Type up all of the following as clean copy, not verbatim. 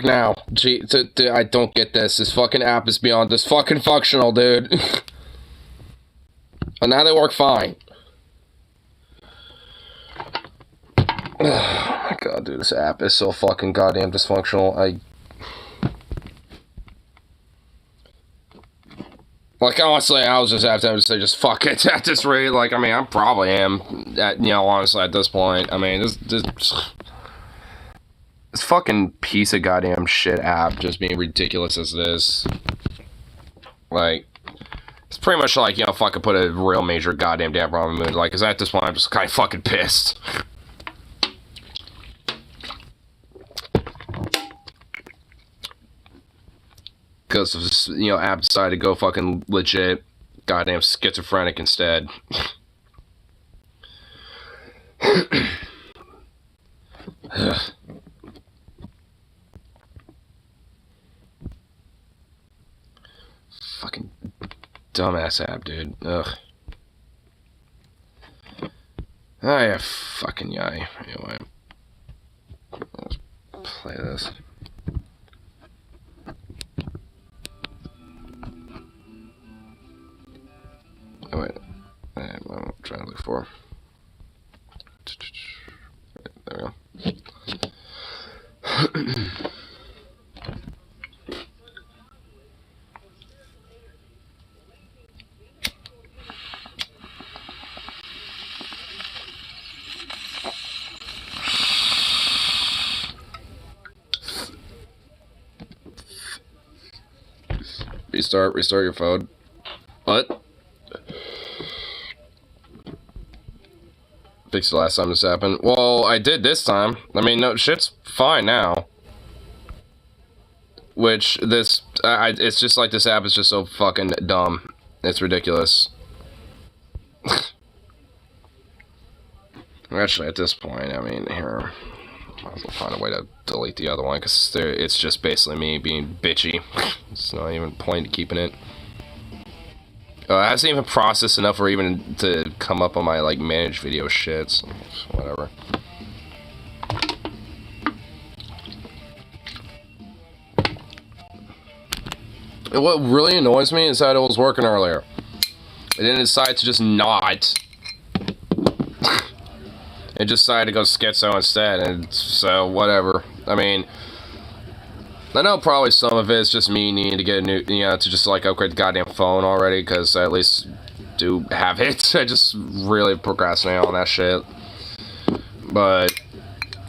now. Gee, I don't get this. This fucking app is beyond this fucking functional, dude. And now they work fine. Oh my god, dude, this app is so fucking goddamn dysfunctional. Like, honestly, I was just have to say, just fuck it at this rate. Like, I mean, I probably am, honestly, at this point. I mean, this fucking piece of goddamn shit app just being ridiculous as it is. Like, it's pretty much like, fucking put a real major goddamn damper on the mood. Like, cause at this point, I'm just kind of fucking pissed. Because of this, app decided to go fucking legit goddamn schizophrenic instead. Fucking dumbass app, dude. Ugh. Oh yeah, fucking yay. Anyway. Let's play this. Oh wait. I'm trying to look for. There we go. Restart your phone. What? Fixed the last time this happened. Well, I did this time. I mean, no, shit's fine now. Which, it's just like this app is just so fucking dumb. It's ridiculous. Actually, at this point, I mean, here, might as well find a way to delete the other one, because it's just basically me being bitchy. It's not even point to keeping it. It hasn't even processed enough for even to come up on my, like, managed video shit, so whatever. And what really annoys me is that it was working earlier. It didn't decide to just not. It just decided to go schizo instead, and so, whatever. I mean, I know probably some of it is just me needing to get a new, to just, like, upgrade the goddamn phone already, because I at least do have it. I just really procrastinate on that shit. But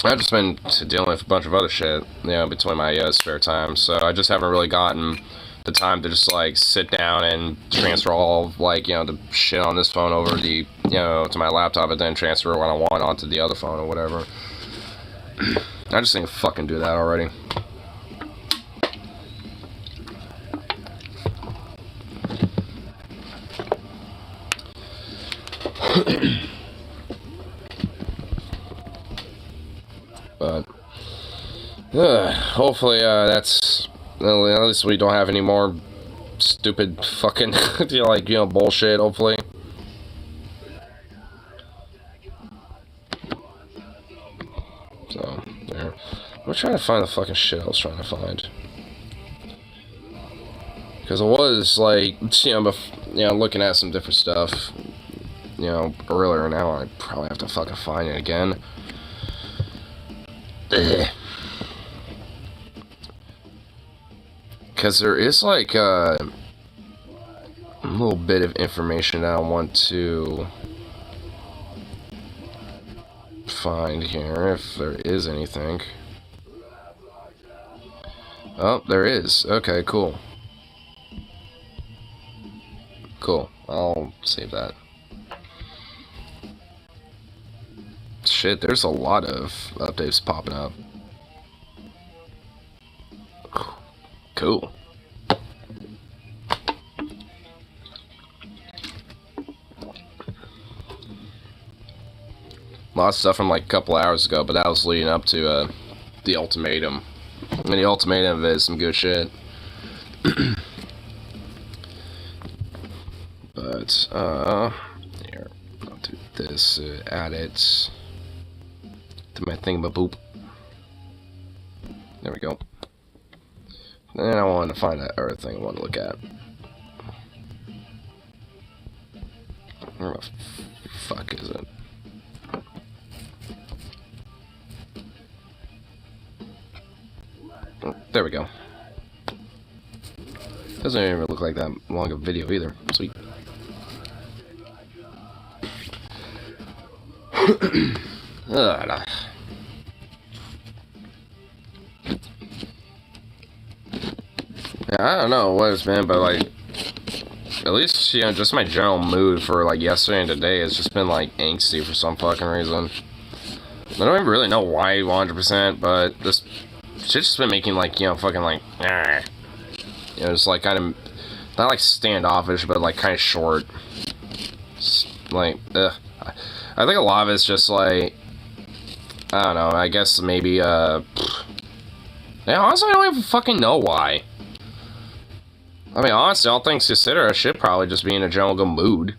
I've just been dealing with a bunch of other shit, between my spare time, so I just haven't really gotten the time to just, like, sit down and transfer all of, like, the shit on this phone over the, to my laptop, and then transfer what I want onto the other phone or whatever. I just need to fucking do that already. But hopefully that's at least we don't have any more stupid fucking bullshit. Hopefully. So there. I'm trying to find the fucking shit I was trying to find. Because I was like, looking at some different stuff, earlier. Now I probably have to fucking find it again. Because there is like a little bit of information that I want to find here, if there is anything. Oh, there is. Okay, cool. Cool. I'll save that. Shit, there's a lot of updates popping up. Cool. A lot of stuff from like a couple hours ago, but that was leading up to the ultimatum. And the ultimatum is some good shit. But, here, I'll do this, add it to my thingamaboop. There we go. And I wanted to find that other thing I wanted to look at. Where the fuck is it? Oh, there we go. Doesn't even look like that long of a video either. Sweet. Yeah, I don't know what it's been, but like, at least, you know, just my general mood for like yesterday and today has just been like angsty for some fucking reason. I don't even really know why 100%, but this shit's just been making like, you know, fucking like, you know, just like kind of, not like standoffish, but like kind of short. Just, like, ugh. I think a lot of it's just like, I don't know, I guess maybe, yeah, honestly, I don't even fucking know why. I mean, honestly, all things considered, I should probably just be in a general good mood.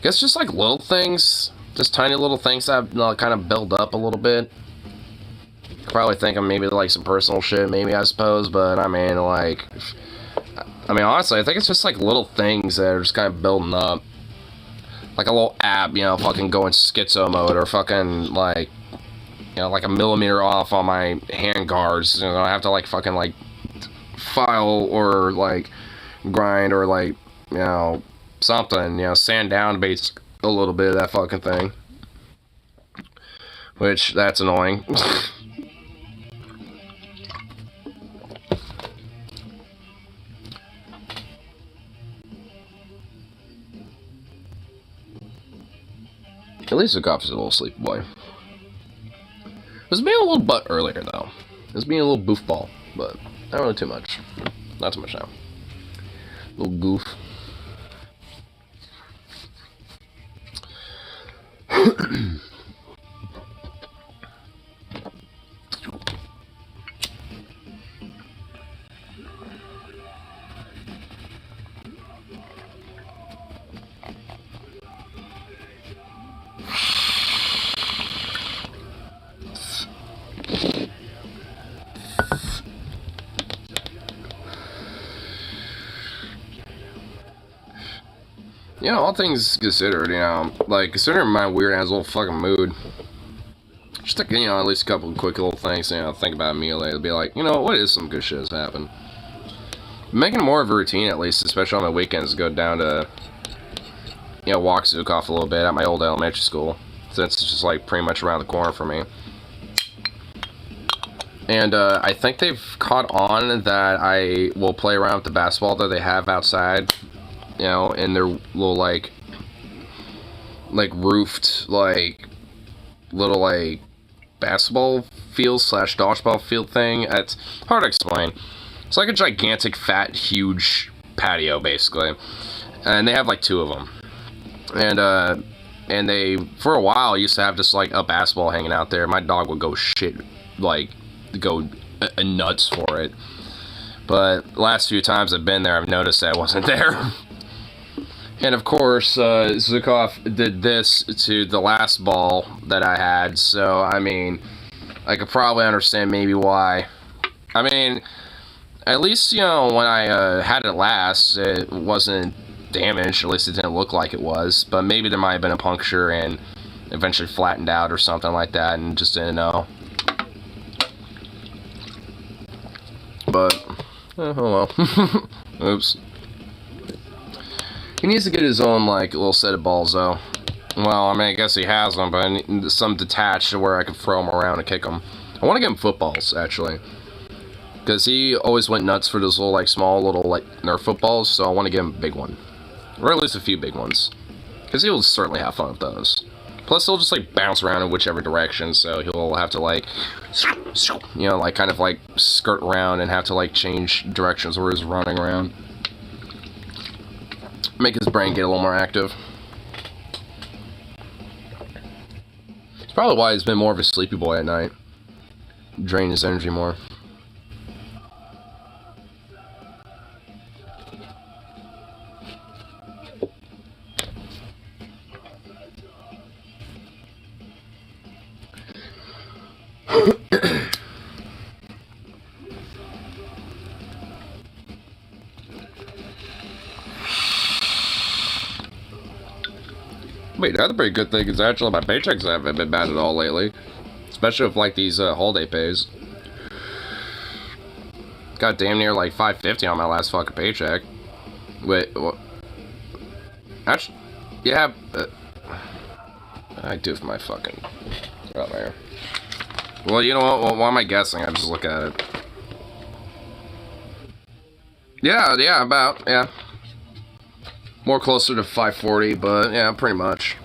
Guess just like little things, just tiny little things that kind of build up a little bit. Probably think of maybe like some personal shit, maybe, I suppose, but I mean, like, honestly, I think it's just like little things that are just kind of building up. Like a little app, you know, fucking going schizo mode, or fucking like, you know, like a millimeter off on my hand guards. You know, I have to like fucking like file or like grind or like, you know, something, you know, sand down base a little bit of that fucking thing. Which, that's annoying. At least the cop's a little sleepy boy. It was being a little butt earlier, though. It was being a little goofball, but not really too much. Not too much now. Little goof. You know, all things considered, you know, like, considering my weird-ass little fucking mood, just to, you know, at least a couple of quick little things, you know, think about me later, be like, you know, what is some good shit that's happened? Making more of a routine, at least, especially on my weekends, to go down to, you know, walk Zukov a little bit at my old elementary school, since it's just, like, pretty much around the corner for me. And, I think they've caught on that I will play around with the basketball that they have outside, you know, in their little, like roofed, like, little, like, basketball field slash dodgeball field thing. It's hard to explain. It's like a gigantic, fat, huge patio, basically. And they have, like, 2 of them. And they, for a while, used to have just, like, a basketball hanging out there. My dog would go shit, like, go nuts for it. But the last few times I've been there, I've noticed that it wasn't there. And of course, Zukov did this to the last ball that I had, so, I mean, I could probably understand maybe why. I mean, at least, you know, when I had it last, it wasn't damaged, at least it didn't look like it was, but maybe there might have been a puncture and eventually flattened out or something like that, and just didn't know. But, oh well. Oops. He needs to get his own, like, little set of balls, though. Well, I mean, I guess he has them, but I need some detached to where I can throw them around and kick them. I want to get him footballs, actually. Because he always went nuts for those little, like, small little, like, Nerf footballs, so I want to get him a big one. Or at least a few big ones. Because he'll certainly have fun with those. Plus, they'll just, like, bounce around in whichever direction, so he'll have to, like, you know, like, kind of, like, skirt around and have to, like, change directions where he's running around. Make his brain get a little more active. It's probably why he's been more of a sleepy boy at night. Drain his energy more. the other pretty good thing is actually my paychecks haven't been bad at all lately. Especially with, like, these holiday pays. Got damn near, like, $550 on my last fucking paycheck. Wait, what? Actually, yeah, I do for my fucking... Oh, there. Well, you know what? Why am I guessing? I just look at it. Yeah, about, yeah. More closer to 540, but yeah, pretty much.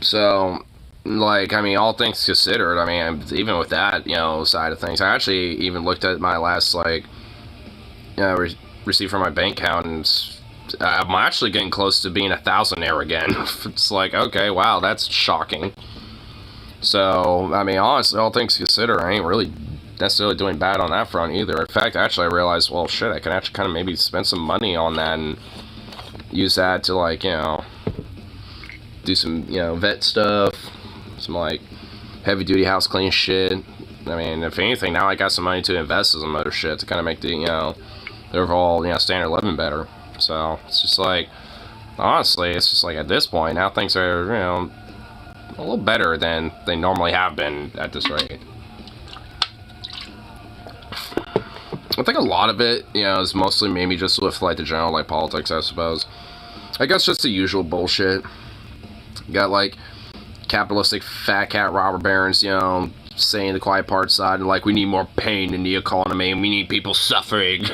So, like, I mean, all things considered, I mean, even with that, you know, side of things, I actually even looked at my last, like, you know, receipt from my bank account, and I'm actually getting close to being $1,000 again. It's like, okay, wow, that's shocking. So, I mean, honestly, all things considered, I ain't really necessarily doing bad on that front either. In fact, actually, I realized, well, shit, I can actually kind of maybe spend some money on that and use that to, like, you know, do some, you know, vet stuff, some, like, heavy-duty house clean shit. I mean, if anything, now I got some money to invest in some other shit to kind of make the, you know, the overall, you know, standard of living better. So, it's just like, honestly, it's just like, at this point, now things are, you know, a little better than they normally have been at this rate. I think a lot of it, you know, is mostly maybe just with, like, the general, like, politics, I suppose. I guess just the usual bullshit. You got, like, capitalistic fat cat robber barons, you know, saying the quiet part side, and, like, we need more pain in the economy, and we need people suffering.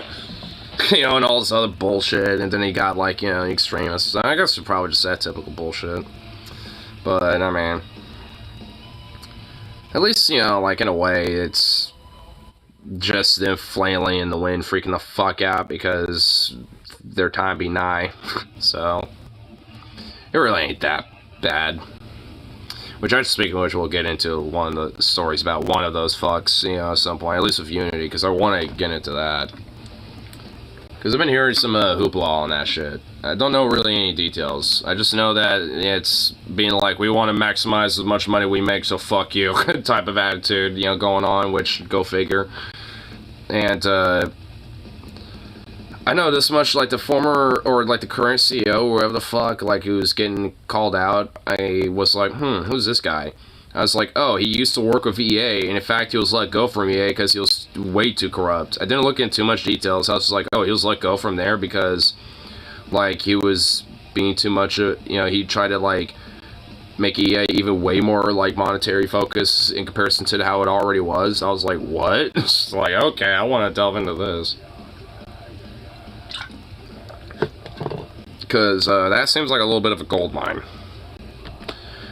You know, and all this other bullshit. And then you got, like, you know, extremists. I guess it's probably just that typical bullshit. But, I mean, at least, you know, like, in a way, it's just them flailing in the wind, freaking the fuck out because their time be nigh. So, it really ain't that bad. Which, speaking of which, we'll get into one of the stories about one of those fucks, you know, at some point, at least with Unity, because I want to get into that. Because I've been hearing some hoopla on that shit. I don't know really any details. I just know that it's being like, we want to maximize as much money we make, so fuck you, type of attitude, you know, going on, which, go figure. And, I know this much, like, the former, or, like, the current CEO, or whatever the fuck, like, who was getting called out, I was like, who's this guy? I was like, oh, he used to work with EA, and in fact, he was let go from EA because he was way too corrupt. I didn't look into too much details. I was just like, oh, he was let go from there because, like, he was being too much, you know, he tried to, like, make EA even way more, like, monetary focus in comparison to how it already was. I was like, what? It's like, okay, I want to delve into this. Because that seems like a little bit of a gold mine.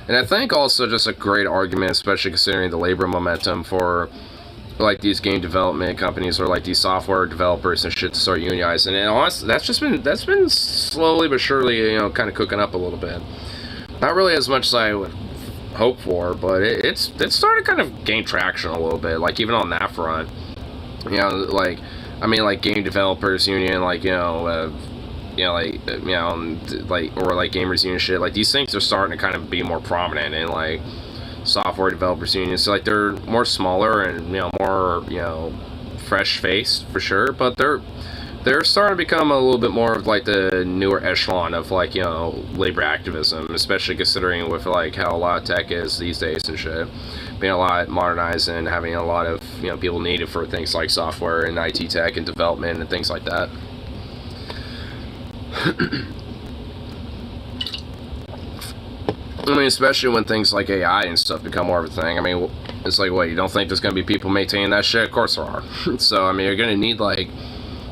And I think also just a great argument, especially considering the labor momentum for, like, these game development companies or, like, these software developers and shit to start unionizing. And honestly, that's been slowly but surely, you know, kind of cooking up a little bit. Not really as much as I would hope for, but it's starting to kind of gain traction a little bit. Like, even on that front, you know, like, I mean, like, game developers union, like, you know, like, you know, like, or, like, gamers union shit, like, these things are starting to kind of be more prominent in, like, software developers unions. So, like, they're more smaller and, you know, more, you know, fresh-faced, for sure, but they're starting to become a little bit more of, like, the newer echelon of, like, you know, labor activism, especially considering with, like, how a lot of tech is these days and shit. Being a lot modernized and having a lot of, you know, people needed for things like software and IT tech and development and things like that. I mean, especially when things like AI and stuff become more of a thing. I mean, it's like, what, you don't think there's going to be people maintaining that shit? Of course there are. So, I mean, you're going to need, like,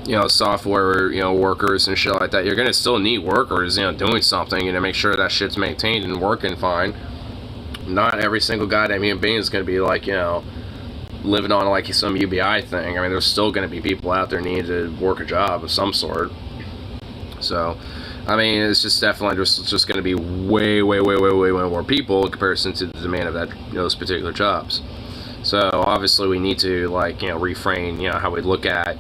you know, software, you know, workers and shit like that. You're going to still need workers, you know, doing something, you know, make sure that shit's maintained and working fine. Not every single goddamn human being is going to be, like, you know, living on, like, some UBI thing. I mean, there's still going to be people out there needing to work a job of some sort. So, I mean, it's just definitely just going to be way more people in comparison to the demand of that, you know, those particular jobs. So, obviously, we need to, like, you know, reframe, you know, how we look at,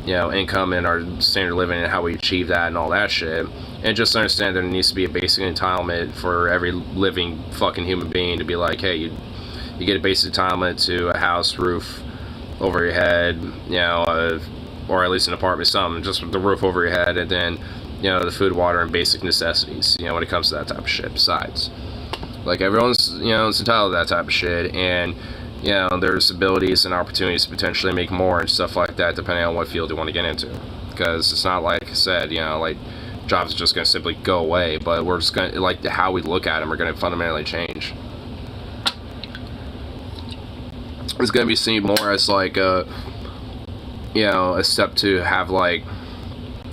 you know, income and our standard of living and how we achieve that and all that shit. And just understand that there needs to be a basic entitlement for every living fucking human being to be like, hey, you get a basic entitlement to a house, roof over your head, you know, or at least an apartment, something, just with the roof over your head, and then, the food, water, and basic necessities, when it comes to that type of shit. Besides, like, everyone's, it's entitled to that type of shit, and, there's abilities and opportunities to potentially make more and stuff like that, depending on what field you want to get into. Because it's not like I said, like, jobs are just going to simply go away, but we're just going to, like, how we look at them are going to fundamentally change. It's going to be seen more as, like, a step to have, like,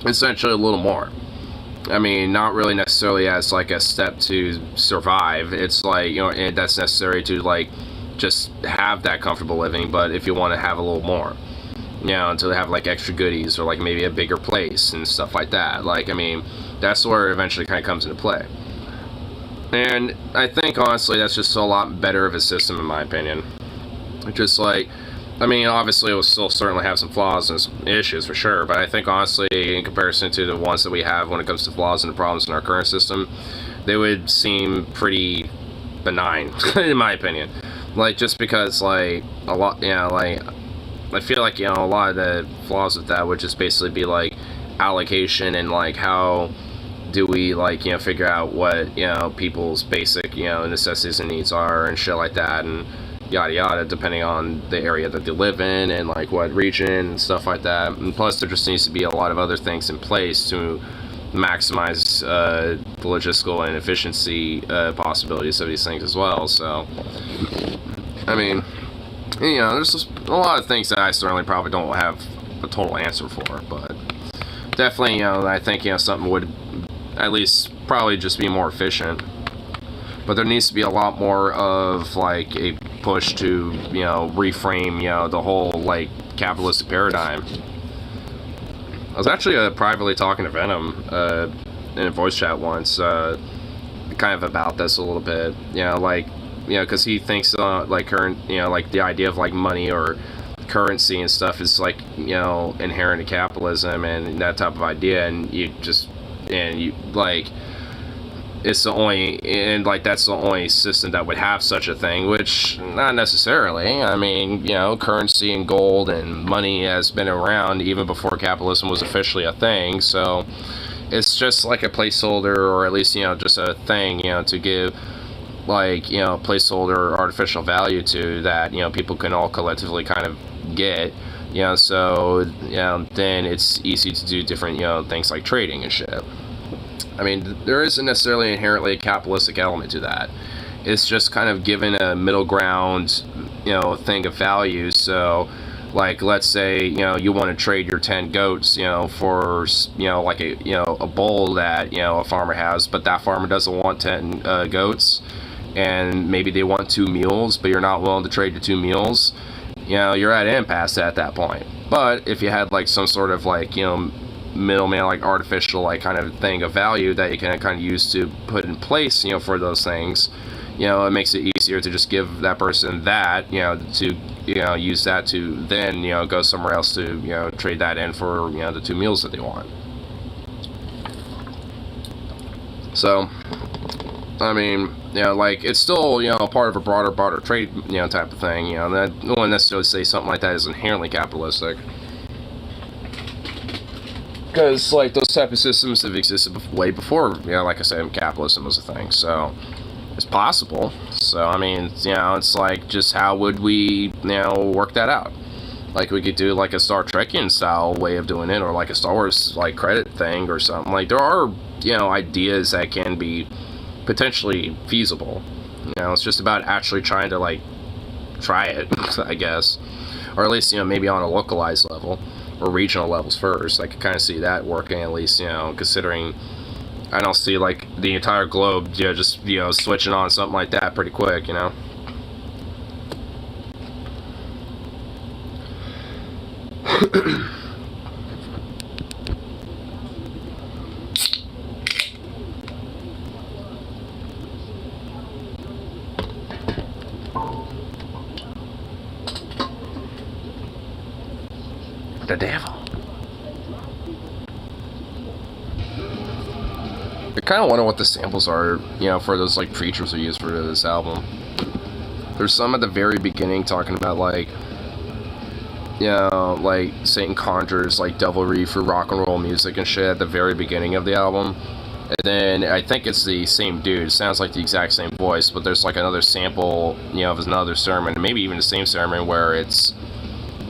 essentially a little more. I mean, not really necessarily as, like, a step to survive. It's like, that's necessary to, like, just have that comfortable living, but if you want to have a little more, to have, like, extra goodies, or, like, maybe a bigger place and stuff like that. Like, I mean, that's where it eventually kind of comes into play. And I think, honestly, that's just a lot better of a system, in my opinion. Just, like, I mean, obviously it will still certainly have some flaws and some issues for sure, but I think, honestly, in comparison to the ones that we have when it comes to flaws and the problems in our current system, they would seem pretty benign, in my opinion. Like, just because, like, a lot, like, I feel like, a lot of the flaws with that would just basically be, like, allocation, and, like, how do we, like, figure out what, people's basic, necessities and needs are, and shit like that, and yada yada, depending on the area that they live in, and, like, what region, and stuff like that. And plus, there just needs to be a lot of other things in place to maximize the logistical and efficiency possibilities of these things as well. So, I mean, there's just a lot of things that I certainly probably don't have a total answer for, but definitely, I think, something would at least probably just be more efficient. But there needs to be a lot more of, like, a push to, reframe, the whole, like, capitalistic paradigm. I was actually privately talking to Venom in a voice chat once, kind of about this a little bit, because he thinks, like, current, like, the idea of, like, money or currency and stuff is, like, inherent to capitalism and that type of idea, and like, it's the only, and, like, that's the only system that would have such a thing, which, not necessarily. I mean, currency and gold and money has been around even before capitalism was officially a thing, so it's just like a placeholder, or at least, just a thing, to give, like, placeholder artificial value to that, people can all collectively kind of get, so, then it's easy to do different, things like trading and shit. I mean, there isn't necessarily inherently a capitalistic element to that. It's just kind of given a middle ground, thing of value. So, like, let's say, you want to trade your 10 goats, for, like a bull that, a farmer has, but that farmer doesn't want 10 goats, and maybe they want 2 mules, but you're not willing to trade your 2 mules, you're at an impasse at that point. But if you had, like, some sort of, like, middleman, like, artificial, like, kind of thing of value that you can kind of use to put in place, for those things, it makes it easier to just give that person that, to, use that to then, go somewhere else to, trade that in for, the 2 meals that they want. So, I mean, like, it's still, part of a broader trade, type of thing, that no one necessarily say something like that is inherently capitalistic. Because, like, those type of systems have existed way before, like I said, capitalism was a thing, so it's possible. So, I mean, it's like, just how would we, work that out? Like, we could do, like, a Star Trekian style way of doing it, or, like, a Star Wars, like, credit thing or something. Like, there are, ideas that can be potentially feasible. It's just about actually trying to, like, try it, I guess. Or at least, maybe on a localized level, or regional levels first. I could kind of see that working, at least, considering I don't see, like, the entire globe, just, switching on something like that pretty quick, The devil. I kind of wonder what the samples are, for those, like, preachers who used for this album. There's some at the very beginning talking about, like, like Satan conjures like devilry for rock and roll music and shit at the very beginning of the album. And then I think it's the same dude. It sounds like the exact same voice, but there's like another sample, of another sermon, maybe even the same sermon where it's,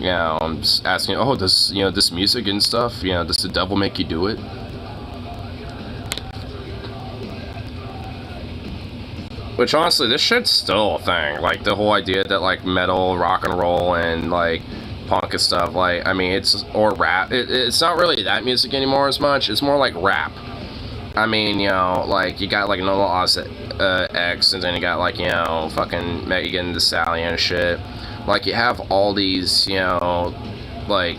I'm just asking, oh, does, this music and stuff, does the devil make you do it? Which, honestly, this shit's still a thing. Like, the whole idea that, like, metal, rock and roll, and, like, punk and stuff, like, I mean, or rap. It's not really that music anymore as much. It's more like rap. I mean, like, you got, like, No Laws X, and then you got, like, fucking Megan Thee Stallion and shit. Like, you have all these, like,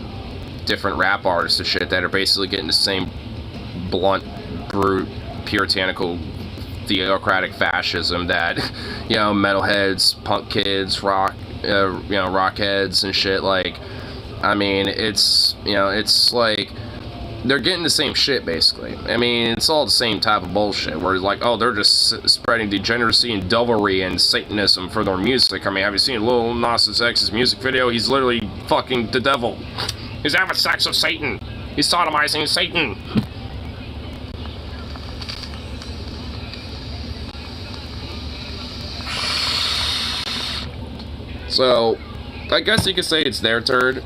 different rap artists and shit that are basically getting the same blunt, brute, puritanical, theocratic fascism that, metalheads, punk kids, rock heads and shit, like, I mean, it's, it's like, they're getting the same shit, basically. I mean, it's all the same type of bullshit, where it's like, oh, they're just spreading degeneracy and devilry and Satanism for their music. I mean, have you seen Lil Nas X's music video? He's literally fucking the devil. He's having sex with Satan. He's sodomizing Satan. So, I guess you could say it's their turd,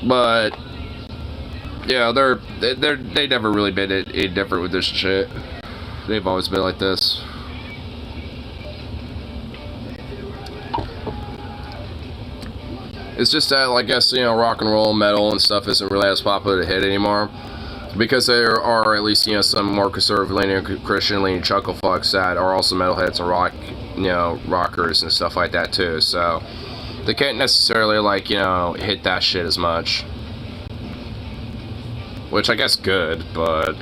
but yeah, they never really been any different with this shit. They've always been like this. It's just that, I guess, rock and roll, metal, and stuff isn't really as popular to hit anymore. Because there are at least, some more conservative leaning, Christian leaning chuckle fucks that are also metalheads and rock, rockers and stuff like that too. So they can't necessarily, like, hit that shit as much. Which I guess good, but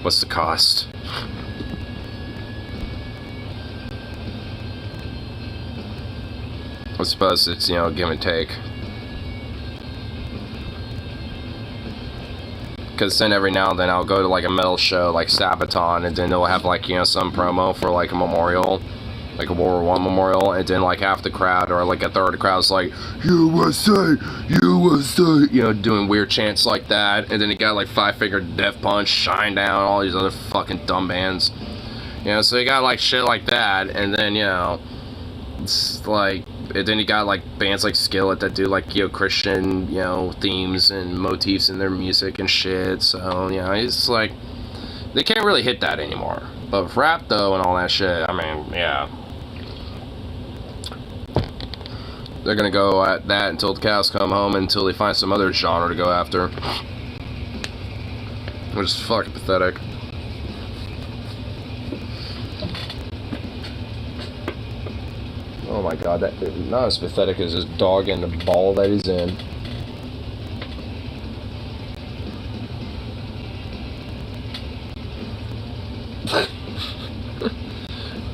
what's the cost? I suppose it's, give and take. Because then every now and then I'll go to, like, a metal show, like Sabaton, and then they'll have, like, some promo for, like, a memorial, like a World War I memorial, and then, like, half the crowd, or, like, a third of the crowd's like, USA, USA, doing weird chants like that, and then you got, like, Five Finger Death Punch, Shinedown, all these other fucking dumb bands, so you got, like, shit like that, and then, it's like, and then you got, like, bands like Skillet that do, like, Christian, themes and motifs in their music and shit, so, it's like, they can't really hit that anymore. But with rap, though, and all that shit, I mean, yeah. They're gonna go at that until the cows come home, until they find some other genre to go after. Which is fucking pathetic. Oh my god, that is not as pathetic as his dog and the ball that he's in.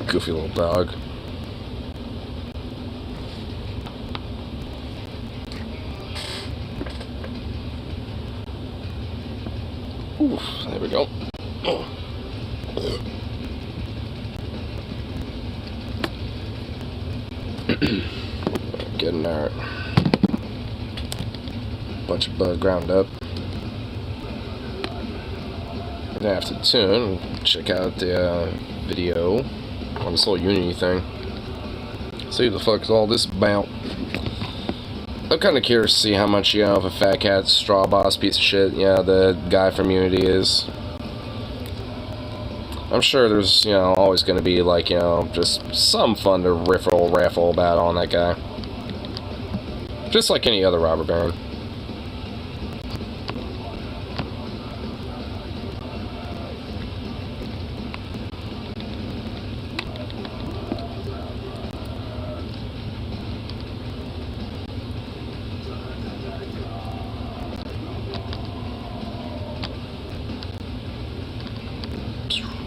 Goofy little dog. Oof, there we go. Getting our bunch of bug ground up. And after tune, check out the video on this whole Unity thing. See what the fuck is all this about. I'm kind of curious to see how much, of a fat cat straw boss piece of shit, the guy from Unity is. I'm sure there's, always going to be, like, just some fun to raffle about on that guy. Just like any other robber baron.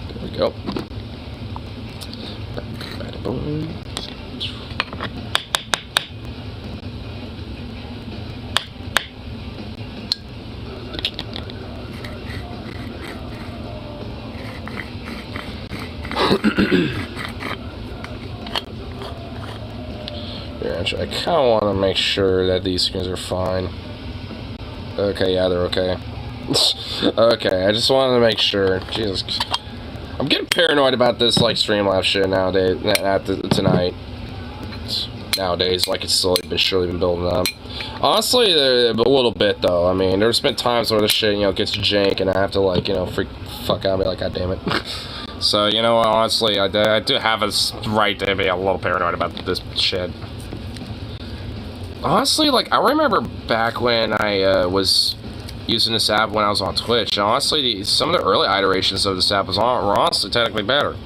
There we go. Here, actually, I kind of want to make sure that these screens are fine. Okay, yeah, they're okay. Okay, I just wanted to make sure. Jesus, I'm getting paranoid about this like Streamlabs shit nowadays. Tonight, nowadays, like it's slowly but surely been building up. Honestly, a little bit though. I mean, there's been times where this shit, you know, gets jank, and I have to like, you know, fuck out and be like, God damn it. So, you know, honestly, I do have a right to be a little paranoid about this shit. Honestly, like, I remember back when I was using this app when I was on Twitch, and honestly, some of the early iterations of this app were honestly technically better.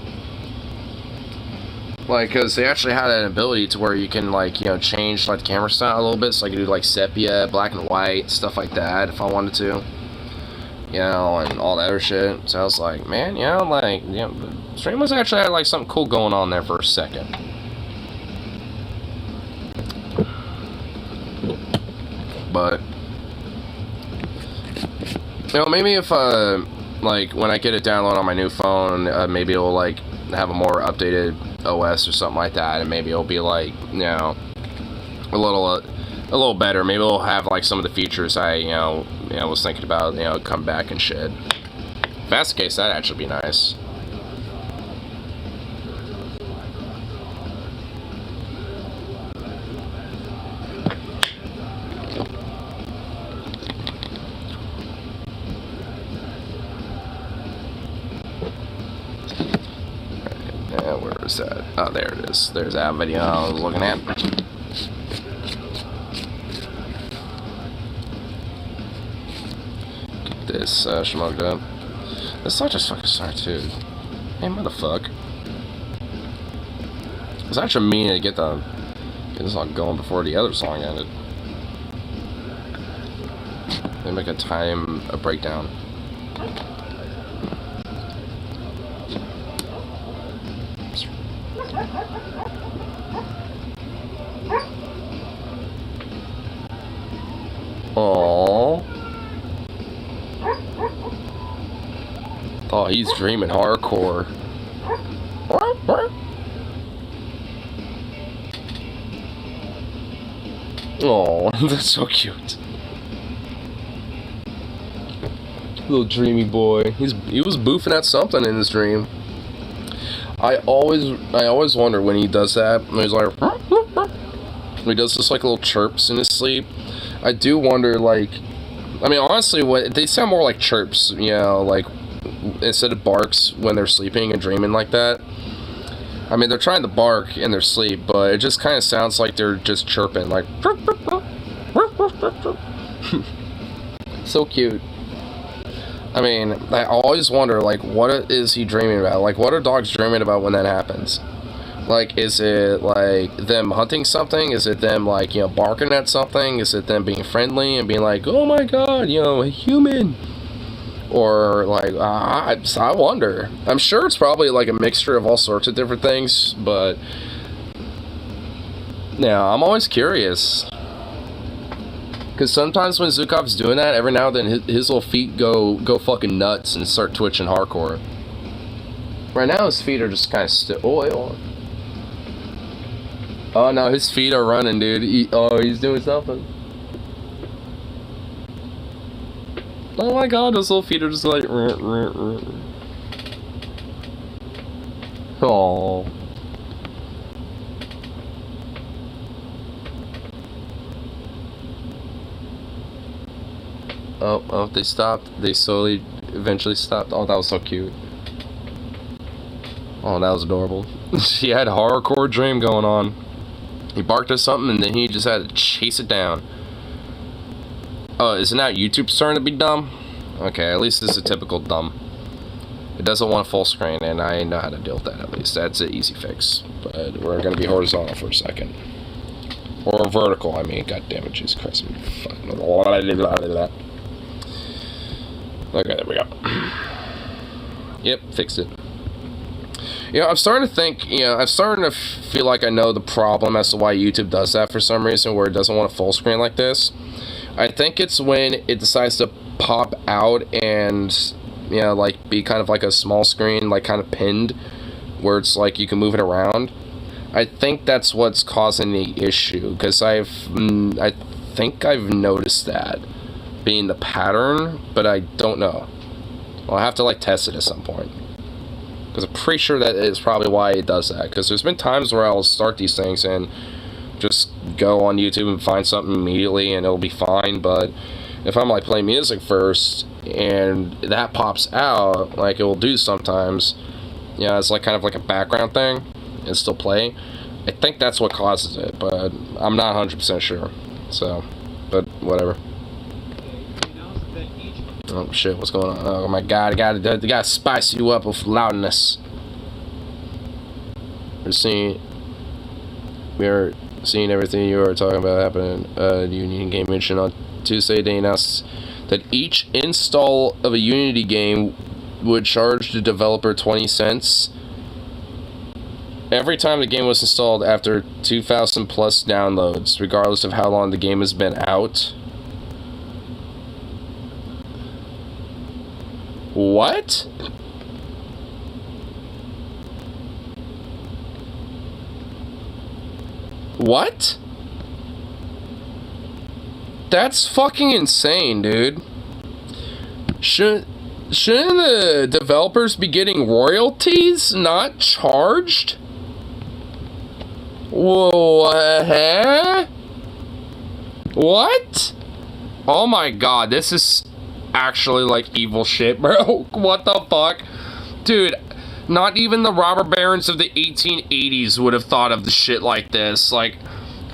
Like, because they actually had an ability to where you can, like, you know, change, like, the camera style a little bit, so I could do, like, sepia, black and white, stuff like that, if I wanted to. You know, and all that other shit. So I was like, man, you know, like, you know, Streamlabs actually had, like, something cool going on there for a second. But, you know, maybe if, like, when I get it downloaded on my new phone, maybe it'll, like, have a more updated OS or something like that, and maybe it'll be, like, you know, a little better. Maybe it'll have, like, some of the features I, you know, was thinking about, you know, come back and shit. If that's the case, that'd actually be nice. Where is that? Oh, there it is. There's that video I was looking at. Get this smoked up. This song just fucking started too. Hey, motherfucker. It's actually mean to get this song going before the other song ended. They make a breakdown. Aww. Oh, he's dreaming hardcore. Oh, that's so cute. Little dreamy boy. He was boofing at something in his dream. I always wonder when he does that. When he's like, when he does this like little chirps in his sleep. I do wonder, like, I mean, honestly, they sound more like chirps, you know, like instead of barks when they're sleeping and dreaming like that. I mean, they're trying to bark in their sleep, but it just kind of sounds like they're just chirping, like. So cute. I mean, I always wonder, like, what is he dreaming about? Like, what are dogs dreaming about when that happens? Like, is it, like, them hunting something? Is it them, like, you know, barking at something? Is it them being friendly and being like, oh my god, you know, a human? Or, like, I wonder. I'm sure it's probably, like, a mixture of all sorts of different things, but, yeah, I'm always curious. Because sometimes when Zukov's doing that, every now and then his little feet go fucking nuts and start twitching hardcore. Right now his feet are just kind of still. Oh, wait, hold on. Oh no, his feet are running, dude. He's doing something. Oh my god, those little feet are just like. Oh. Oh, they stopped. They slowly, eventually stopped. Oh, that was so cute. Oh, that was adorable. He had a hardcore dream going on. He barked at something and then he just had to chase it down. Oh, isn't that YouTube starting to be dumb? Okay, at least this is a typical dumb. It doesn't want full screen, and I know how to deal with that at least. That's an easy fix. But we're going to be horizontal for a second. Or vertical, I mean. God damn it, Jesus Christ. Okay, there we go. Yep, fixed it. You know, I'm starting to think, you know, I'm starting to feel like I know the problem as to why YouTube does that for some reason, where it doesn't want a full screen like this. I think it's when it decides to pop out and, you know, like, be kind of like a small screen, like, kind of pinned, where it's like you can move it around. I think that's what's causing the issue, because I think I've noticed that being the pattern, but I don't know. I'll have to like test it at some point, because I'm pretty sure that is probably why it does that, because there's been times where I'll start these things and just go on YouTube and find something immediately and it'll be fine, but if I'm like playing music first and that pops out, like it will do sometimes, yeah, it's like kind of like a background thing and still play. I think that's what causes it, but I'm not 100% sure, so, but whatever. Oh shit, what's going on? Oh my god, I gotta spice you up with loudness. We're seeing everything you are talking about happening. Union Game mentioned on Tuesday, they announced that each install of a Unity game would charge the developer 20 cents every time the game was installed after 2,000 plus downloads, regardless of how long the game has been out. What? What? That's fucking insane, dude. Shouldn't the developers be getting royalties, not charged? What? What? Oh my god, this is actually like evil shit, bro. What the fuck? Dude, not even the robber barons of the 1880s would have thought of the shit like this. Like,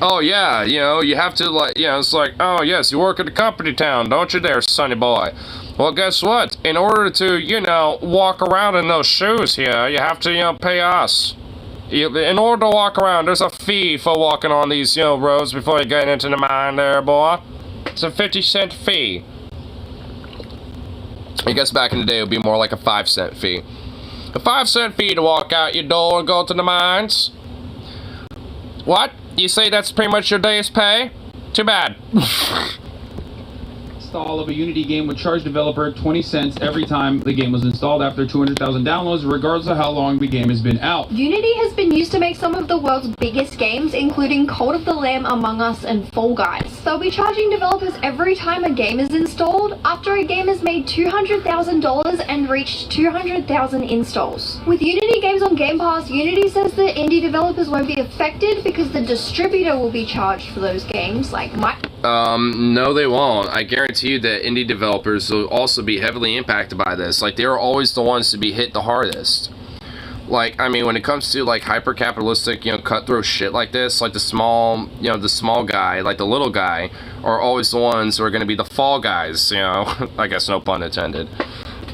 oh yeah, you know, you have to like, you know, it's like, oh yes, you work at a company town, don't you there, sonny boy? Well, guess what? In order to, you know, walk around in those shoes here, you have to, you know, pay us. In order to walk around, there's a fee for walking on these, you know, roads before you get into the mine there, boy. It's a 50-cent fee. I guess back in the day it would be more like a 5-cent fee. A 5-cent fee to walk out your door and go to the mines. What? You say that's pretty much your day's pay? Too bad. Install of a Unity game would charge developer 20 cents every time the game was installed after 200,000 downloads, regardless of how long the game has been out. Unity has been used to make some of the world's biggest games, including Cult of the Lamb, Among Us, and Fall Guys. They'll be charging developers every time a game is installed after a game has made $200,000 and reached 200,000 installs. With Unity games on Game Pass, Unity says that indie developers won't be affected because the distributor will be charged for those games, like no they won't. I guarantee you that indie developers will also be heavily impacted by this. Like, they're always the ones to be hit the hardest. Like, I mean, when it comes to, like, hyper-capitalistic, you know, cutthroat shit like this, like the small, you know, the small guy, like the little guy, are always the ones who are going to be the fall guys, you know? I guess no pun intended.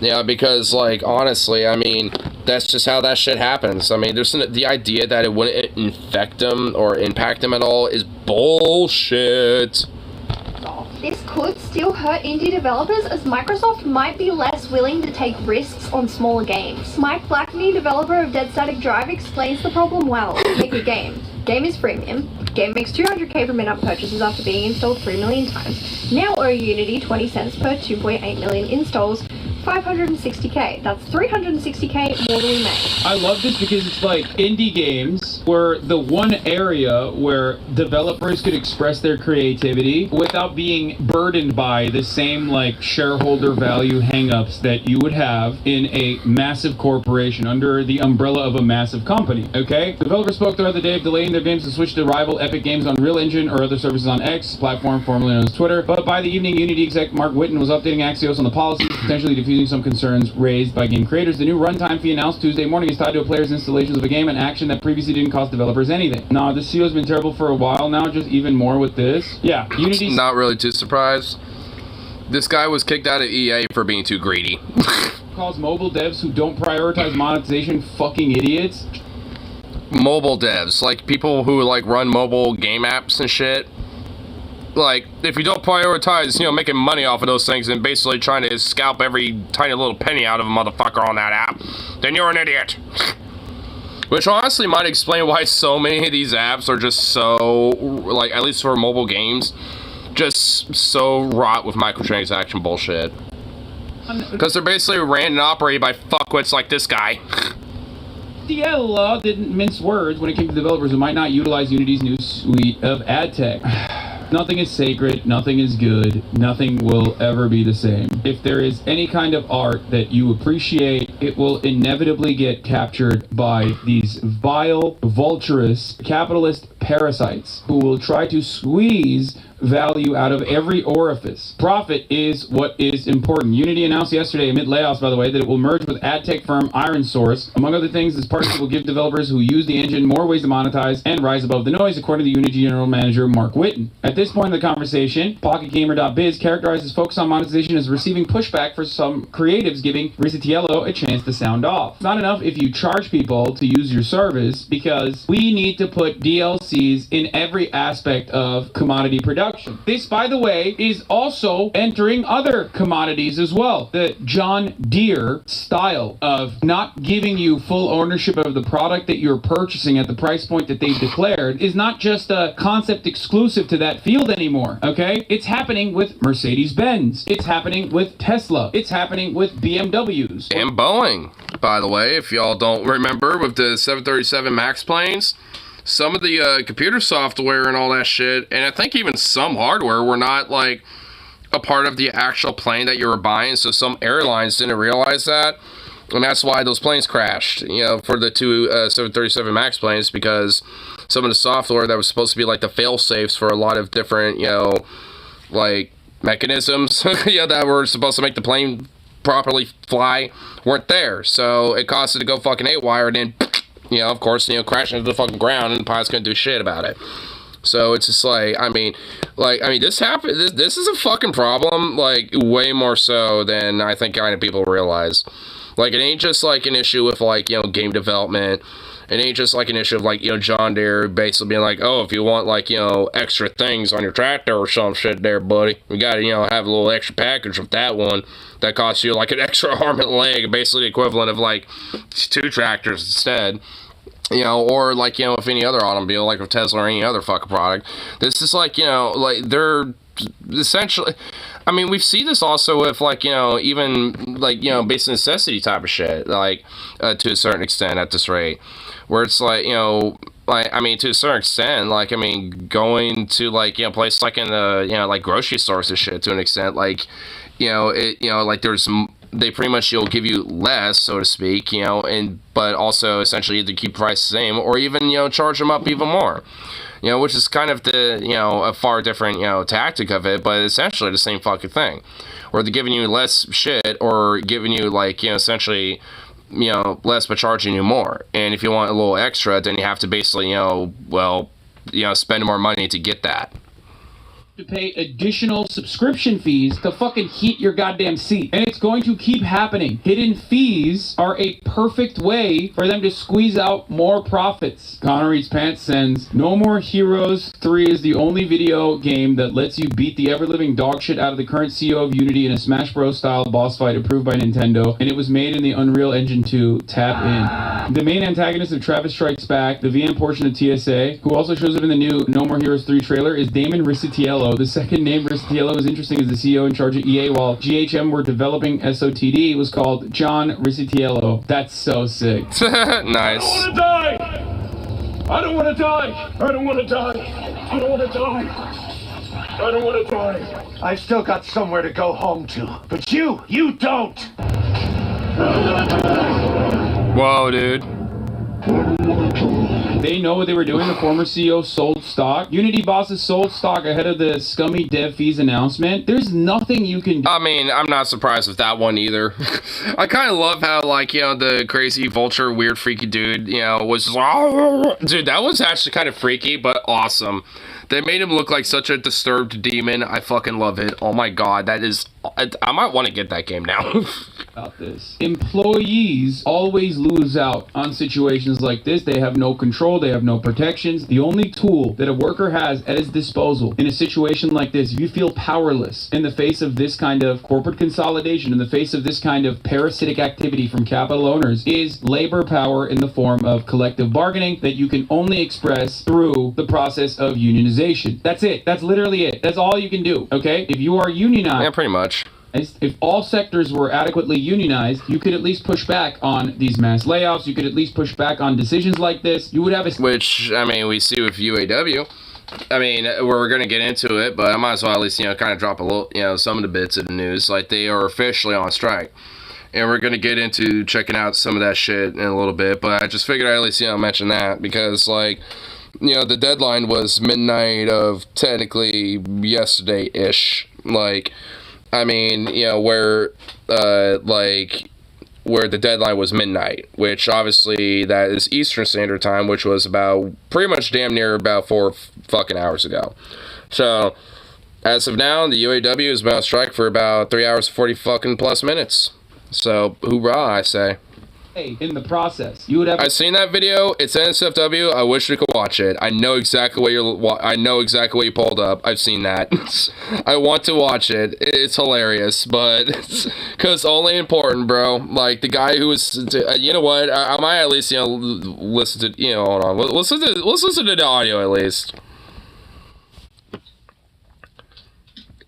Yeah, because, like, honestly, I mean, that's just how that shit happens. I mean, the idea that it wouldn't infect them or impact them at all is bullshit. This could still hurt indie developers, as Microsoft might be less willing to take risks on smaller games. Mike Blackney, developer of Dead Static Drive, explains the problem well. Make a game. Game is freemium. Game makes 200k from in-app purchases after being installed 3 million times. Now owe Unity 20 cents per 2.8 million installs. 560k. That's 360k more than we made. I love this because it's like indie games were the one area where developers could express their creativity without being burdened by the same like shareholder value hangups that you would have in a massive corporation under the umbrella of a massive company. Okay? Developers spoke throughout the day of delaying their games to switch to rival Epic Games on Unreal Engine or other services on X, platform formerly known as Twitter. But by the evening, Unity exec Mark Whitten was updating Axios on the policies, potentially diffusing some concerns raised by game creators. The new runtime fee announced Tuesday morning is tied to a player's installations of a game, an action that previously didn't cost developers anything. Nah, this CEO's been terrible for a while now, just even more with this. Yeah, Unity's not really too surprised. This guy was kicked out of EA for being too greedy. calls mobile devs who don't prioritize monetization fucking idiots. Mobile devs, like people who like run mobile game apps and shit. Like, if you don't prioritize, you know, making money off of those things and basically trying to scalp every tiny little penny out of a motherfucker on that app, then you're an idiot. Which honestly might explain why so many of these apps are just so, like, at least for mobile games, just so wrought with microtransaction bullshit. Because they're basically ran and operated by fuckwits like this guy. Risitiello didn't mince words when it came to developers who might not utilize Unity's new suite of ad tech. Nothing is sacred, nothing is good, nothing will ever be the same. If there is any kind of art that you appreciate, it will inevitably get captured by these vile, vulturous, capitalist parasites who will try to squeeze value out of every orifice. Profit is what is important. Unity announced yesterday, amid layoffs by the way, that it will merge with ad tech firm IronSource. Among other things, this partnership will give developers who use the engine more ways to monetize and rise above the noise, according to Unity General Manager Mark Whitten. At this point in the conversation, PocketGamer.biz characterizes focus on monetization as receiving pushback for some creatives, giving Risitiello a chance to sound off. It's not enough if you charge people to use your service, because we need to put DLCs in every aspect of commodity production. This, by the way, is also entering other commodities as well. The John Deere style of not giving you full ownership of the product that you're purchasing at the price point that they've declared is not just a concept exclusive to that field anymore, okay? It's happening with Mercedes-Benz. It's happening with Tesla. It's happening with BMWs. And Boeing, by the way, if y'all don't remember, with the 737 MAX planes. Some of the computer software and all that shit, and I think even some hardware were not like a part of the actual plane that you were buying, so some airlines didn't realize that, and that's why those planes crashed, you know, for the two 737 MAX planes, because some of the software that was supposed to be like the fail-safes for a lot of different, you know, like mechanisms yeah, that were supposed to make the plane properly fly weren't there, so it caused it to go fucking haywire, and then you know, of course, you know, crashing into the fucking ground, and the pilot's gonna do shit about it. So it's just like, I mean, this happened. This is a fucking problem, like way more so than I think kind of people realize. Like, it ain't just like an issue with like, you know, game development. It ain't just like an issue of like, you know, John Deere basically being like, oh, if you want like, you know, extra things on your tractor or some shit there, buddy, we gotta, you know, have a little extra package with that one that costs you like an extra arm and leg, basically the equivalent of like 2 tractors instead. You know, or like, you know, if any other automobile, like with Tesla or any other fucking product. This is like, you know, like they're essentially, I mean, we see this also with like, you know, even like, you know, basic necessity type of shit, like to a certain extent at this rate, where it's like, you know, like, I mean, to a certain extent, like, I mean, going to like, you know, places like in the, you know, like grocery stores and shit to an extent, like, you know, it, you know, like there's, they pretty much, you'll give you less, so to speak, you know, and but also essentially either keep price the same or even, you know, charge them up even more, you know, which is kind of the, you know, a far different, you know, tactic of it, but essentially the same fucking thing, where they're giving you less shit or giving you like, you know, essentially, you know, less but charging you more, and if you want a little extra, then you have to basically, you know, well, you know, spend more money to get that. To pay additional subscription fees to fucking heat your goddamn seat. And it's going to keep happening. Hidden fees are a perfect way for them to squeeze out more profits. Connor Reed's Pants sends, No More Heroes 3 is the only video game that lets you beat the ever-living dog shit out of the current CEO of Unity in a Smash Bros. Style boss fight approved by Nintendo, and it was made in the Unreal Engine 2. Tap in. The main antagonist of Travis Strikes Back, the VM portion of TSA, who also shows up in the new No More Heroes 3 trailer, is Damon Risitiello. The second name, Risitiello, is interesting as the CEO in charge of EA while GHM were developing SOTD, was called John Risitiello. That's so sick. Nice. I don't want to die! I don't want to die! I don't want to die! I don't want to die! I've still got somewhere to go home to. But you don't! Whoa, dude. They know what they were doing. The former CEO sold stock. Unity bosses sold stock ahead of the scummy dev fees announcement. There's nothing you can do. I mean, I'm not surprised with that one either. I kind of love how, like, you know, the crazy vulture, weird, freaky dude, you know, was just like, dude, that was actually kind of freaky, but awesome. They made him look like such a disturbed demon. I fucking love it. Oh my god, that is... I might want to get that game now. About this. Employees always lose out on situations like this. They have no control. They have no protections. The only tool that a worker has at his disposal in a situation like this, if you feel powerless in the face of this kind of corporate consolidation, in the face of this kind of parasitic activity from capital owners, is labor power in the form of collective bargaining that you can only express through the process of unionization. That's it. That's literally it. That's all you can do, okay? If you are unionized... Yeah, pretty much. If all sectors were adequately unionized, you could at least push back on these mass layoffs. You could at least push back on decisions like this. You would have a... Which, I mean, we see with UAW. I mean, we're going to get into it, but I might as well at least, kind of drop a little, some of the bits of the news. Like, they are officially on strike. And we're going to get into checking out some of that shit in a little bit. But I just figured I'd at least, mention that. Because, like, the deadline was midnight of technically yesterday-ish. Like... I mean, where the deadline was midnight, which obviously that is Eastern Standard Time, which was about pretty much damn near about 4 fucking hours ago. So, as of now, the UAW is about on strike for about 3 hours, 40 fucking plus minutes. So, hoorah, I say. In the process, you would have... I've seen that video. It's NSFW. I wish we could watch it. I know exactly what you pulled up. I've seen that. I want to watch it. It's hilarious, but because only important, bro. Like the guy who was, you know what? I might at least listen to hold on. Let's listen to the audio at least.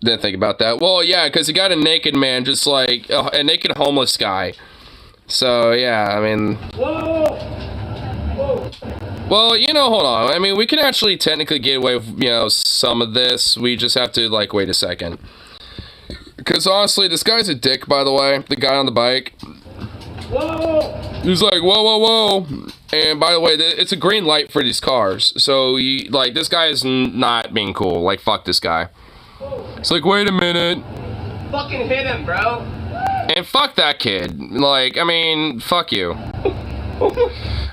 Didn't think about that. Well, yeah, because he got a naked man, just like a naked homeless guy. So, yeah, I mean... Whoa! Well, hold on. I mean, we can actually technically get away with, some of this. We just have to, like, wait a second. Because, honestly, this guy's a dick, by the way. The guy on the bike. Whoa! He's like, whoa, whoa, whoa. And, by the way, it's a green light for these cars. So, this guy is not being cool. Like, fuck this guy. It's like, wait a minute. Fucking hit him, bro. And fuck that kid. Like, I mean, fuck you.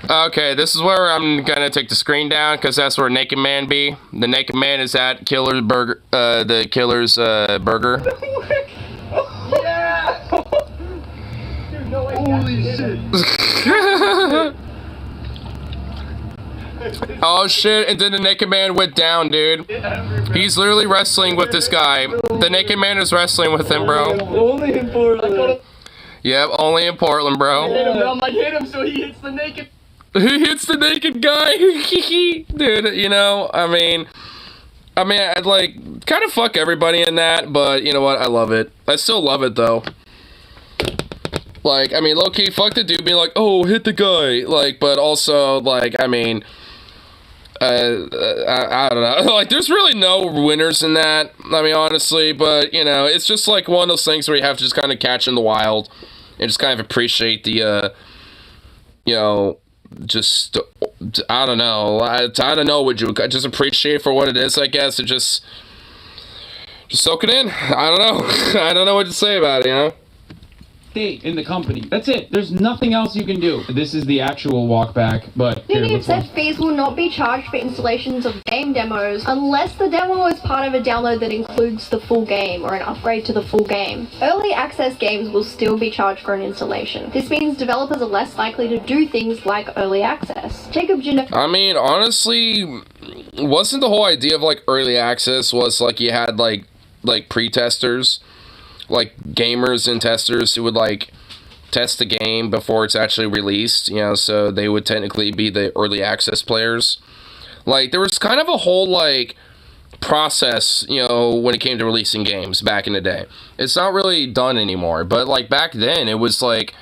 Okay, this is where I'm gonna take the screen down, because that's where Naked Man be. The Naked Man is at Killer's Burger, the Killer's, burger. Yeah! Dude, no way. Holy shit! Oh shit, and then the Naked Man went down, dude. He's literally wrestling with this guy. The Naked Man is wrestling with him, bro. Only in Portland. Yep, only in Portland, bro. Hit him, bro. I'm like, hit him so he hits the naked. He hits the naked guy. Dude, I'd like kind of fuck everybody in that, but you know what? I love it. I still love it though. Like, I mean, low key, fuck the dude being like, oh, hit the guy. Like, but also, like, I mean, I don't know. Like, there's really no winners in that. I mean, honestly, but it's just like one of those things where you have to just kind of catch in the wild and just kind of appreciate the, just I don't know. I don't know what you just appreciate for what it is. I guess it just soak it in. I don't know. I don't know what to say about it. Stay in the company. That's it. There's nothing else you can do. This is the actual walk back, but... It said fees will not be charged for installations of game demos unless the demo is part of a download that includes the full game or an upgrade to the full game. Early access games will still be charged for an installation. This means developers are less likely to do things like early access. Jacob Jenner... I mean, honestly, wasn't the whole idea of, like, early access was, like, you had, like pre-testers? Like gamers and testers who would like test the game before it's actually released, so they would technically be the early access players. Like there was kind of a whole like process, when it came to releasing games back in the day. It's not really done anymore, but like back then it was like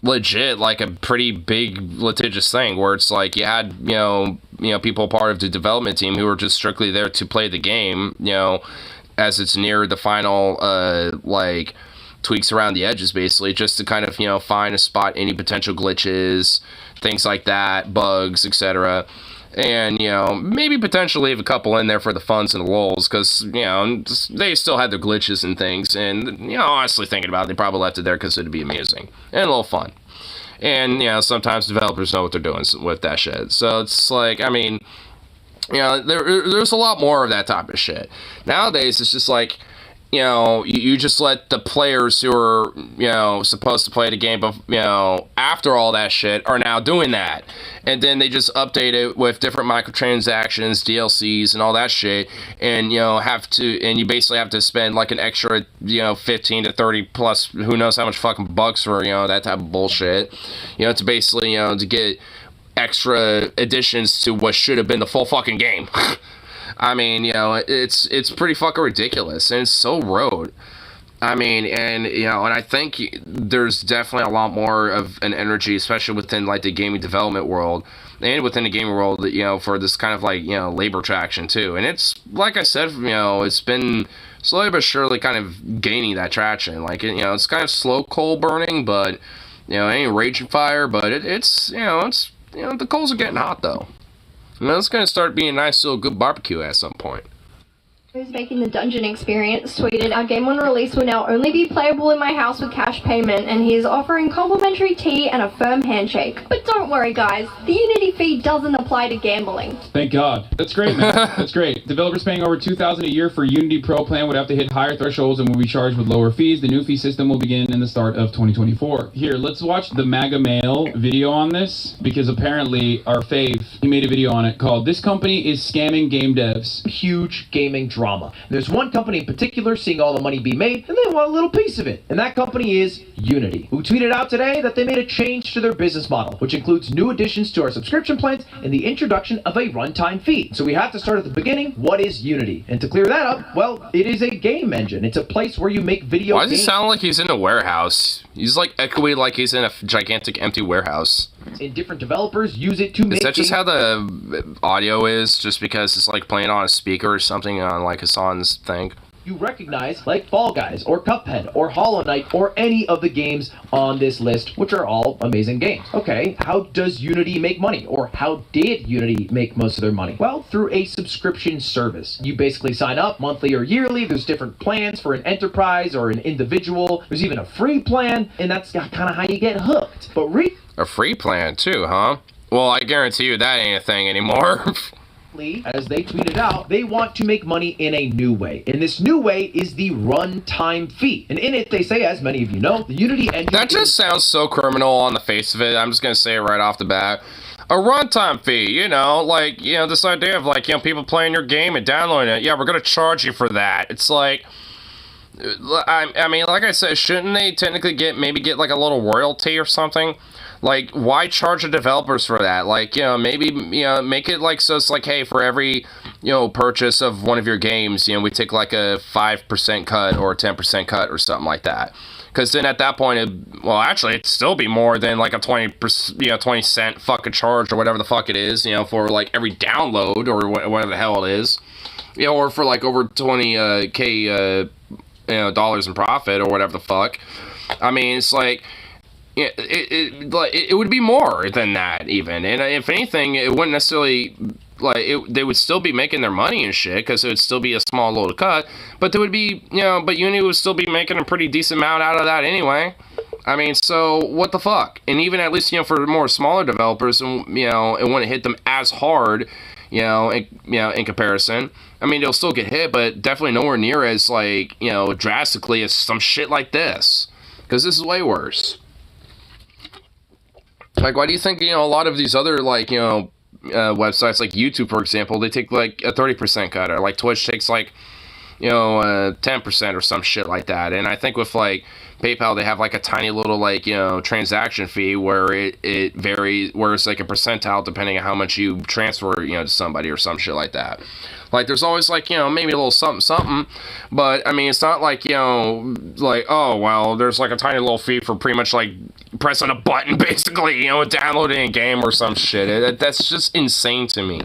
legit like a pretty big litigious thing where it's like you had, people part of the development team who were just strictly there to play the game, as it's near the final, like, tweaks around the edges, basically, just to kind of, find a spot, any potential glitches, things like that, bugs, etc. And, maybe potentially leave a couple in there for the funs and the lulz, because, they still had their glitches and things, and, honestly thinking about it, they probably left it there because it'd be amusing, and a little fun. And, sometimes developers know what they're doing with that shit. So it's like, I mean... there's a lot more of that type of shit. Nowadays, it's just like, you just let the players who are, supposed to play the game, but, after all that shit, are now doing that. And then they just update it with different microtransactions, DLCs, and all that shit. And, you basically have to spend like an extra, 15 to 30 plus, who knows how much fucking bucks for, that type of bullshit. To basically, to get extra additions to what should have been the full fucking game. I mean, it's pretty fucking ridiculous, and it's so road. I mean, and and I think there's definitely a lot more of an energy, especially within like the gaming development world and within the gaming world, for this kind of like labor traction too. And it's like I said, it's been slowly but surely kind of gaining that traction. Like it's kind of slow coal burning, but it ain't raging fire. But it's the coals are getting hot though. It's gonna start being a nice little good barbecue at some point. Who's making the dungeon experience tweeted, "Our game on release will now only be playable in my house with cash payment, and he is offering complimentary tea and a firm handshake. But don't worry guys, the Unity fee doesn't apply to gambling." Thank God. That's great, man. That's great. Developers paying over $2,000 a year for Unity Pro plan would have to hit higher thresholds and will be charged with lower fees. The new fee system will begin in the start of 2024. Here, let's watch the MAGA Mail video on this, because apparently our fave, he made a video on it called "This Company is Scamming Game Devs." Huge gaming drama. There's one company in particular seeing all the money be made, and they want a little piece of it. And that company is Unity, who tweeted out today that they made a change to their business model, which includes new additions to our subscription plans and the introduction of a runtime fee. So we have to start at the beginning. What is Unity? And to clear that up, well, it is a game engine. It's a place where you make video games. Why does he sound like he's in a warehouse? He's like echoey like he's in a gigantic empty warehouse. And different developers use it to make. Is that just how the audio is? Just because it's like playing on a speaker or something on like Hassan's thing? You recognize, like Fall Guys, or Cuphead, or Hollow Knight, or any of the games on this list, which are all amazing games. Okay, how does Unity make money? Or how did Unity make most of their money? Well, through a subscription service. You basically sign up monthly or yearly. There's different plans for an enterprise or an individual. There's even a free plan, and that's kind of how you get hooked. But a free plan too, huh? Well, I guarantee you that ain't a thing anymore. as they tweeted out, they want to make money in a new way. And this new way is the runtime fee. And in it, they say, as many of you know, the Unity engine... That just sounds so criminal on the face of it. I'm just going to say it right off the bat. A runtime fee, this idea of, people playing your game and downloading it. Yeah, we're going to charge you for that. It's like... I mean, like I said, shouldn't they technically get like a little royalty or something? Like, why charge the developers for that? Like, maybe, make it like, so it's like, hey, for every, purchase of one of your games, we take like a 5% cut or a 10% cut or something like that. Because then at that point, it'd still be more than like a 20 cent fucking charge or whatever the fuck it is, for like every download or whatever the hell it is. Or for like over 20K, dollars in profit or whatever the fuck. I mean, it's like, it would be more than that even, and if anything, it wouldn't necessarily they would still be making their money and shit because it would still be a small little cut, but there would be but Unity would still be making a pretty decent amount out of that anyway. I mean, so what the fuck? And even at least for more smaller developers, it wouldn't hit them as hard, in comparison. I mean, they'll still get hit, but definitely nowhere near as drastically as some shit like this, because this is way worse. Like, why do you think, a lot of these other, websites, like YouTube, for example, they take, like, a 30% cut, or, like, Twitch takes, like, 10% or some shit like that, and I think with, like, PayPal, they have, like, a tiny little, transaction fee where it varies, where it's, like, a percentile depending on how much you transfer, to somebody or some shit like that. Like, there's always, maybe a little something, but, I mean, it's not like, oh, well, there's, like, a tiny little fee for pretty much, pressing a button, basically, downloading a game or some shit. That's just insane to me.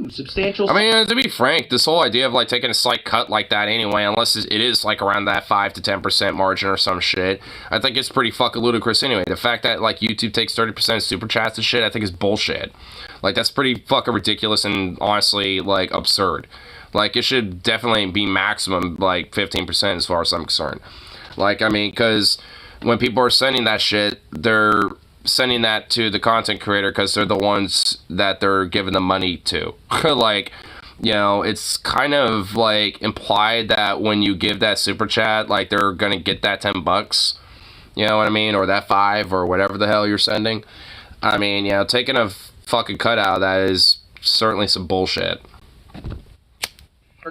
Substantial... I mean, to be frank, this whole idea of, taking a slight cut like that anyway, unless it is, around that 5 to 10% margin or some shit, I think it's pretty fucking ludicrous anyway. The fact that, YouTube takes 30% of super chats and shit, I think is bullshit. That's pretty fucking ridiculous and honestly, absurd. It should definitely be maximum, 15% as far as I'm concerned. I mean, because when people are sending that shit, they're sending that to the content creator because they're the ones that they're giving the money to. It's kind of, implied that when you give that super chat, they're gonna get that $10. You know what I mean? Or that 5 or whatever the hell you're sending. I mean, taking a fucking cut out of that is certainly some bullshit.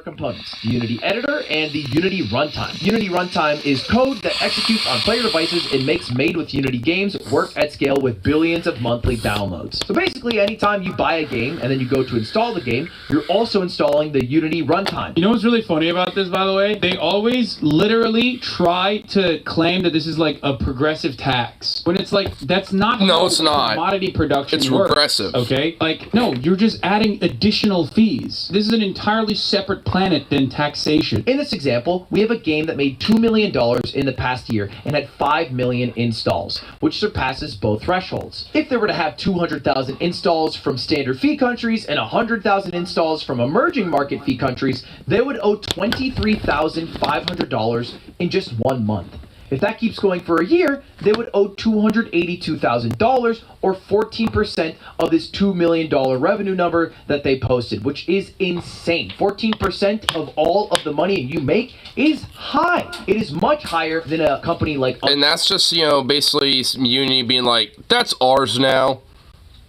components: the Unity editor and the Unity runtime. Unity runtime is code that executes on player devices and makes made with Unity games work at scale with billions of monthly downloads. So basically, anytime you buy a game and then you go to install the game, you're also installing the Unity runtime. You know what's really funny about this, by the way? They always literally try to claim that this is like a progressive tax. When it's like, that's not No, how it's not. commodity production It's works, regressive. okay? Like, no, you're just adding additional fees. This is an entirely separate planet than taxation. In this example, we have a game that made $2 million in the past year and had 5 million installs, which surpasses both thresholds. If they were to have 200,000 installs from standard fee countries and 100,000 installs from emerging market fee countries, they would owe $23,500 in just 1 month. If that keeps going for a year, they would owe $282,000 or 14% of this $2 million revenue number that they posted, which is insane. 14% of all of the money you make is high. It is much higher than a company like... And that's just, you know, basically Unity being like, that's ours now.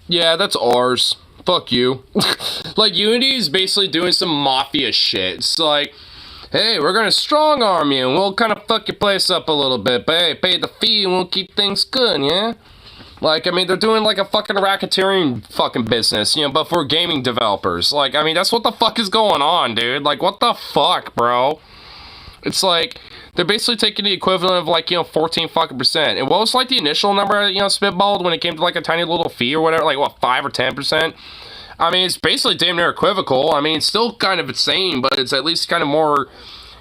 Yeah, that's ours. Fuck you. Like, Unity is basically doing some mafia shit. It's like, hey, we're gonna strong arm you and we'll kind of fuck your place up a little bit, but hey, pay the fee and we'll keep things good, yeah? Like, I mean, they're doing like a fucking racketeering fucking business, you know, but for gaming developers. Like, I mean, that's what the fuck is going on, dude. Like, what the fuck, bro? It's like, they're basically taking the equivalent of like, you know, 14 fucking %. And what was like the initial number, you know, spitballed when it came to like a tiny little fee or whatever, like what, 5 or 10%? I mean, it's basically damn near equivocal. I mean, it's still kind of insane, but it's at least kind of more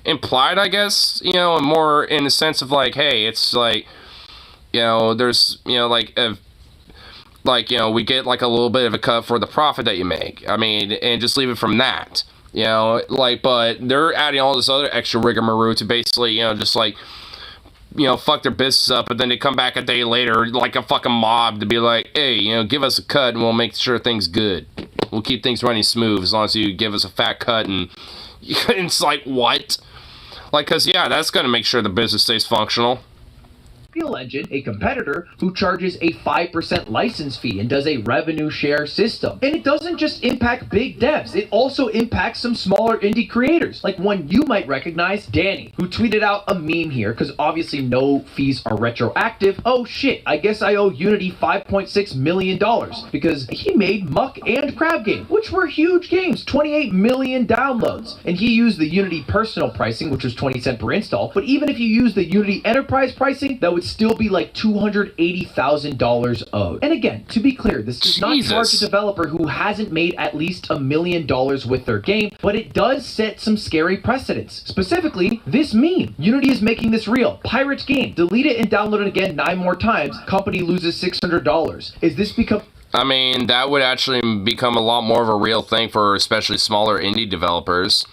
implied, I guess, you know, and more in the sense of like, hey, it's like, you know, there's, you know, like, you know, we get like a little bit of a cut for the profit that you make. I mean, and just leave it from that, you know, like, but they're adding all this other extra rigmarole to basically, you know, just like, you know, fuck their business up, but then they come back a day later like a fucking mob to be like, hey, you know, give us a cut and we'll make sure things good. We'll keep things running smooth as long as you give us a fat cut. And it's like, what? Like, because, yeah, that's going to make sure the business stays functional. Unreal Engine, a competitor who charges a 5% license fee and does a revenue share system. And it doesn't just impact big devs, it also impacts some smaller indie creators, like one you might recognize, Danny, who tweeted out a meme here, because obviously no fees are retroactive. Oh shit, I guess I owe Unity $5.6 million, because he made Muck and Crab Game, which were huge games, 28 million downloads. And he used the Unity personal pricing, which was 20 cents per install, but even if you use the Unity enterprise pricing, that would still be like $280,000 owed. And again, to be clear, this does not charge a developer who hasn't made at least $1 million with their game, but it does set some scary precedents. Specifically, this meme. Unity is making this real. Pirate game. Delete it and download it again 9 more times. Company loses $600. Is this become... I mean, that would actually become a lot more of a real thing for especially smaller indie developers,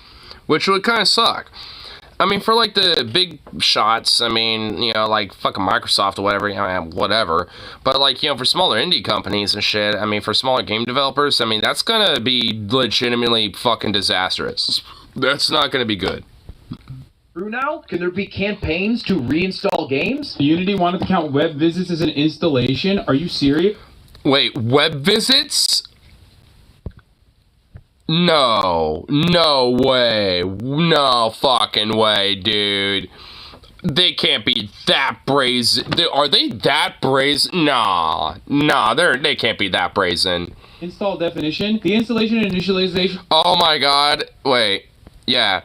which would kind of suck. I mean, for like the big shots, I mean, you know, like fucking Microsoft or whatever, you know, whatever. But like, you know, for smaller indie companies and shit, I mean, for smaller game developers, I mean, that's gonna be legitimately fucking disastrous. That's not gonna be good. True now? Can there be campaigns to reinstall games? Unity wanted to count web visits as an installation? Are you serious? Wait, web visits? No way, no fucking way, dude. They can't be that brazen. Are they that brazen? Nah, they can't be that brazen. Install definition. The installation and initialization. Oh my god, wait, yeah.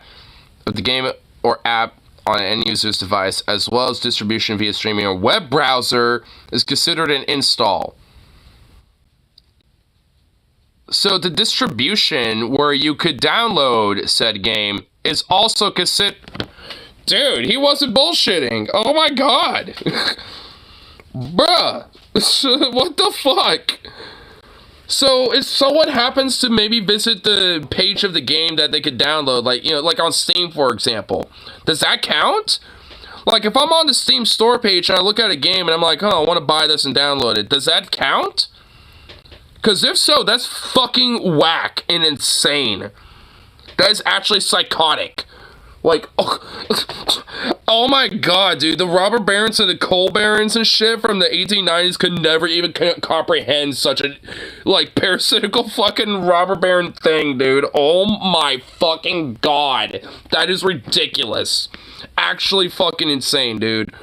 Of the game or app on an end user's device, as well as distribution via streaming or web browser, is considered an install. So the distribution where you could download said game is also considered... Dude, he wasn't bullshitting. Oh my god. Bruh. What the fuck? So if someone happens to maybe visit the page of the game that they could download, like, you know, like on Steam, for example, does that count? Like, if I'm on the Steam store page and I look at a game and I'm like, oh, I want to buy this and download it, does that count? Because if so, that's fucking whack and insane. That is actually psychotic. Like, oh my god, dude, the robber barons and the coal barons and shit from the 1890s could never even comprehend such a, like, parasitical fucking robber baron thing, dude. Oh my fucking god. That is ridiculous. Actually fucking insane, dude.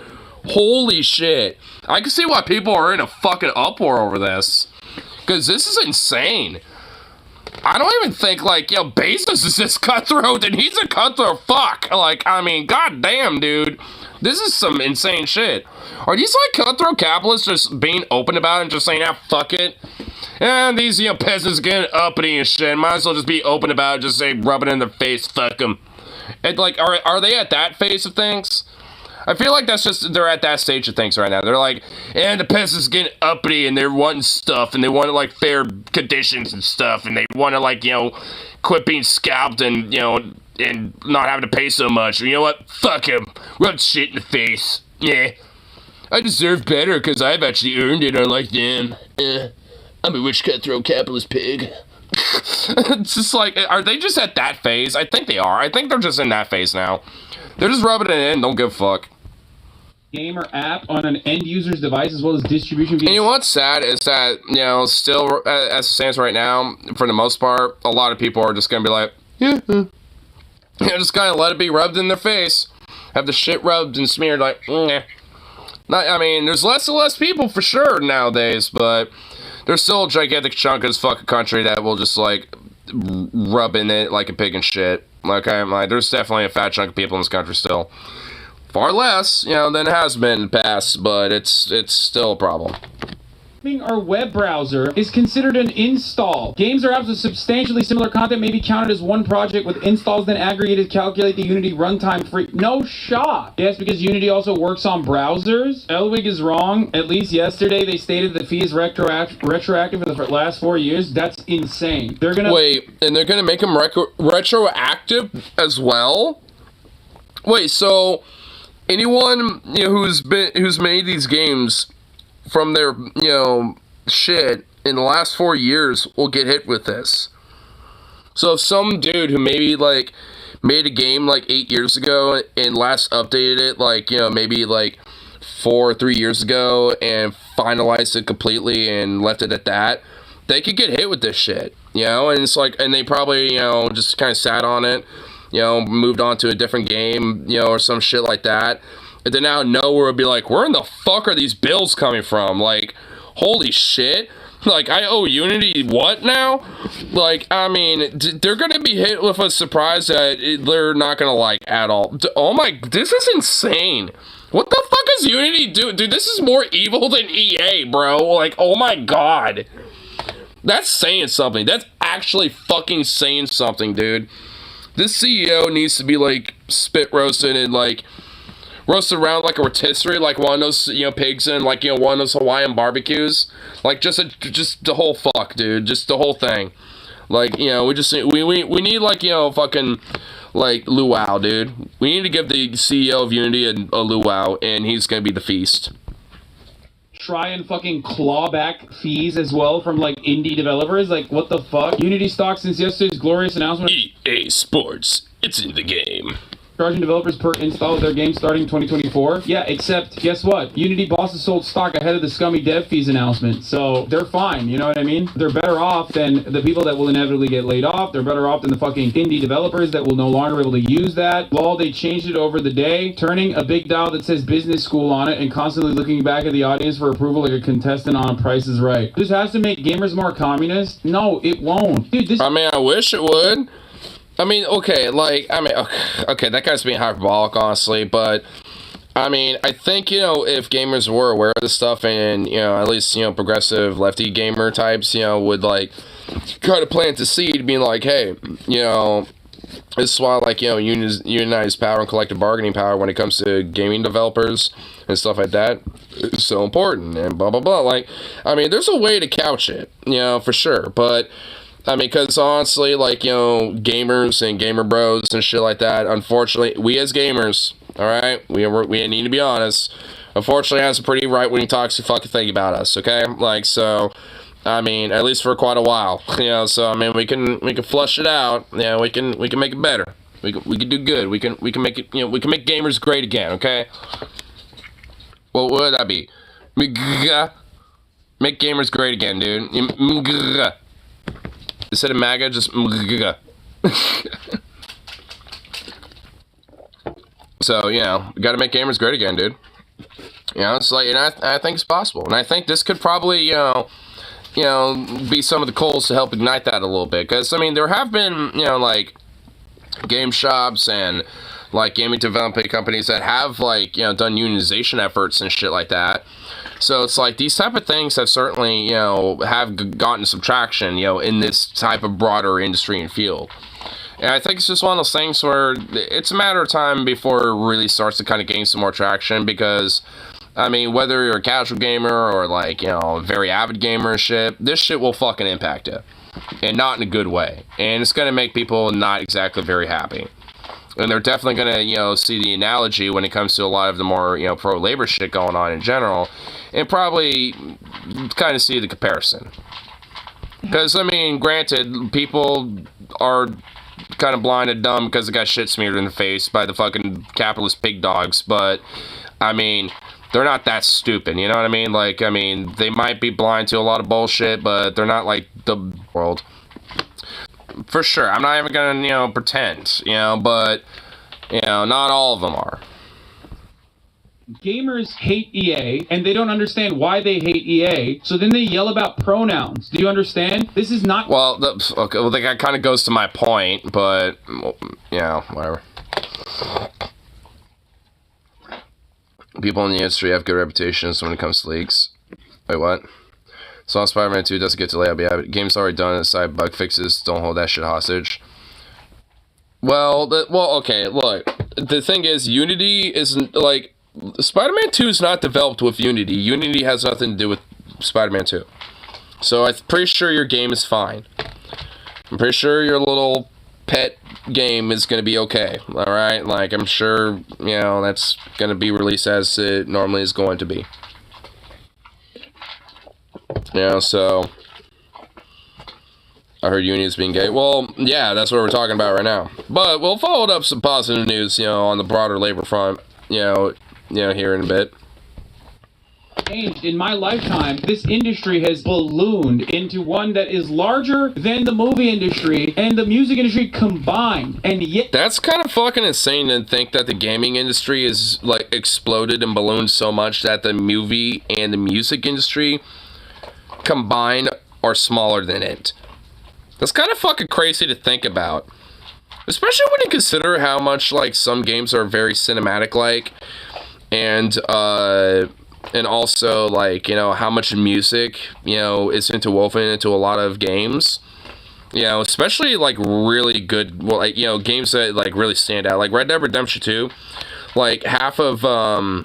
Holy shit. I can see why people are in a fucking uproar over this. Because this is insane. I don't even think, like, yo, Bezos is this cutthroat, and he's a cutthroat fuck. Like, I mean, goddamn, dude. This is some insane shit. Are these, like, cutthroat capitalists just being open about it and just saying, ah, fuck it? And these, you know, peasants getting uppity and shit. Might as well just be open about it, just say, rub it in their face, fuck them. And, like, are they at that phase of things? I feel like that's just, they're at that stage of things right now. They're like, and the peasants getting uppity, and they're wanting stuff, and they want, like, fair conditions and stuff, and they want to, like, you know, quit being scalped and, you know, and not having to pay so much. You know what? Fuck them. Rub shit in the face. Yeah. I deserve better because I've actually earned it, unlike them. I'm a rich cutthroat capitalist pig. It's just like, are they just at that phase? I think they are. I think they're just in that phase now. They're just rubbing it in, don't give a fuck. Game or app on an end user's device as well as distribution. And you know what's sad is that, you know, still, as it stands right now, for the most part, a lot of people are just gonna be like, yeah, you know, just kind of let it be rubbed in their face. Have the shit rubbed and smeared like, Not, I mean, there's less and less people for sure nowadays, but there's still a gigantic chunk of this fucking country that will just, like, rub in it like a pig and shit. Okay, like, there's definitely a fat chunk of people in this country still. Far less, you know, than it has been in the past, but it's still a problem. Our web browser is considered an install. Games or apps with substantially similar content may be counted as one project with installs then aggregated to calculate the Unity runtime free. No shot. Yes, because Unity also works on browsers. Elwig is wrong. At least yesterday they stated the fee is retroactive for the last 4 years. That's insane. They're gonna wait, and they're gonna make them retroactive as well. Wait, so anyone, you know, who's made these games from their, you know, shit in the last 4 years will get hit with this. So if some dude who maybe, like, made a game, like, 8 years ago and last updated it, like, you know, maybe, like, 4 or 3 years ago and finalized it completely and left it at that, they could get hit with this shit, you know? And it's like, and they probably, you know, just kind of sat on it, you know, moved on to a different game, you know, or some shit like that. And then out of nowhere, it'd be like, where in the fuck are these bills coming from? Like, holy shit. Like, I owe Unity what now? Like, I mean, they're gonna be hit with a surprise that they're not gonna like at all. Oh my, this is insane. What the fuck is Unity doing? Dude, this is more evil than EA, bro. Like, oh my god. That's saying something. That's actually fucking saying something, dude. This CEO needs to be, like, spit roasted and, like, roasted around like a rotisserie, like one of those, you know, pigs in, like, you know, one of those Hawaiian barbecues. Like, just the whole fuck, dude. Just the whole thing. Like, you know, we need, like, you know, fucking, like, luau, dude. We need to give the CEO of Unity a luau, and he's gonna be the feast. Try and fucking claw back fees as well from, like, indie developers. Like, what the fuck? Unity stock since yesterday's glorious announcement. EA Sports, it's in the game. Charging developers per install of their game starting 2024. Yeah, except, guess what? Unity bosses sold stock ahead of the scummy dev fees announcement. So, they're fine, you know what I mean? They're better off than the people that will inevitably get laid off. They're better off than the fucking indie developers that will no longer be able to use that. Lol, they changed it over the day, turning a big dial that says business school on it and constantly looking back at the audience for approval like a contestant on Price is Right. This has to make gamers more communist? No, it won't. Dude, this... I mean, I wish it would. I mean, okay, like, I mean, okay, that guy's being hyperbolic, honestly, but, I mean, I think, you know, if gamers were aware of this stuff and, you know, at least, you know, progressive lefty gamer types, you know, would, like, kind of plant the seed, being like, hey, you know, this is why, like, you know, unionized power and collective bargaining power when it comes to gaming developers and stuff like that is so important, and blah, blah, blah. Like, I mean, there's a way to couch it, you know, for sure, but... I mean, because honestly, like, you know, gamers and gamer bros and shit like that, unfortunately, we as gamers, alright, we need to be honest, unfortunately has a pretty right-wing toxic fucking thing about us, okay? Like, so, I mean, at least for quite a while, you know, so, I mean, we can flush it out, you know, we can make it better, We can do good. We can make it. We can make gamers great again. Okay. Well, what would that be? Make gamers great again, dude. Instead of MAGA, just So, we gotta make gamers great again, dude. It's like, and I think it's possible. And I think this could probably, be some of the coals to help ignite that a little bit. Because, I mean, there have been, like, game shops and, like, gaming development companies that have, like, done unionization efforts and shit like that. So it's like, these type of things have certainly, have gotten some traction, in this type of broader industry and field. And I think it's just one of those things where it's a matter of time before it really starts to kind of gain some more traction, because, I mean, whether you're a casual gamer or, like, a very avid gamer and shit, this shit will fucking impact you. And not in a good way. And it's going to make people not exactly very happy. And they're definitely going to, see the analogy when it comes to a lot of the more, pro-labor shit going on in general, and probably kind of see the comparison. Because, I mean, granted, people are kind of blind and dumb because they got shit smeared in the face by the fucking capitalist pig dogs, but, I mean, they're not that stupid, you know what I mean? Like, I mean, they might be blind to a lot of bullshit, but they're not like the world. For sure, I'm not even gonna, pretend, but, not all of them are. Gamers hate EA, and they don't understand why they hate EA, so then they yell about pronouns. Do you understand? This is not... Well, that kind of goes to my point, but, whatever. People in the industry have good reputations when it comes to leaks. Wait, what? So Spider-Man 2 doesn't get delayed. Yeah, but game's already done. Side bug fixes. Don't hold that shit hostage. Well, okay, look. The thing is, Unity isn't, like... Spider-Man 2 is not developed with Unity. Unity has nothing to do with Spider-Man 2. So I'm pretty sure your game is fine. I'm pretty sure your little pet game is going to be okay. Alright? Like, I'm sure, that's going to be released as it normally is going to be. So... I heard Unity is being gay. Well, yeah, that's what we're talking about right now. But we'll follow up some positive news, on the broader labor front, here in a bit. In my lifetime, this industry has ballooned into one that is larger than the movie industry and the music industry combined, and yet... That's kind of fucking insane to think that the gaming industry is, like, exploded and ballooned so much that the movie and the music industry combined are smaller than it. That's kind of fucking crazy to think about. Especially when you consider how much, like, some games are very cinematic-like, and also, like, how much music, is interwoven into a lot of games. Especially, like, really good, well, like, games that, like, really stand out. Like, Red Dead Redemption 2, like, half of the,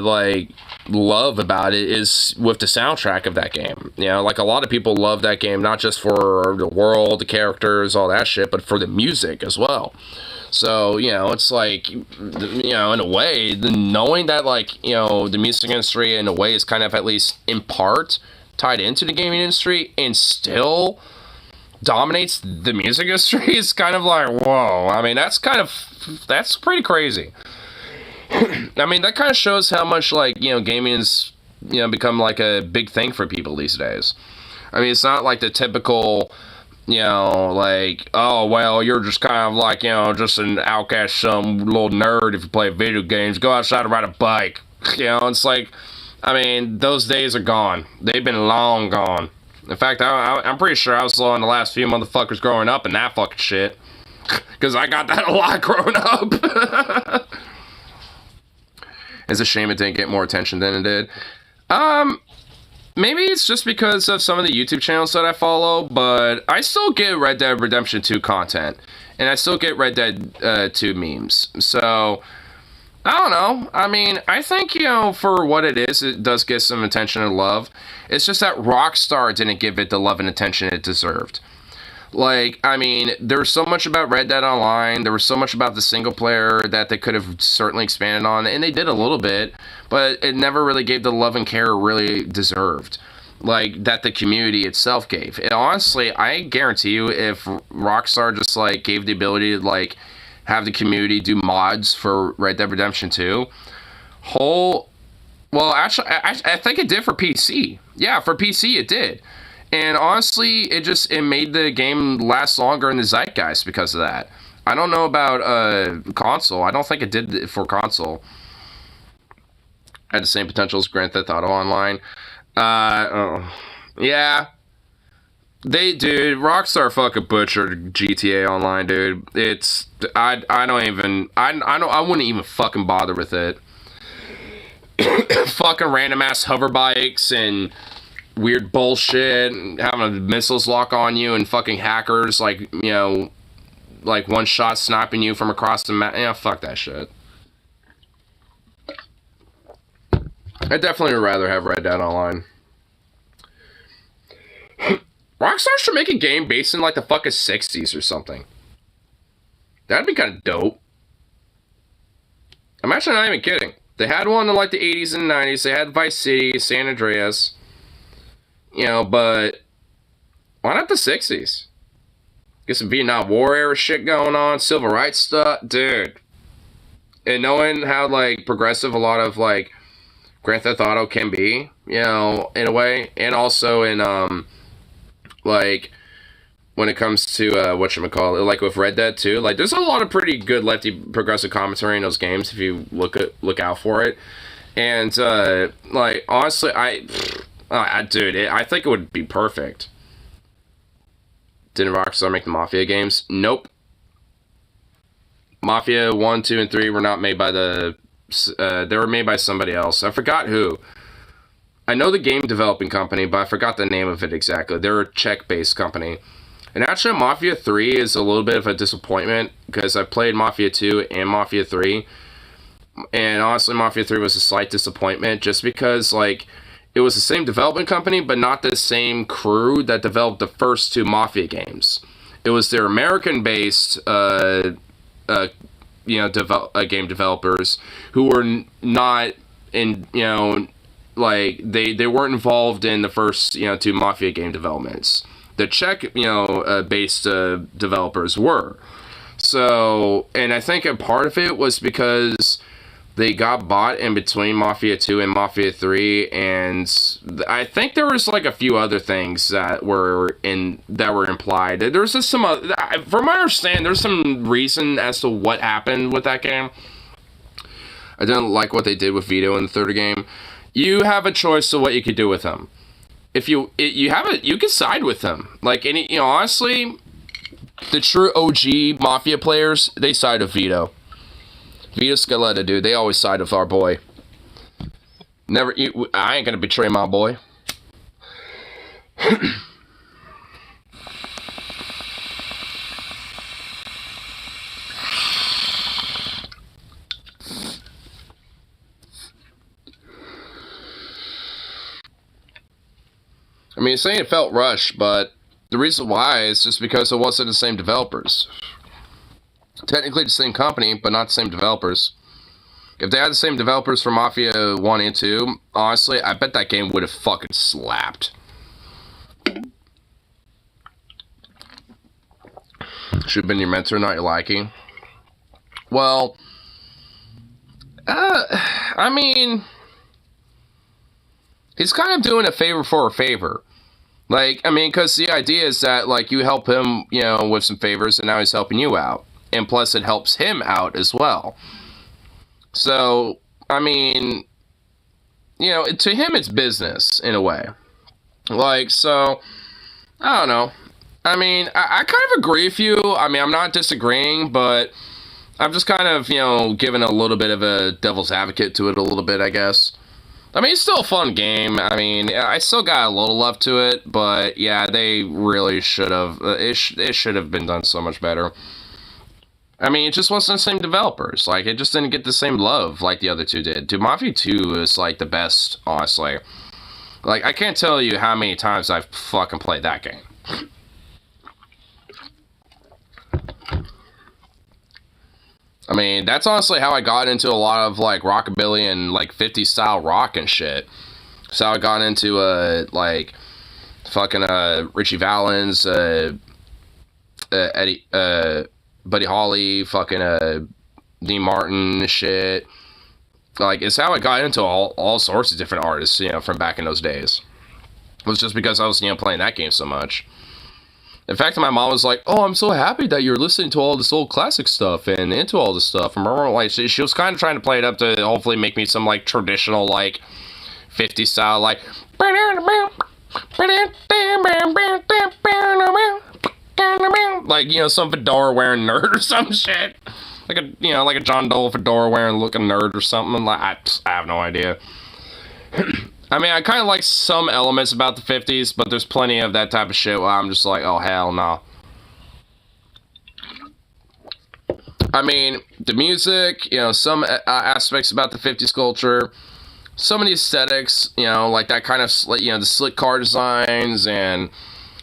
like, love about it is with the soundtrack of that game. Like, a lot of people love that game, not just for the world, the characters, all that shit, but for the music as well. So, it's like, in a way, knowing that, like, the music industry in a way is kind of at least in part tied into the gaming industry and still dominates the music industry is kind of like, whoa. I mean, that's pretty crazy. I mean, that kind of shows how much, like, gaming has, become, like, a big thing for people these days. I mean, it's not like the typical, like, oh, well, you're just kind of like, just an outcast, some little nerd if you play video games. Go outside and ride a bike. It's like, I mean, those days are gone. They've been long gone. In fact, I'm pretty sure I was on the last few motherfuckers growing up in that fucking shit. Because I got that a lot growing up. It's a shame it didn't get more attention than it did. Maybe it's just because of some of the YouTube channels that I follow, but I still get Red Dead Redemption 2 content, and I still get Red Dead 2 memes. So, I don't know. I mean, I think, for what it is, it does get some attention and love. It's just that Rockstar didn't give it the love and attention it deserved. Like, I mean, there was so much about Red Dead Online, there was so much about the single player that they could have certainly expanded on, and they did a little bit, but it never really gave the love and care it really deserved. like that the community itself gave. And honestly, I guarantee you, if Rockstar just like gave the ability to like have the community do mods for Red Dead Redemption 2, well, actually, I think it did for PC. Yeah, for PC it did. And honestly, it made the game last longer in the zeitgeist because of that. I don't know about console. I don't think it did it for console. Had the same potential as Grand Theft Auto Online. Yeah. Dude, Rockstar fucking butchered GTA Online, dude. I wouldn't even fucking bother with it. Fucking random ass hover bikes and weird bullshit, and having missiles lock on you, and fucking hackers like one shot sniping you from across the map. Yeah, fuck that shit. I definitely would rather have Red Dead Online. Rockstar should make a game based in like the fucking 60s or something. That'd be kind of dope. I'm actually not even kidding. They had one in like the 80s and 90s. They had Vice City, San Andreas. But why not the 60s? Get some Vietnam War era shit going on, civil rights stuff, dude. And knowing how like progressive a lot of like Grand Theft Auto can be, in a way, and also in like when it comes to whatchamacallit, like with Red Dead 2, like there's a lot of pretty good lefty progressive commentary in those games if you look out for it. And like honestly, dude, I think it would be perfect. Didn't Rockstar make the Mafia games? Nope. Mafia 1, 2, and 3 were not made by they were made by somebody else. I forgot who. I know the game developing company, but I forgot the name of it exactly. They're a Czech-based company. And actually, Mafia 3 is a little bit of a disappointment, because I played Mafia 2 and Mafia 3. And honestly, Mafia 3 was a slight disappointment, just because, like, it was the same development company, but not the same crew that developed the first two Mafia games. It was their American-based, game developers who were not in, like, they weren't involved in the first, two Mafia game developments. The Czech, based developers were. So, and I think a part of it was because they got bought in between Mafia 2 and Mafia 3, and I think there was like a few other things that were implied. There's just some, from my understanding, there's some reason as to what happened with that game. I didn't like what they did with Vito in the third game. You have a choice of what you could do with him. If you can side with him. Like, honestly, the true OG Mafia players, they side with Vito. Vito Scaletta, dude, they always side with our boy. I ain't gonna betray my boy. I mean, saying it felt rushed, but the reason why is just because it wasn't the same developers. Technically the same company, but not the same developers. If they had the same developers for Mafia 1 and 2, honestly, I bet that game would have fucking slapped. Should have been your mentor, not your liking. Well, I mean, he's kind of doing a favor for a favor. Like, I mean, because the idea is that, like, you help him, with some favors, and now he's helping you out. And plus, it helps him out as well. So, I mean, to him, it's business, in a way. Like, so, I don't know. I mean, I kind of agree with you. I mean, I'm not disagreeing, but I'm just kind of, giving a little bit of a devil's advocate to it a little bit, I guess. I mean, it's still a fun game. I mean, I still got a little love to it, but yeah, they really should have. It should have been done so much better. I mean, it just wasn't the same developers. Like, it just didn't get the same love like the other two did. Dude, Mafia 2 is, like, the best, honestly. Like, I can't tell you how many times I've fucking played that game. I mean, that's honestly how I got into a lot of, like, rockabilly and, like, 50s style rock and shit. So I got into like fucking Richie Valens, Eddie, Buddy Holly, fucking Dean Martin and shit. Like, it's how I got into all sorts of different artists, you know, from back in those days. It was just because I was, you know, playing that game so much. In fact, my mom was like, "Oh, I'm so happy that you're listening to all this old classic stuff and into all this stuff." And like, she was kind of trying to play it up to hopefully make me some, like, traditional, like, 50s style, like, like, you know, some fedora wearing nerd or some shit. Like a, you know, like a John Dole fedora wearing looking nerd or something. Like, I have no idea. I mean, I kind of like some elements about the 50s, but there's plenty of that type of shit where I'm just like, oh, hell no. I mean, the music, you know, some aspects about the 50s culture, some of the aesthetics, you know, like that kind of, you know, the slick car designs and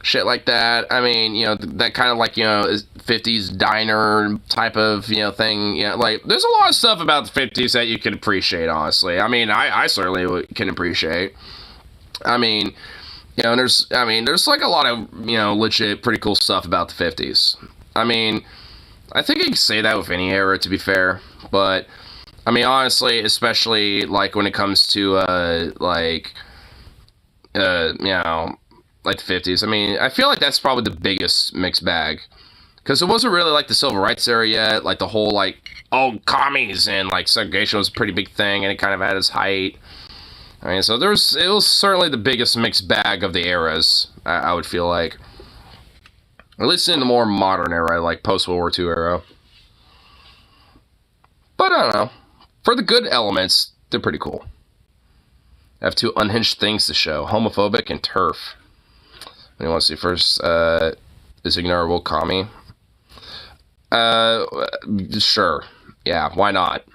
shit like that. I mean, you know, that kind of like, you know, 50s diner type of, you know, thing. You know, like, there's a lot of stuff about the 50s that you can appreciate, honestly. I mean, I certainly can appreciate. I mean, you know, there's like a lot of, you know, legit pretty cool stuff about the 50s. I mean, I think I can say that with any era, to be fair. But, I mean, honestly, especially, like, when it comes to, like, you know, like the 50s. I mean, I feel like that's probably the biggest mixed bag. Because it wasn't really like the civil rights era yet. Like the whole like, oh, commies and like segregation was a pretty big thing, and it kind of had its height. I mean, so it was certainly the biggest mixed bag of the eras, I would feel like. At least in the more modern era, like post-World War II era. But I don't know. For the good elements, they're pretty cool. I have two unhinged things to show. Homophobic and turf. You want to see first, is ignorable commie? Sure. Yeah, why not?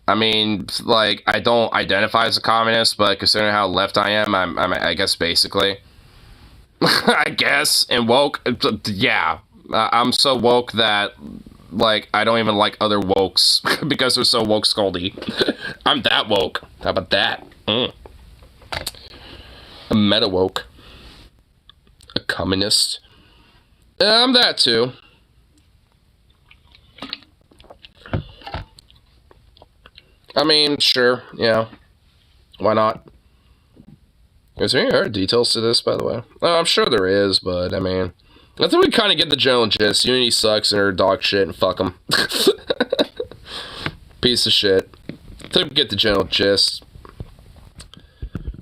I mean, like, I don't identify as a communist, but considering how left I am, I guess, basically. I guess, and woke, yeah. I'm so woke that, like, I don't even like other wokes, because they're so woke scoldy. I'm that woke. How about that? A meta woke. A communist. I'm that too. I mean, sure, yeah. Why not? Is there any other details to this, by the way? Oh, I'm sure there is, but, I mean, I think we kind of get the general gist. Unity sucks and they're dog shit and fuck them. Piece of shit. I think we get the general gist.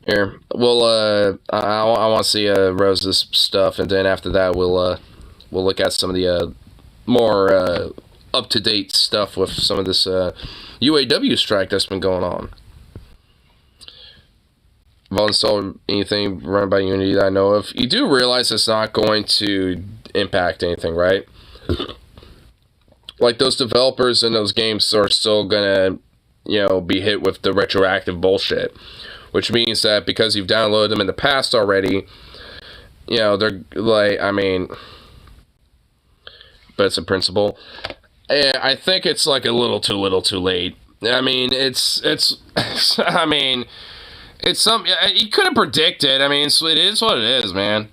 Here, we'll, I want to see, Rose's stuff, and then after that, we'll look at some of the, more, up-to-date stuff with some of this, UAW strike that's been going on. I've installed anything run by Unity that I know of. You do realize it's not going to impact anything, right? Like, those developers in those games are still gonna, you know, be hit with the retroactive bullshit. Which means that because you've downloaded them in the past already, you know, they're, like, I mean, but it's a principle. I think it's, like, a little too late. I mean, it's I mean, it's some, you couldn't predict it. I mean, it is what it is, man.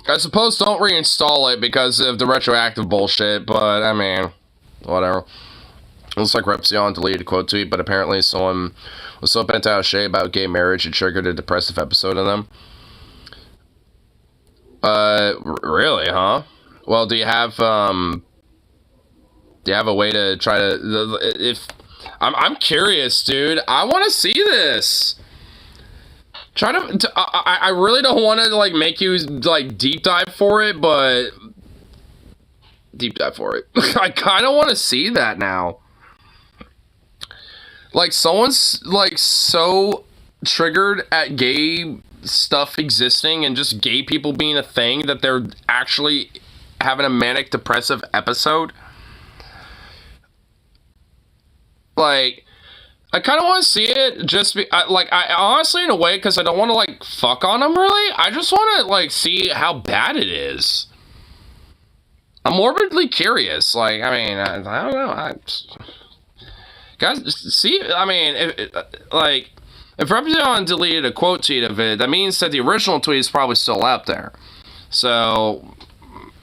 I suppose don't reinstall it because of the retroactive bullshit, but, I mean, whatever. Looks like Repsion deleted a quote tweet, but apparently someone was so bent out of shape about gay marriage it triggered a depressive episode in them. Really, huh? Well, do you have a way to try to, if, I'm curious, dude. I want to see this. I really don't want to, like, make you, like, deep dive for it, but, I kind of want to see that now. Like, someone's, like, so triggered at gay stuff existing and just gay people being a thing that they're actually having a manic depressive episode. Like, I kind of want to see it just be, I honestly, in a way, because I don't want to, like, fuck on them, really. I just want to, like, see how bad it is. I'm morbidly curious. Like, I mean, I don't know. Guys, see, I mean, if Reptilion deleted a quote tweet of it, that means that the original tweet is probably still out there. So,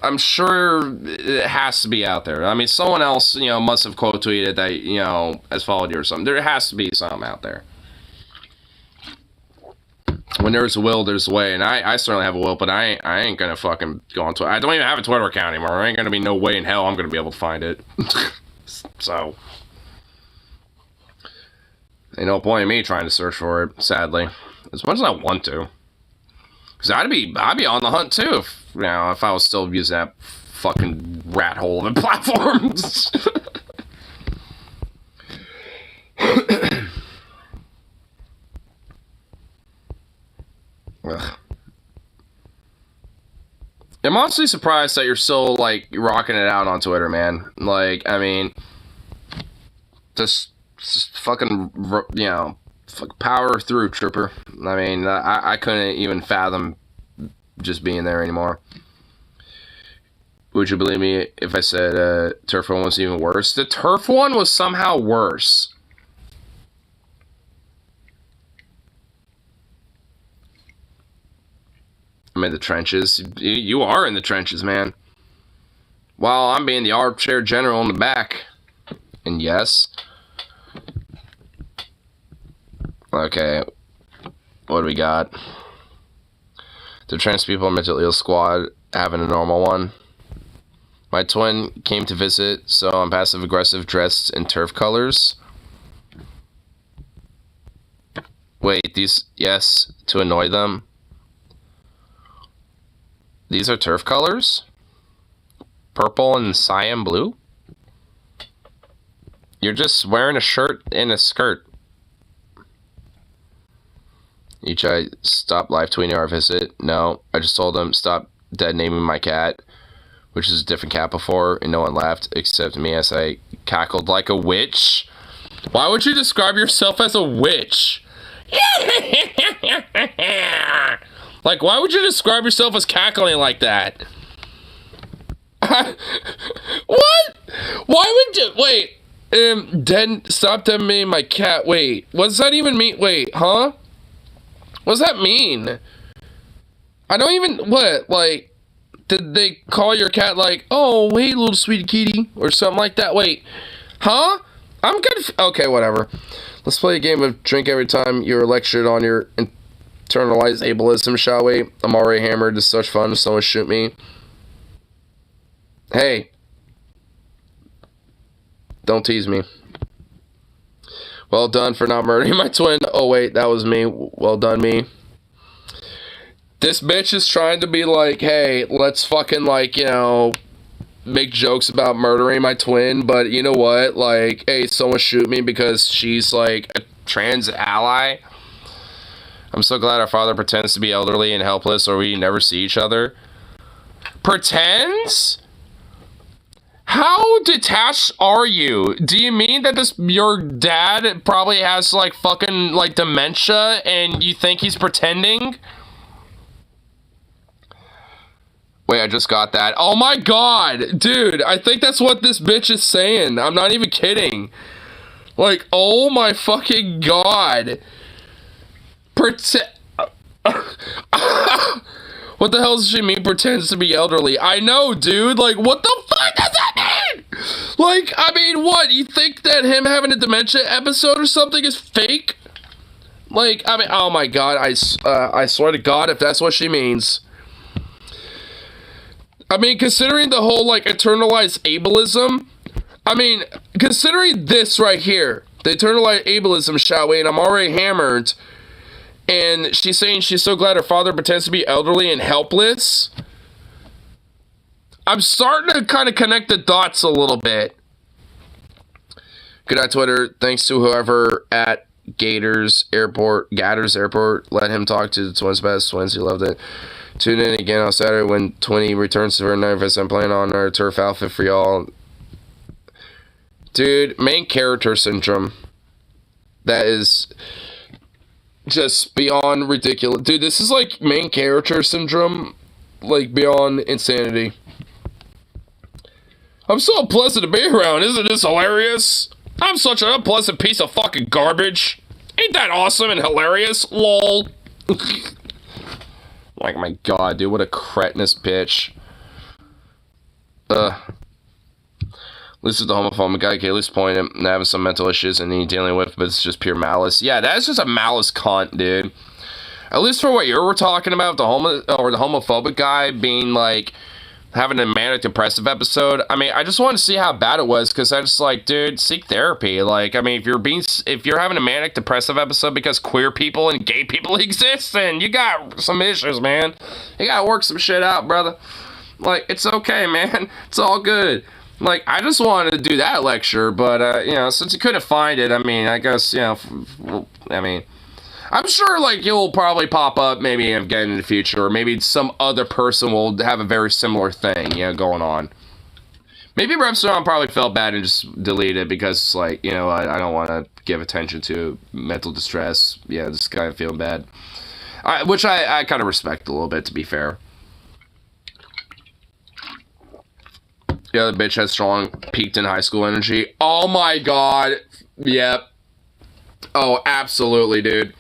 I'm sure it has to be out there. I mean, someone else, must have quote tweeted that, has followed you or something. There has to be something out there. When there's a will, there's a way. And I certainly have a will, but I ain't gonna fucking go on Twitter. I don't even have a Twitter account anymore. There ain't gonna be no way in hell I'm gonna be able to find it. So, ain't no point in me trying to search for it, sadly. As much as I want to. Because I'd be on the hunt too, if I was still using that fucking rat hole of a platform. Ugh. I'm honestly surprised that you're still, rocking it out on Twitter, man. I mean, just fucking, power through, Trooper. I mean, I couldn't even fathom just being there anymore. Would you believe me if I said Turf one was even worse? The Turf one was somehow worse. I'm in the trenches. You are in the trenches, man. While I'm being the armchair general in the back. And yes. Okay. What do we got? The trans people are mentally ill squad having a normal one. My twin came to visit, so I'm passive aggressive dressed in turf colors. Wait, these, yes, to annoy them. These are turf colors? Purple and cyan blue? You're just wearing a shirt and a skirt. You try stop live tweeting our visit? No, I just told them stop dead naming my cat, which is a different cat before, and no one laughed except me as I cackled like a witch. Why would you describe yourself as a witch? Like, why would you describe yourself as cackling like that? What? Why would you? Wait. Stop them naming my cat. Wait. What does that even mean? Wait, huh? What does that mean? I don't even. What? Like, did they call your cat like, oh, hey, little sweetie kitty? Or something like that? Wait. Huh? I'm good. Okay, whatever. Let's play a game of drink every time you're lectured on your internalized ableism, shall we? I'm already hammered. It's such fun if someone shoot me. Hey. Don't tease me. Well done for not murdering my twin. Oh, wait, that was me. Well done, me. This bitch is trying to be like, hey, let's fucking, like, you know, make jokes about murdering my twin, but you know what? Like, hey, someone shoot me because she's, like, a trans ally. I'm so glad our father pretends to be elderly and helpless or we never see each other. Pretends? How detached are you? Do you mean that your dad probably has, like, fucking, like, dementia and you think he's pretending? Wait, I just got that. Oh my god! Dude, I think that's what this bitch is saying. I'm not even kidding. Like, oh my fucking god. What the hell does she mean pretends to be elderly? I know, dude. Like, what the fuck does that mean? Like, I mean, what? You think that him having a dementia episode or something is fake? Like, I mean, oh my god. I swear to God, if that's what she means. I mean, considering the whole, like, internalized ableism, I mean, considering this right here, the internalized ableism, shall we, and I'm already hammered, and she's saying she's so glad her father pretends to be elderly and helpless, I'm starting to kind of connect the dots a little bit. Good night, Twitter. Thanks to whoever at Gator's Airport let him talk to the twins' best twins. He loved it. Tune in again on Saturday when 20 returns to her nervous. I'm playing on our turf outfit for y'all. Dude, main character syndrome. That is just beyond ridiculous. Dude, this is like main character syndrome. Like beyond insanity. I'm so pleasant to be around. Isn't this hilarious? I'm such an unpleasant piece of fucking garbage. Ain't that awesome and hilarious? Lol. Like, my god, dude, what a cretinous bitch. This is the homophobic guy. Kaylee's point and having some mental issues and he dealing with, but it's just pure malice. Yeah, that's just a malice cunt, dude. At least for what you were talking about, the homophobic guy being like having a manic depressive episode. I mean, I just want to see how bad it was because I just like, dude, seek therapy. Like, I mean, if you're having a manic depressive episode because queer people and gay people exist, then you got some issues, man. You gotta work some shit out, brother. Like, it's okay, man. It's all good. Like, I just wanted to do that lecture, but, you know, since you couldn't find it, I mean, I guess, you know, I mean, I'm sure, like, you'll probably pop up maybe again in the future, or maybe some other person will have a very similar thing, you know, going on. Maybe Repson probably felt bad and just deleted it because, like, you know, I don't want to give attention to mental distress. Yeah, just kind of feeling bad. Which I kind of respect a little bit, to be fair. Yeah, the bitch has strong, peaked in high school energy. Oh my god. Yep. Oh, absolutely, dude.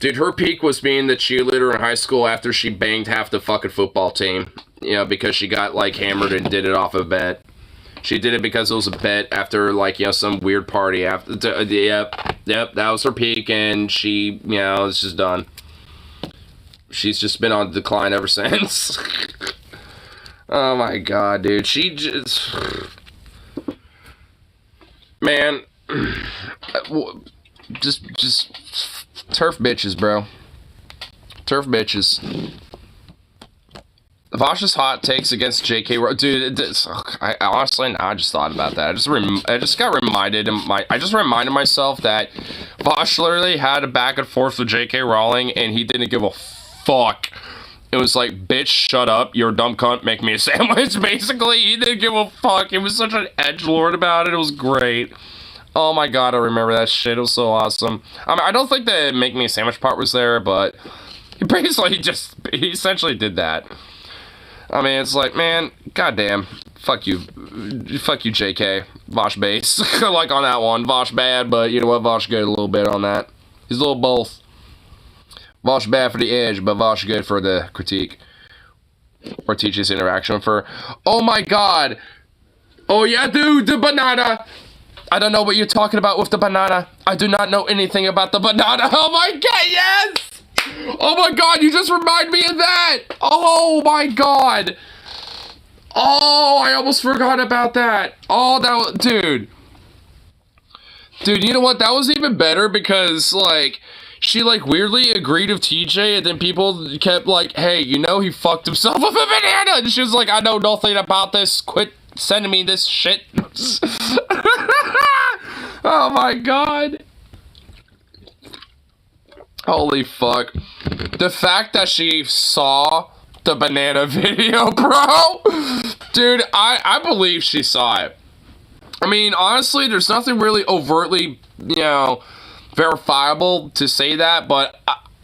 Dude, her peak was being the cheerleader in high school after she banged half the fucking football team. You know, because she got, like, hammered and did it off a bet. She did it because it was a bet after, like, you know, some weird party. Yep, that was her peak, and she, you know, it's just done. She's just been on decline ever since. Oh my god, dude. She just... Man. Just... Turf bitches, bro. Turf bitches. Vosh's hot takes against JK... Dude, I honestly, I just thought about that. I just got reminded... I just reminded myself that Vosh literally had a back and forth with JK Rowling, and he didn't give a fuck. It was like, bitch, shut up, you're a dumb cunt, make me a sandwich, basically. He didn't give a fuck. He was such an edgelord about it. It was great. Oh my god, I remember that shit. It was so awesome. I mean, I don't think the make me a sandwich part was there, but he basically he essentially did that. I mean, it's like, man, goddamn. Fuck you. Fuck you, JK. Vosh base. Like on that one. Vosh bad, but you know what? Vosh good a little bit on that. He's a little both. Vosh bad for the edge, but Vosh good for the critique. Or teaches interaction for... Oh my god! Oh yeah, dude, the banana! I don't know what you're talking about with the banana. I do not know anything about the banana. Oh my god, yes! Oh my god, you just remind me of that! Oh my god! Oh, I almost forgot about that. Oh, that was... Dude. Dude, you know what? That was even better because, like... She, like, weirdly agreed with TJ, and then people kept, like, hey, you know he fucked himself with a banana! And she was like, I know nothing about this. Quit sending me this shit. Oh, my God. Holy fuck. The fact that she saw the banana video, bro! Dude, I believe she saw it. I mean, honestly, there's nothing really overtly, you know... verifiable to say that, but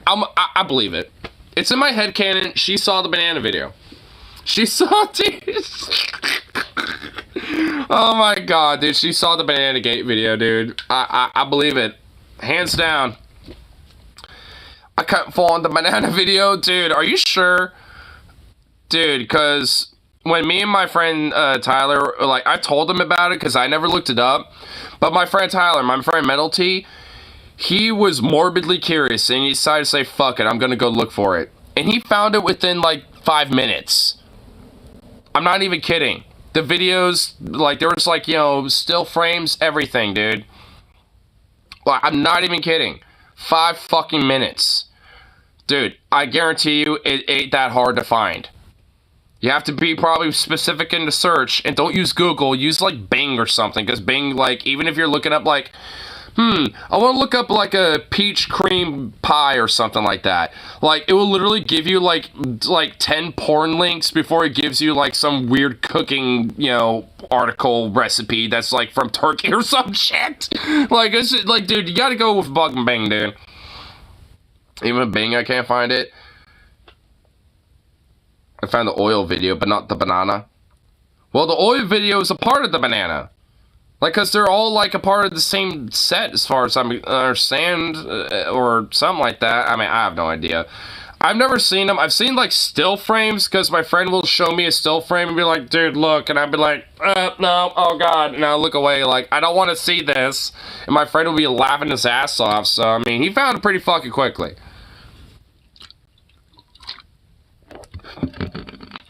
I believe it. It's in my headcanon. She saw the banana video. She saw it. Oh my god, dude. She saw the Banana Gate video, dude. I believe it. Hands down. I can't fall on the banana video. Dude, are you sure? Dude, because when me and my friend Tyler, like, I told him about it because I never looked it up. But my friend Tyler, my friend Metal T, he was morbidly curious, and he decided to say, fuck it, I'm gonna go look for it. And he found it within, like, 5 minutes. I'm not even kidding. The videos, like, there was, like, you know, still frames, everything, dude. Like, I'm not even kidding. 5 fucking minutes. Dude, I guarantee you, it ain't that hard to find. You have to be probably specific in the search, and don't use Google, use, like, Bing or something, because Bing, like, even if you're looking up, like... I want to look up, like, a peach cream pie or something like that. Like, it will literally give you, like 10 porn links before it gives you, like, some weird cooking, you know, article recipe that's, like, from Turkey or some shit. Like, it's just, like, dude, you gotta go with Bug and Bing, dude. Even with Bing, I can't find it. I found the oil video, but not the banana. Well, the oil video is a part of the banana. Like, because they're all, like, a part of the same set, as far as I understand, or something like that. I mean, I have no idea. I've never seen them. I've seen, like, still frames, because my friend will show me a still frame and be like, dude, look. And I'd be like, no, oh, God. And I'll look away, like, I don't want to see this. And my friend will be laughing his ass off. So, I mean, he found it pretty fucking quickly.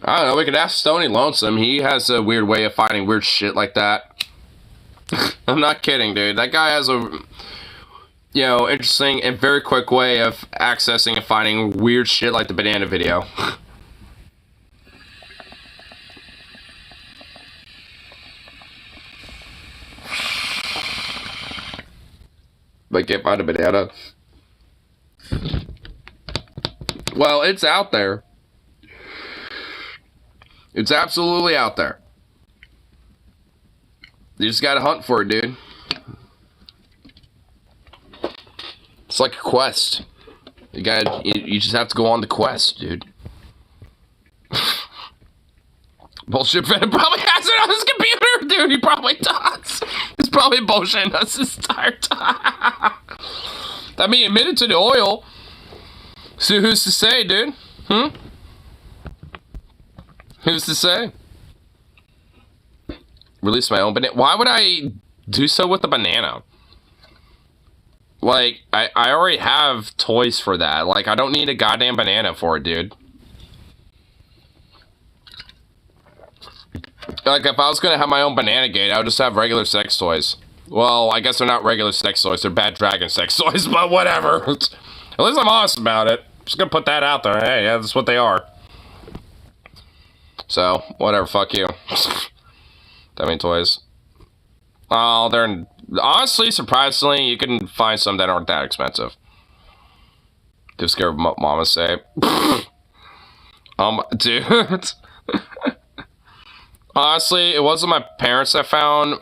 I don't know. We could ask Stony Lonesome. He has a weird way of finding weird shit like that. I'm not kidding, dude. That guy has a, you know, interesting and very quick way of accessing and finding weird shit like the banana video. But can't find a banana. Well, it's out there. It's absolutely out there. You just gotta hunt for it, dude. It's like a quest. You just have to go on the quest, dude. Bullshit Venom probably has it on his computer, dude. He probably does. He's probably bullshitting us this entire time. I mean, admitted to the oil. So who's to say, dude? Who's to say? Release my own banana. Why would I do so with the banana? Like, I already have toys for that. Like, I don't need a goddamn banana for it, dude. Like, if I was gonna have my own banana gate, I would just have regular sex toys. Well, I guess they're not regular sex toys. They're bad dragon sex toys, but whatever. At least I'm honest about it. Just gonna put that out there. Hey, yeah, that's what they are. So, whatever, fuck you. That many toys. Oh, they're... Honestly, surprisingly, you can find some that aren't that expensive. Too scared of mama say. Dude. Honestly, it wasn't my parents that found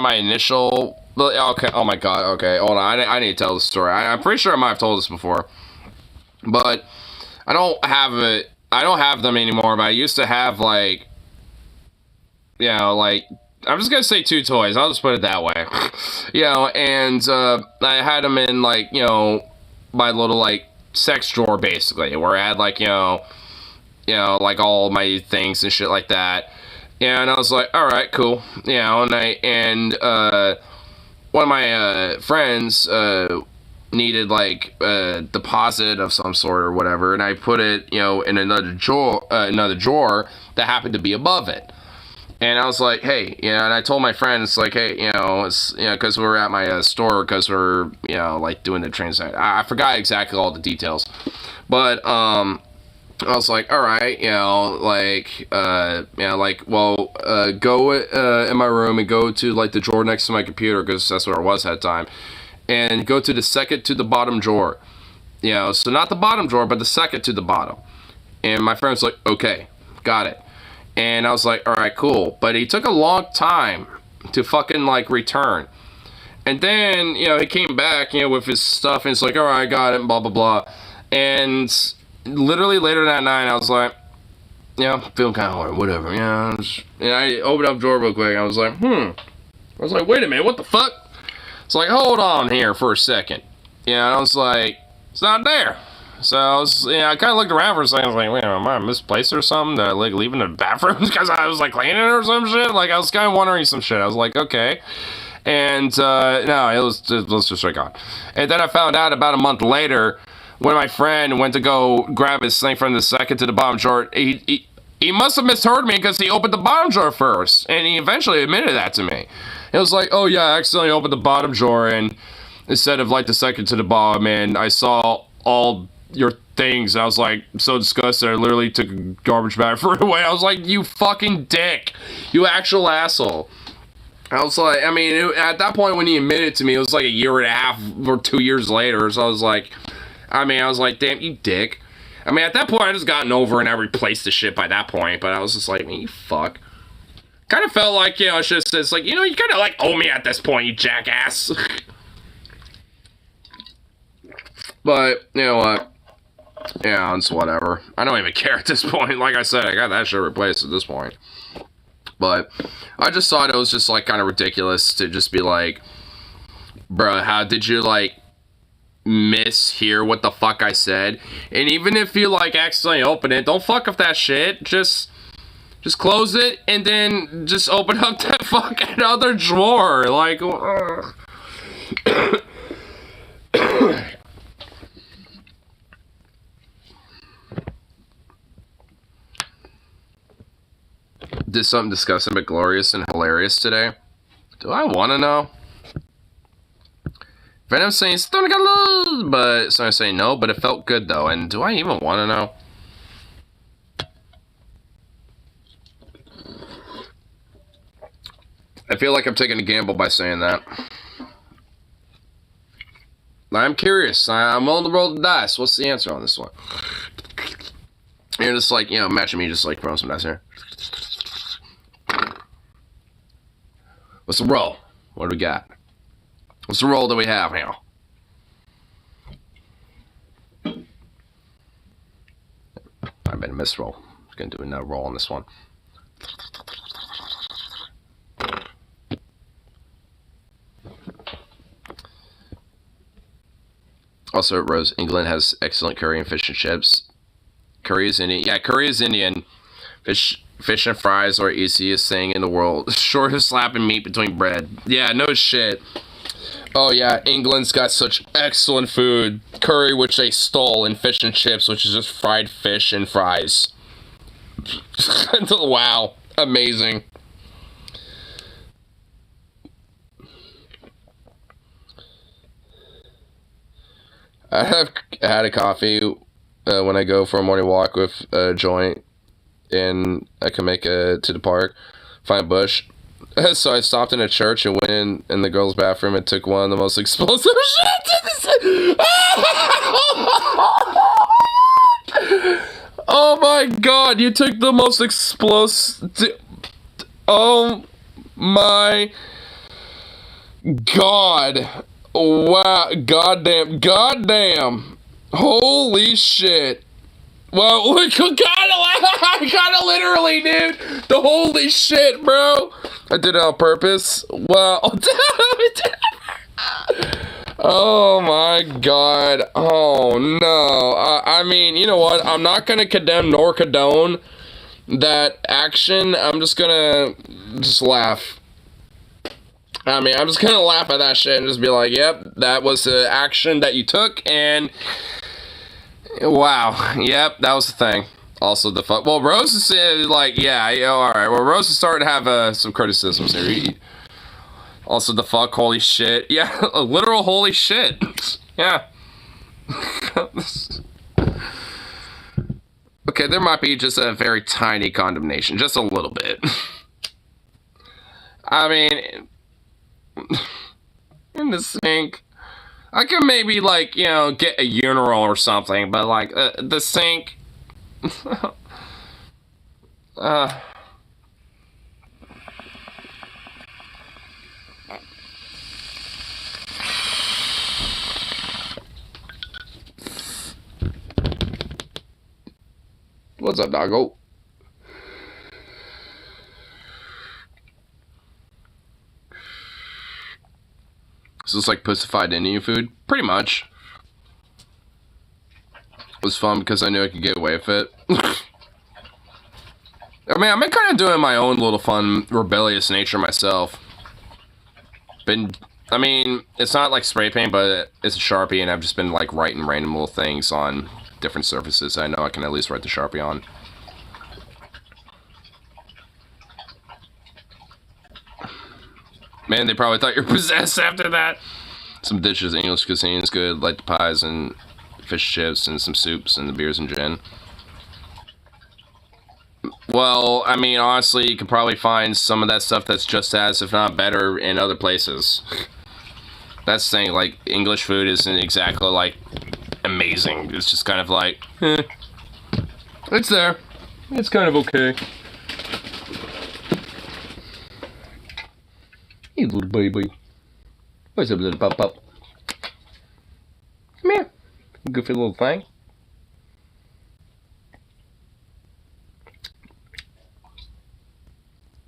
my initial... Okay, oh my god, okay, hold on. I need to tell the story. I'm pretty sure I might have told this before. But, I don't have them anymore, but I used to have, like... You know, like, I'm just gonna say 2 toys. I'll just put it that way. You know, and I had them in, like, you know, my little, like, sex drawer, basically, where I had, like, you know, like, all my things and shit like that. And I was like, all right, cool. You know, and one of my friends needed, like, a deposit of some sort or whatever, and I put it, you know, in another drawer that happened to be above it. And I was like, hey, you know, and I told my friends, like, hey, you know, it's, you know, because we were at my store, because we're, you know, like, doing the transaction. I forgot exactly all the details. But, I was like, all right, you know, like, well, go in my room and go to, like, the drawer next to my computer, because that's where it was at the time. And go to the second to the bottom drawer. You know, so not the bottom drawer, but the second to the bottom. And my friend was like, okay, got it. And I was like, all right, cool. But he took a long time to fucking, like, return. And then, you know, he came back, you know, with his stuff, and it's like, all right, I got it, and blah, blah, blah. And literally later that night, I was like, you know, feeling kind of hard, whatever, you know. And I opened up the drawer real quick, and I was like, I was like, wait a minute, what the fuck? It's like, hold on here for a second. You know, and I was like, it's not there. So I was, you know, I kind of looked around for a second. I was like, wait, am I misplaced or something? Did I, like, leave in the bathroom because I was, like, cleaning or some shit? Like, I was kind of wondering some shit. I was like, okay. And, no, it was just right gone. And then I found out about a month later when my friend went to go grab his thing from the second to the bottom drawer. He must have misheard me because he opened the bottom drawer first. And he eventually admitted that to me. It was like, oh, yeah, I accidentally opened the bottom drawer. And instead of, like, the second to the bottom, and I saw all your things. I was like so disgusted. I literally took a garbage bag for it away. I was like, you fucking dick, you actual asshole. I was like, I mean, at that point when he admitted to me, it was like a year and a half or 2 years later. So I was like, damn, you dick. I mean, at that point I just gotten over and I replaced the shit by that point. But I was just like, man, you fuck. Kind of felt like, you know, it's just, it's like, you know, you kind of like owe me at this point, you jackass. But you know what? Yeah, it's whatever. I don't even care at this point. Like I said, I got that shit replaced at this point. But I just thought it was just like kind of ridiculous to just be like, bro, how did you like mishear what the fuck I said? And even if you like accidentally open it, don't fuck up that shit. Just close it and then just open up that fucking other drawer. Like, did something disgusting but glorious and hilarious today? Do I want to know? Venom saying, but so I say no, but it felt good though. And do I even want to know? I feel like I'm taking a gamble by saying that. I'm curious. I'm willing to roll the dice. What's the answer on this one? You're just like, you know, imagine me just like throwing some dice here. What's the roll? What do we got? What's the roll that we have now? I bet a miss roll. I'm gonna do another roll on this one. Also, Rose, England has excellent curry and fish and chips. Curry is Indian. Yeah, curry is Indian. Fish and fries are easiest thing in the world. Short of slapping meat between bread. Yeah, no shit. Oh yeah, England's got such excellent food. Curry, which they stole, and fish and chips, which is just fried fish and fries. Wow, amazing. I have had a coffee when I go for a morning walk with a joint, and I can make it to the park, find a bush. So I stopped in a church and went in the girls' bathroom and took one of the most explosive shit. Oh my god, you took the most explosive. Oh my god. Wow, goddamn. Holy shit. Well, kinda literally, dude. The holy shit, bro. I did it on purpose. Well, oh my god. Oh no. I mean, you know what? I'm not gonna condemn nor condone that action. I'm just gonna laugh. I mean, I'm just gonna laugh at that shit and just be like, yep, that was the action that you took, and wow, yep, that was the thing. Also, the fuck. Well, Rose is like, yeah, alright. Well, Rose is starting to have some criticisms here. Also, the fuck, holy shit. Yeah, a literal holy shit. Yeah. Okay, there might be just a very tiny condemnation, just a little bit. I mean, in the sink, I could maybe, like, you know, get a urinal or something, but, like, the sink, What's up, doggo? So it's like pussified Indian food? Pretty much. It was fun because I knew I could get away with it. I mean, I'm kind of doing my own little fun, rebellious nature myself. I mean, it's not like spray paint, but it's a Sharpie, and I've just been like writing random little things on different surfaces I know I can at least write the Sharpie on. Man, they probably thought you were possessed after that. Some dishes, English cuisine is good, like the pies and fish chips and some soups and the beers and gin. Well, I mean, honestly, you could probably find some of that stuff that's just as, if not better, in other places. That's the thing, like, English food isn't exactly, like, amazing. It's just kind of like, it's there. It's kind of okay. You little baby. What's up, little pup? Come here. Goofy little thing.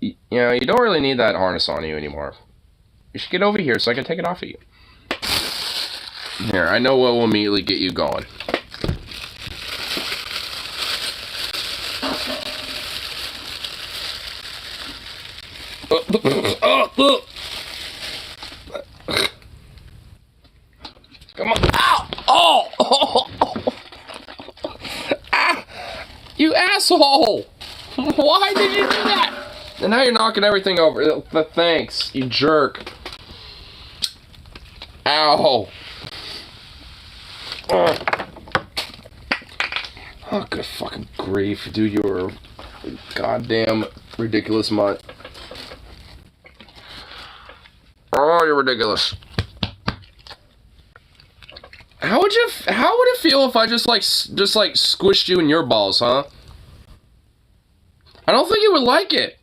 You you know, you don't really need that harness on you anymore. You should get over here so I can take it off of you. Here, I know what will immediately get you going. Come on. Ow! Oh! Oh! Ah! You asshole! Why did you do that? And now you're knocking everything over. Thanks, you jerk. Ow! Oh, good fucking grief, dude! You were a goddamn ridiculous mutt. Oh, you're ridiculous. How would it feel if I just squished you in your balls, huh? I don't think you would like it.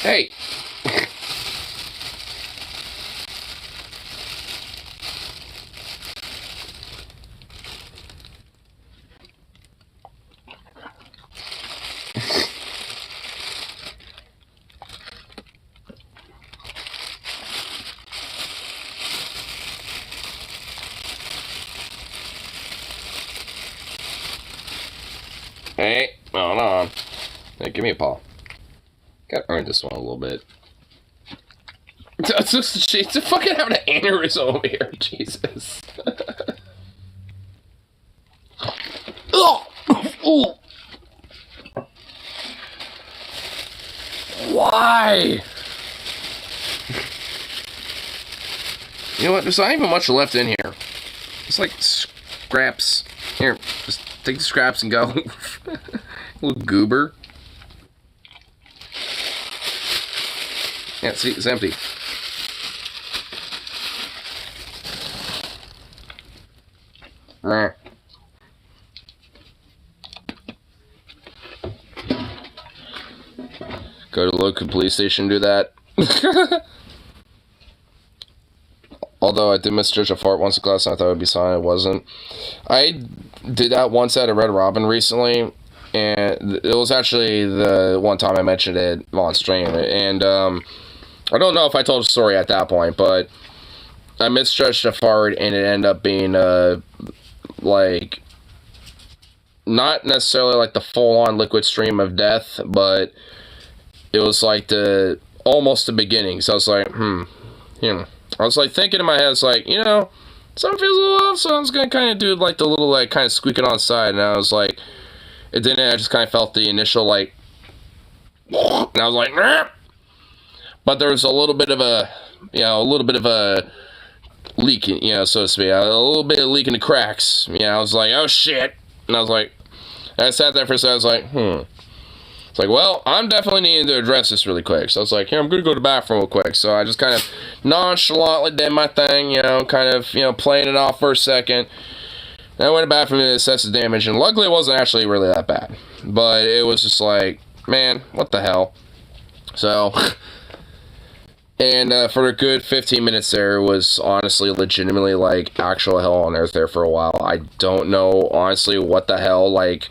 Hey. Hey, hold on. Hey, give me a paw. Gotta earn this one a little bit. It's a fucking having an aneurysm over here, Jesus. Oh! Why? You know what? There's not even much left in here. It's like scraps. Here, just take the scraps and go. Little goober. Yeah, see, it's empty. Go to the local police station and do that. Although I did misjudge a fart once in class and I thought it would be silent, it wasn't. I did that once at a Red Robin recently, and it was actually the one time I mentioned it on stream. And I don't know if I told the story at that point, but I misjudged a fart and it ended up being like, not necessarily like the full-on liquid stream of death, but it was like almost the beginning. So I was like, you know, I was like thinking in my head, it's like, you know, something feels a little off, so I was gonna kind of do like the little like kind of squeaking on the side, and I was like, it didn't. I just kind of felt the initial like, and I was like, nah. But there was a little bit of a, you know, a little bit of a leak, you know, so to speak, a little bit of leak in the cracks. You know, I was like, oh shit, and I was like, and I sat there for a second. I was like, It's like, well, I'm definitely needing to address this really quick. So I was like, here, I'm going to go to the bathroom real quick. So I just kind of nonchalantly did my thing, you know, kind of, you know, playing it off for a second. And I went to the bathroom to assess the damage, and luckily it wasn't actually really that bad. But it was just like, man, what the hell? So, and for a good 15 minutes there, it was honestly, legitimately, like, actual hell on earth there for a while. I don't know, honestly, what the hell, like,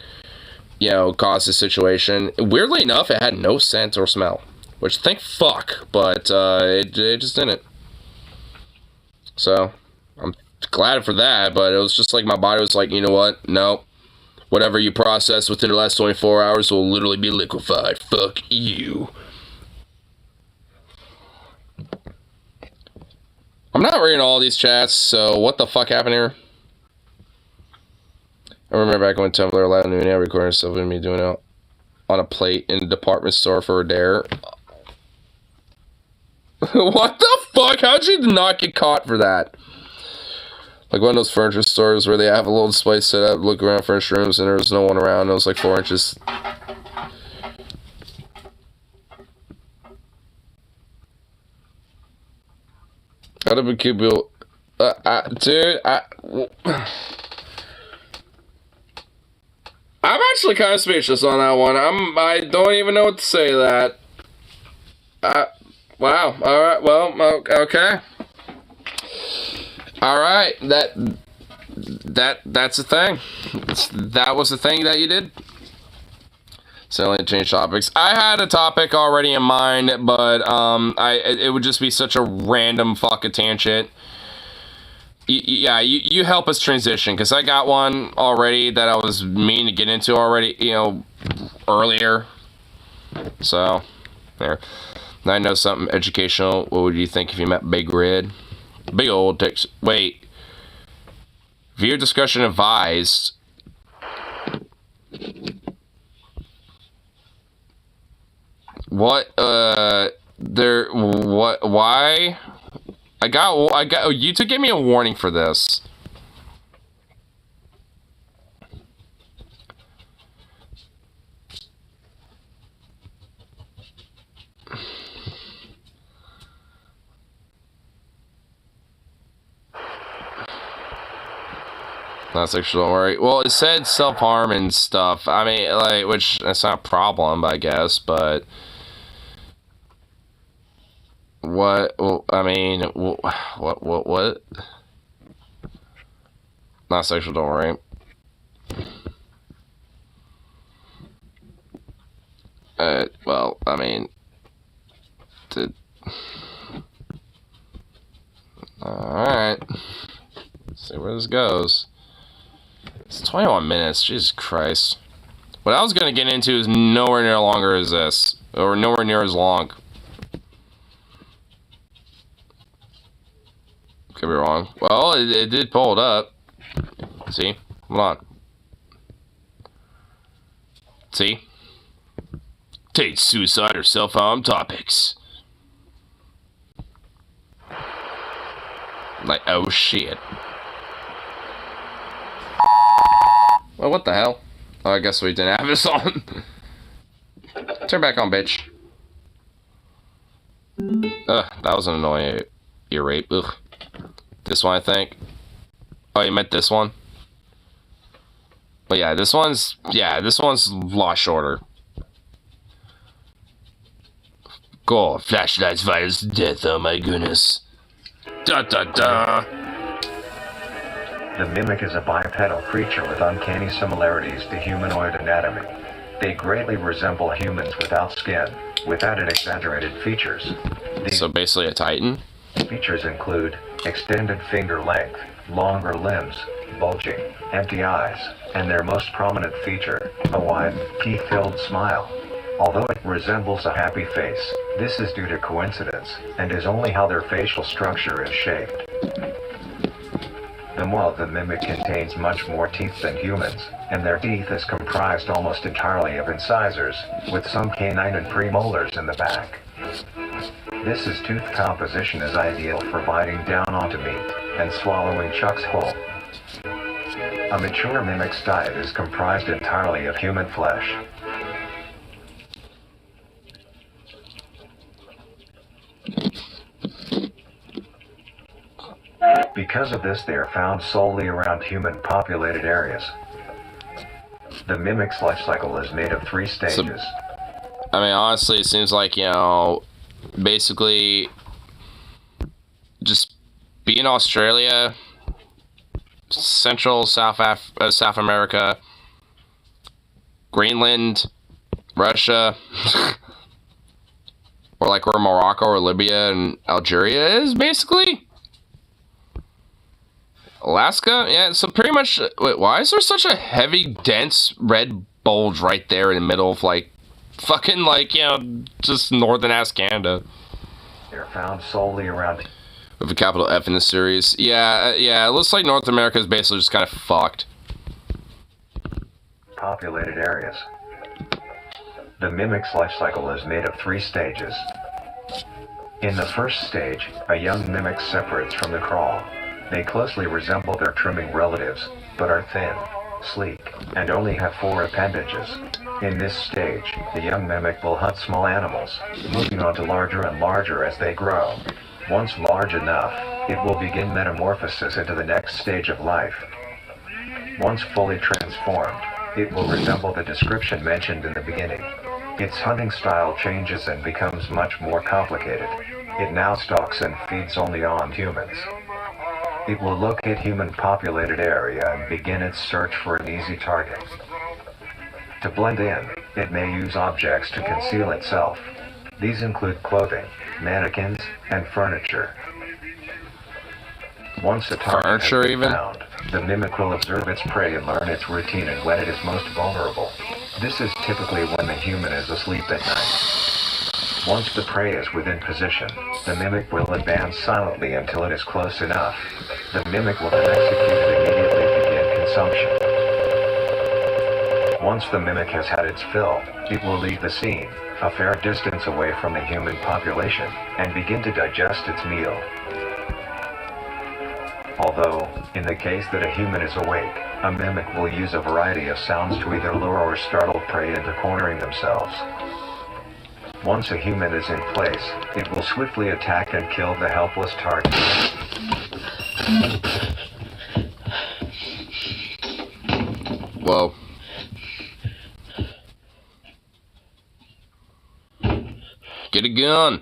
you know, caused the situation. Weirdly enough, it had no scent or smell, which thank fuck, but it just didn't. So I'm glad for that, but it was just like my body was like, you know what? No, whatever you process within the last 24 hours will literally be liquefied. Fuck you. I'm not reading all these chats, so what the fuck happened here? I remember back when Tumblr allowed me to record stuff with me doing it on a plate in a department store for a dare. What the fuck? How'd you not get caught for that? Like one of those furniture stores where they have a little display set up, look around furniture rooms, and there was no one around. It was like 4 inches. Out of a cubicle. Dude, I'm actually kind of speechless on that one. I don't even know what to say to that. Wow. Alright, well, okay. All right, that's the thing. That was the thing that you did. So only change topics. I had a topic already in mind, but it would just be such a random fucking tangent. You help us transition, because I got one already that I was meaning to get into already, earlier. So, there. Now I know something educational. What would you think if you met Big Red? Big old dicks. Wait. Viewer discussion advised. What, why? I got, you two gave me a warning for this. Not sexual, don't worry. Well, it said self-harm and stuff. I mean, like, which, that's not a problem, I guess, but... What? Well, I mean, what? Not sexual, don't worry. Well, I mean, alright. Let's see where this goes. It's 21 minutes, Jesus Christ. What I was gonna get into is nowhere near longer as this, or nowhere near as long. Could be wrong. Well, it did pull it up. See? Hold on. See? Take suicide or self-harm topics. Like, oh shit. Well, what the hell? Oh, I guess we didn't have this on. Turn back on, bitch. Ugh, that was an annoying ear rape. Ugh. This one, I think. Oh, you meant this one? But yeah, this one's a lot shorter. God, flashlights, virus, death, oh my goodness. Da da da. The mimic is a bipedal creature with uncanny similarities to humanoid anatomy. They greatly resemble humans without skin, with added exaggerated features. So basically a Titan? Features include extended finger length, longer limbs, bulging, empty eyes, and their most prominent feature, a wide, teeth-filled smile. Although it resembles a happy face, this is due to coincidence, and is only how their facial structure is shaped. The maw of the mimic contains much more teeth than humans, and their teeth is comprised almost entirely of incisors, with some canine and premolars in the back. This tooth composition is ideal for biting down onto meat and swallowing chunks whole. A mature mimic's diet is comprised entirely of human flesh. Because of this, they are found solely around human-populated areas. The mimic's life cycle is made of 3 stages. So, I mean, honestly, it seems like, basically, just be in Australia, Central, South America, Greenland, Russia, or like where Morocco or Libya and Algeria is, basically. Alaska? Yeah, so pretty much, wait, why is there such a heavy, dense red bulge right there in the middle of, like, fucking, like, just northern-ass Canada? They're found solely around... With a capital F in the series. Yeah, it looks like North America is basically just kind of fucked. Populated areas. The mimic's life cycle is made of 3 stages. In the first stage, a young mimic separates from the crawl. They closely resemble their trimming relatives, but are thin, sleek, and only have 4 appendages. In this stage, the young mimic will hunt small animals, moving on to larger and larger as they grow. Once large enough, it will begin metamorphosis into the next stage of life. Once fully transformed, it will resemble the description mentioned in the beginning. Its hunting style changes and becomes much more complicated. It now stalks and feeds only on humans. It will locate human-populated area and begin its search for an easy target. To blend in, it may use objects to conceal itself. These include clothing, mannequins, and furniture. Once a target has been found, the mimic will observe its prey and learn its routine and when it is most vulnerable. This is typically when the human is asleep at night. Once the prey is within position, the mimic will advance silently until it is close enough. The mimic will then execute and immediately begin consumption. Once the mimic has had its fill, it will leave the scene, a fair distance away from the human population, and begin to digest its meal. Although, in the case that a human is awake, a mimic will use a variety of sounds to either lure or startle prey into cornering themselves. Once a human is in place, it will swiftly attack and kill the helpless target. Whoa. Get a gun.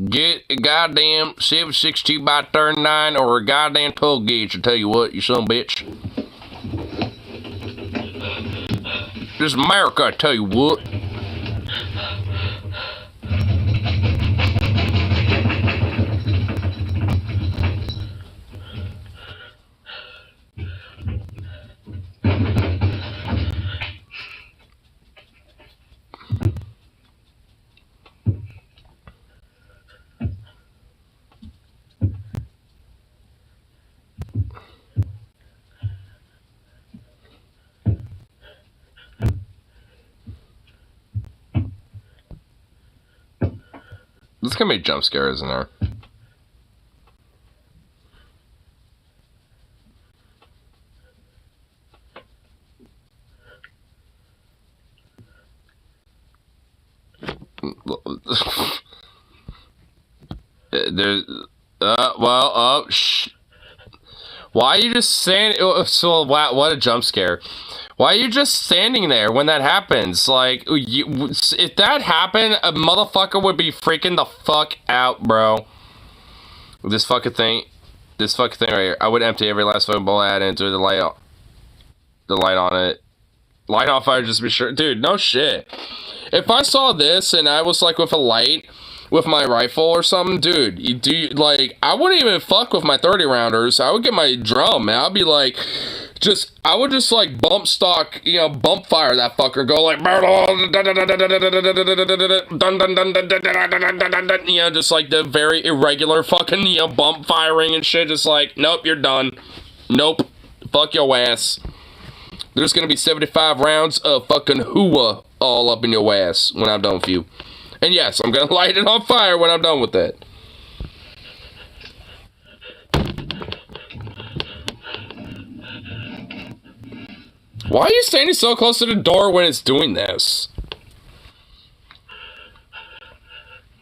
Get a goddamn 7.62 by 39 or a goddamn 12 gauge. I tell you what, you son of a bitch. This is America, I tell you what. There's gonna be jump scares in there. Why are you just saying? So wow, what a jump scare! Why are you just standing there when that happens? Like, if that happened, a motherfucker would be freaking the fuck out, bro. This fucking thing right here. I would empty every last fucking bullet I had into the light on it. Light on fire, just to be sure. Dude, no shit. If I saw this and I was like with a light with my rifle or something, dude, like, I wouldn't even fuck with my 30 rounders. I would get my drum, man. I'd be like, I would just like bump stock, you know, bump fire that fucker, go like, you know, just like the very irregular fucking, you know, bump firing and shit, just like, nope, you're done. Nope. Fuck your ass. There's gonna be 75 rounds of fucking hooah all up in your ass when I'm done with you. And yes, I'm gonna light it on fire when I'm done with it. Why are you standing so close to the door when it's doing this?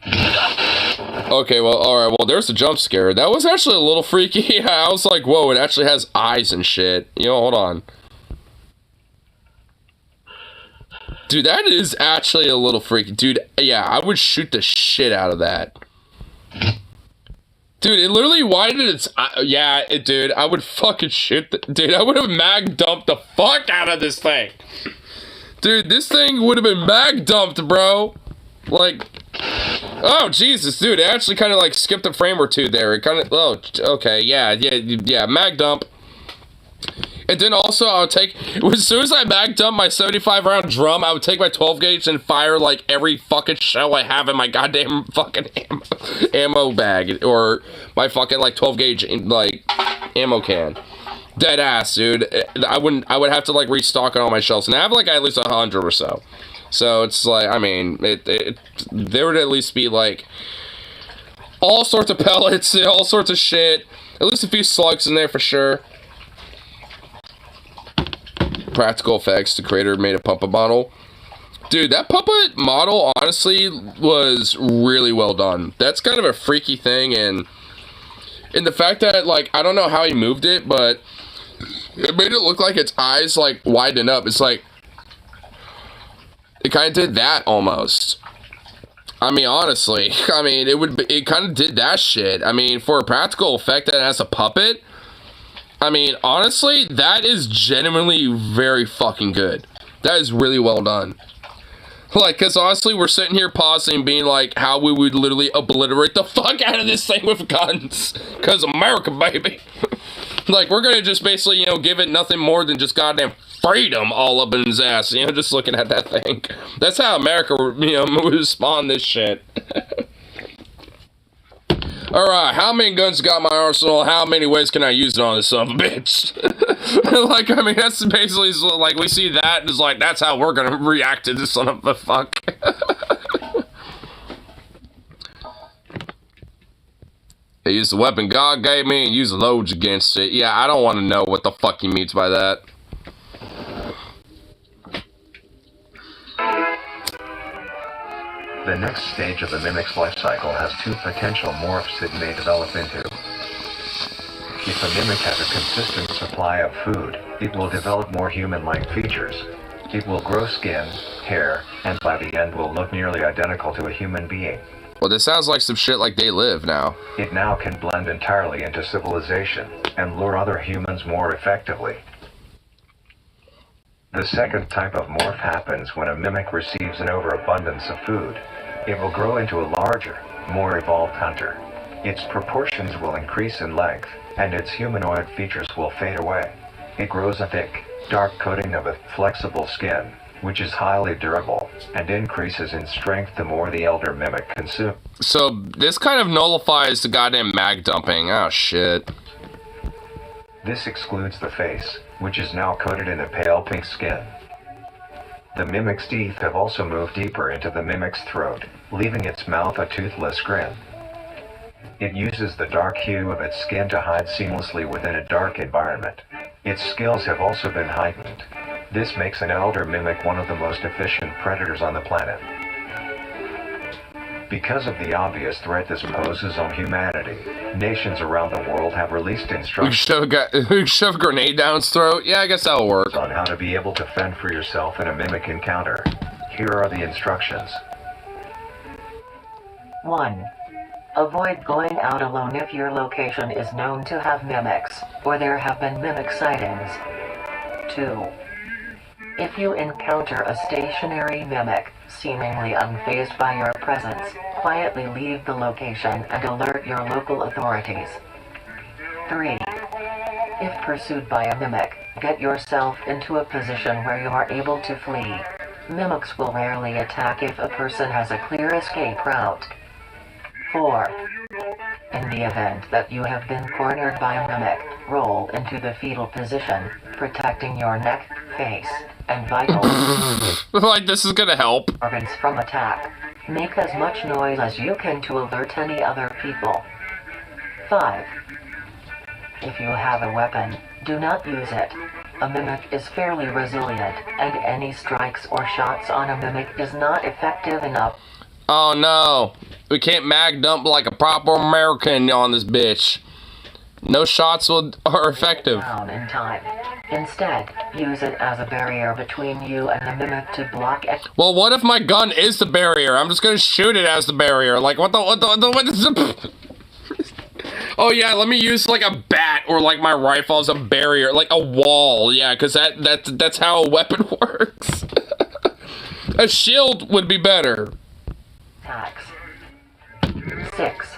Okay, well, alright, well, there's a jump scare. That was actually a little freaky. I was like, whoa, it actually has eyes and shit. You know, hold on. Dude, that is actually a little freaky. Dude, yeah, I would shoot the shit out of that. Dude, it literally widened its... dude, I would fucking shoot the... Dude, I would have mag dumped the fuck out of this thing. Dude, this thing would have been mag dumped, bro. Like... Oh, Jesus, dude, it actually kind of, like, skipped a frame or two there. It kind of... Oh, okay, yeah, mag dump. And then also, I would take, as soon as I mag dump my 75 round drum, I would take my 12 gauge and fire like every fucking shell I have in my goddamn fucking ammo bag, or my fucking like 12 gauge like ammo can. Dead ass, dude. I would have to like restock on all my shells, and I have like at least 100 or so. So it's like, I mean, there would at least be like all sorts of pellets, all sorts of shit. At least a few slugs in there for sure. Practical effects, the creator made a Pumpa model. Dude, that Pumpa model honestly was really well done. That's kind of a freaky thing, and the fact that, like, I don't know how he moved it, but it made it look like its eyes like widened up. It's like it kind of did that almost. I mean, honestly, I mean, it kind of did that shit. I mean, for a practical effect that has a puppet, I mean, honestly, that is genuinely very fucking good. That is really well done. Like, because honestly, we're sitting here pausing, being like, how we would literally obliterate the fuck out of this thing with guns. Because America, baby. Like, we're gonna just basically, you know, give it nothing more than just goddamn freedom all up in his ass. You know, just looking at that thing. That's how America, you know, would spawn this shit. Alright, how many guns got my arsenal? How many ways can I use it on this son of a bitch? Like, I mean, that's basically, like, we see that, and it's like, that's how we're gonna react to this son of a fuck. They use the weapon God gave me and use the loads against it. Yeah, I don't want to know what the fuck he means by that. The next stage of the mimic's life cycle has two potential morphs it may develop into. If a mimic has a consistent supply of food, it will develop more human-like features. It will grow skin, hair, and by the end will look nearly identical to a human being. Well, this sounds like some shit like They Live now. It now can blend entirely into civilization and lure other humans more effectively. The second type of morph happens when a mimic receives an overabundance of food. It will grow into a larger, more evolved hunter. Its proportions will increase in length, and its humanoid features will fade away. It grows a thick, dark coating of a flexible skin, which is highly durable, and increases in strength the more the elder mimic consumes. So, this kind of nullifies the goddamn mag dumping. Oh, shit. This excludes the face, which is now coated in a pale pink skin. The mimic's teeth have also moved deeper into the mimic's throat, leaving its mouth a toothless grin. It uses the dark hue of its skin to hide seamlessly within a dark environment. Its skills have also been heightened. This makes an elder mimic one of the most efficient predators on the planet. Because of the obvious threat this poses on humanity, nations around the world have released instructions Shove a grenade down its throat? Yeah, I guess that'll work. on how to be able to fend for yourself in a mimic encounter. Here are the instructions. 1. Avoid going out alone if your location is known to have mimics, or there have been mimic sightings. 2. If you encounter a stationary mimic, seemingly unfazed by your presence, quietly leave the location and alert your local authorities. 3. If pursued by a mimic, get yourself into a position where you are able to flee. Mimics will rarely attack if a person has a clear escape route. 4. In the event that you have been cornered by a mimic, roll into the fetal position, protecting your neck, face, and vitals. Like, this is gonna help. Organs from attack. Make as much noise as you can to alert any other people. 5. If you have a weapon, do not use it. A mimic is fairly resilient, and any strikes or shots on a mimic is not effective enough. Oh no. We can't mag dump like a proper American on this bitch. No shots are effective. Down in time. Instead, use it as a barrier between you and the mimic to block it. Well, what if my gun is the barrier? I'm just gonna shoot it as the barrier. Like, what is the... Oh yeah, let me use like a bat or like my rifle as a barrier, like a wall. Yeah, because that's how a weapon works. A shield would be better. Attacks. 6.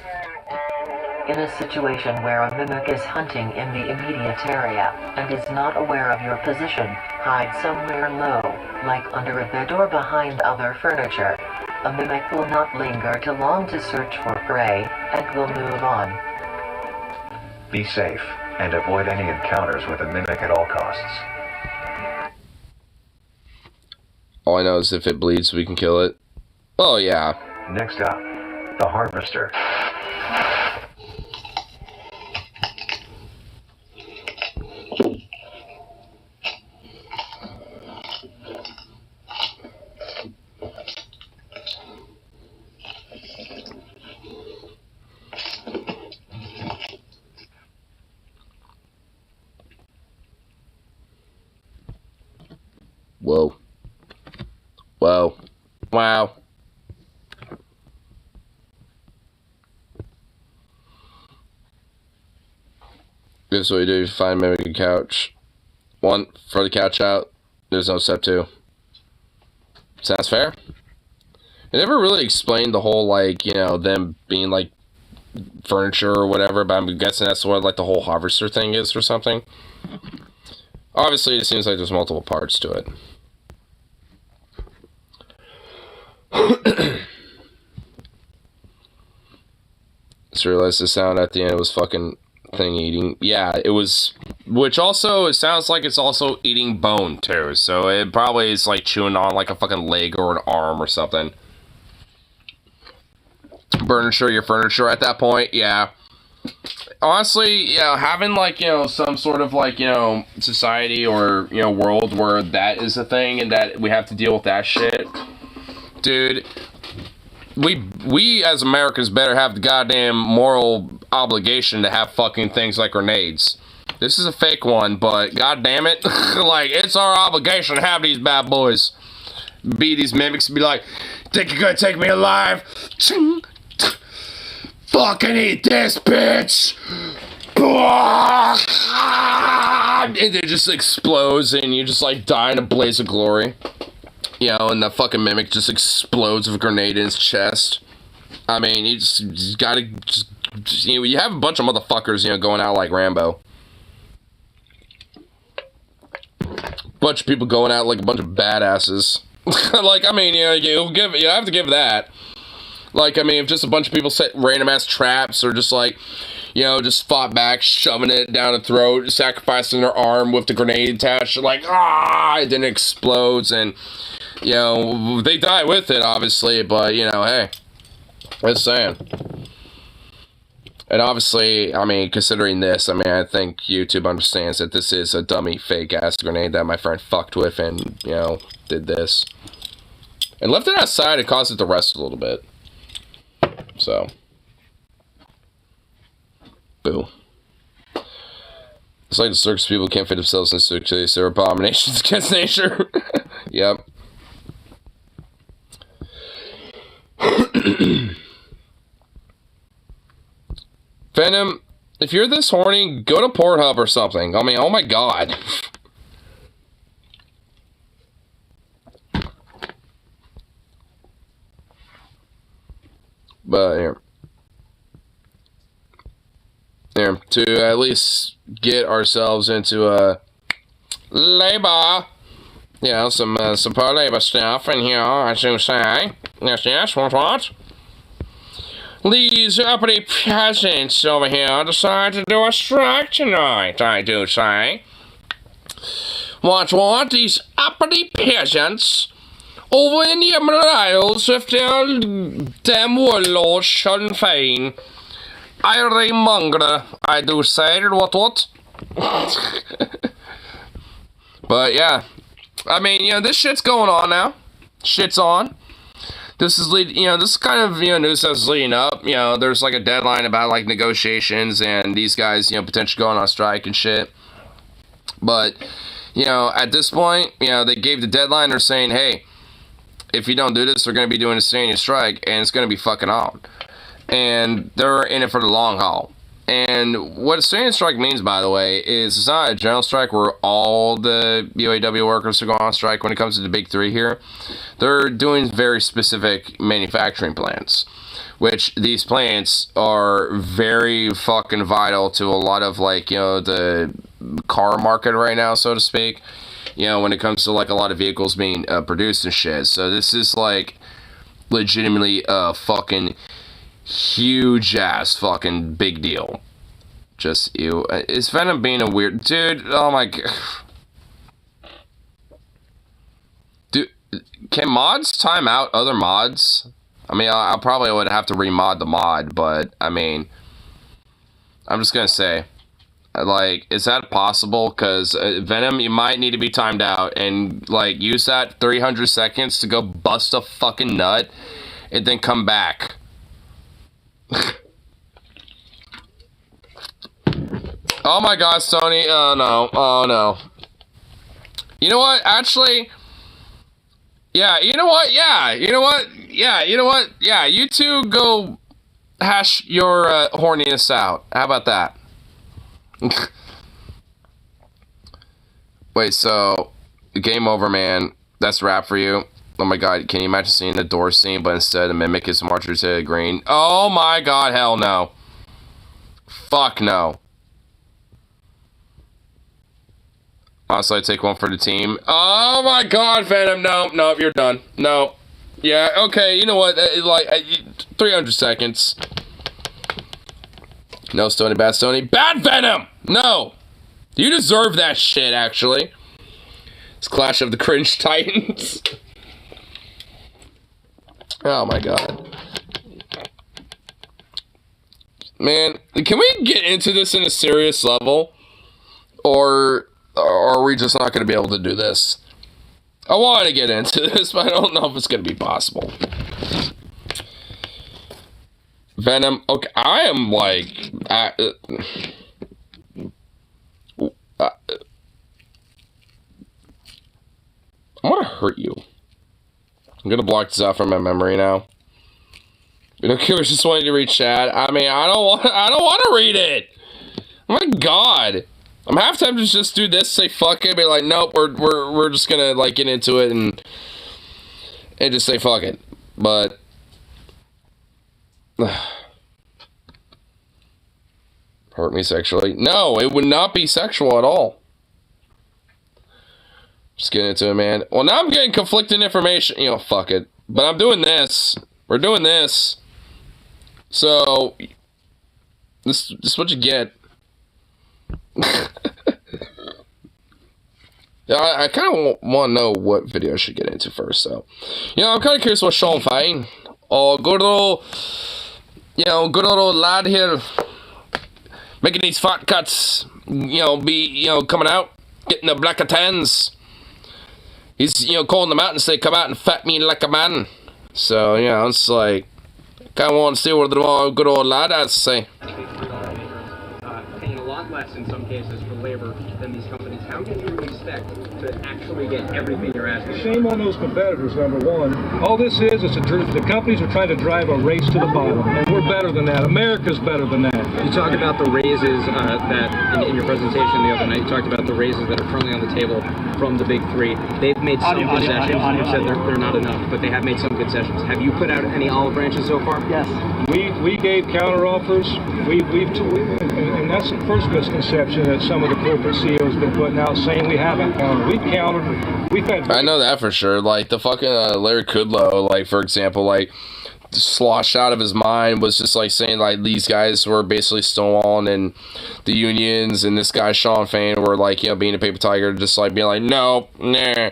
In a situation where a mimic is hunting in the immediate area and is not aware of your position, hide somewhere low, like under a bed or behind other furniture. A mimic will not linger too long to search for prey and will move on. Be safe, and avoid any encounters with a mimic at all costs. All I know is if it bleeds, we can kill it. Oh yeah. Next up, the Harvester. Whoa. Whoa. Wow. This is what you do. You find maybe a couch. 1, for the couch out. There's no step 2. Sounds fair. They never really explained the whole, like, you know, them being, like, furniture or whatever, but I'm guessing that's what, like, the whole harvester thing is or something. Obviously, it seems like there's multiple parts to it. Just realized the sound at the end was fucking thing eating. Yeah, it was, which also, it sounds like it's also eating bone, too, so it probably is, like, chewing on, like, a fucking leg or an arm or something. Burning your furniture at that point, yeah. Honestly, you know, having, like, you know, some sort of, like, you know, society or, you know, world where that is a thing and that we have to deal with that shit, dude, we as Americans better have the goddamn moral obligation to have fucking things like grenades. This is a fake one, but goddamn it, like, it's our obligation to have these bad boys. Be these mimics and be like, think you're gonna take me alive? Ching. Fucking eat this, bitch! And it just explodes, and you just, like, die in a blaze of glory. You know, and the fucking mimic just explodes with a grenade in his chest. I mean, you gotta, you know, you have a bunch of motherfuckers, you know, going out like Rambo. Bunch of people going out like a bunch of badasses. Like, I mean, you know, you have to give that. Like, I mean, if just a bunch of people set random-ass traps or just, like, you know, just fought back, shoving it down the throat, sacrificing their arm with the grenade attached, like, it then explodes, and, you know, they die with it, obviously, but, you know, hey, just saying. And obviously, I mean, considering this, I mean, I think YouTube understands that this is a dummy, fake-ass grenade that my friend fucked with and, you know, did this. And left it outside and caused it to rest a little bit. So, boo. It's like the circus people can't fit themselves in suitcases. They're abominations against nature. Yep. Venom, if you're this horny, go to Pornhub or something. I mean, oh my god. But here, to at least get ourselves into labor, you know, some poor labor stuff in here, as you say. Yes, what? These uppity peasants over here decide to do a strike tonight, I do say. What? These uppity peasants over in the Emerald Isles with their damn warlords Sean Fane. Ironmonger, I do say, what? But yeah, I mean, you know, this shit's going on now. Shit's on. This is this is kind of, you know, news that's leading up. You know, there's like a deadline about like negotiations and these guys, you know, potentially going on strike and shit. But, you know, at this point, you know, they gave the deadline. They're saying, hey, if you don't do this, they're going to be doing a stay-in strike, and it's going to be fucking on. And they're in it for the long haul. And what a stay-in strike means, by the way, is it's not a general strike where all the UAW workers are going on strike when it comes to the big three here. They're doing very specific manufacturing plants, which these plants are very fucking vital to a lot of, like, you know, the car market right now, so to speak. You know, when it comes to, like, a lot of vehicles being produced and shit. So this is, like, legitimately a fucking huge ass fucking big deal. Just, ew. Is Venom being a weird dude? Oh my god. Dude, can mods time out other mods? I mean, I probably would have to remod the mod, but, I mean, I'm just gonna say, like, is that possible? Because Venom, you might need to be timed out and, like, use that 300 seconds to go bust a fucking nut and then come back. Oh my god, Sony. Oh no. Oh no. You know what? Actually, yeah, you know what? Yeah, you know what? Yeah, you know what? Yeah, you two go hash your horniness out. How about that? Wait, so game over, man. That's a wrap for you. Oh my god, can you imagine seeing the door scene, but instead the mimic is marching to the green? Oh my god, hell no. Fuck no. Honestly, I take one for the team. Oh my god, Venom, no, you're done. No. Yeah, okay, you know what, like, 300 seconds. No, Stony, bad Stony. Bad Venom! No! You deserve that shit, actually. It's Clash of the Cringe Titans. Oh my god. Man, can we get into this in a serious level? Or are we just not going to be able to do this? I want to get into this, but I don't know if it's going to be possible. Venom, okay, I am like... I want to hurt you. I'm going to block this out from my memory now. You know, Killers just wanting to read chat. I mean, I don't want to read it. Oh my god. I'm half tempted to just do this, say fuck it, be like, nope, we're just gonna like get into it and just say fuck it. But hurt me sexually? No, it would not be sexual at all. Just getting into it, man. Well, now I'm getting conflicting information. You know, fuck it. But I'm doing this. We're doing this. So this is what you get. Yeah, I kind of want to know what video I should get into first, so. You know, I'm kind of curious what Sean Fine, or good old, you know, good old lad here, making these fat cuts, you know, coming out, getting the black of tans. He's, you know, calling them out and say, come out and fat me like a man. So, you know, it's like, kind of want to see what the good old lad has to say. Paying a lot less in some cases for labor than these companies. How can you expect to actually get everything you're asking? Shame on those competitors, number one. All this is the companies are trying to drive a race to the bottom, and we're better than that. America's better than that. You talked about the raises that in your presentation the other night. You talked about the raises that are currently on the table from the big three. They've made some concessions. You said they're not enough, but they have made some concessions. Have you put out any olive branches so far? Yes. We gave counter offers. And that's the first misconception that some of the corporate CEOs have been putting out, saying we haven't countered. We've countered. We've had. I know that for sure. Like the fucking Larry Kudlow, like for example, like sloshed out of his mind was just like saying like these guys were basically stonewalling and the unions, and this guy Sean Fain were like, you know, being a paper tiger, just like being like, no, nah.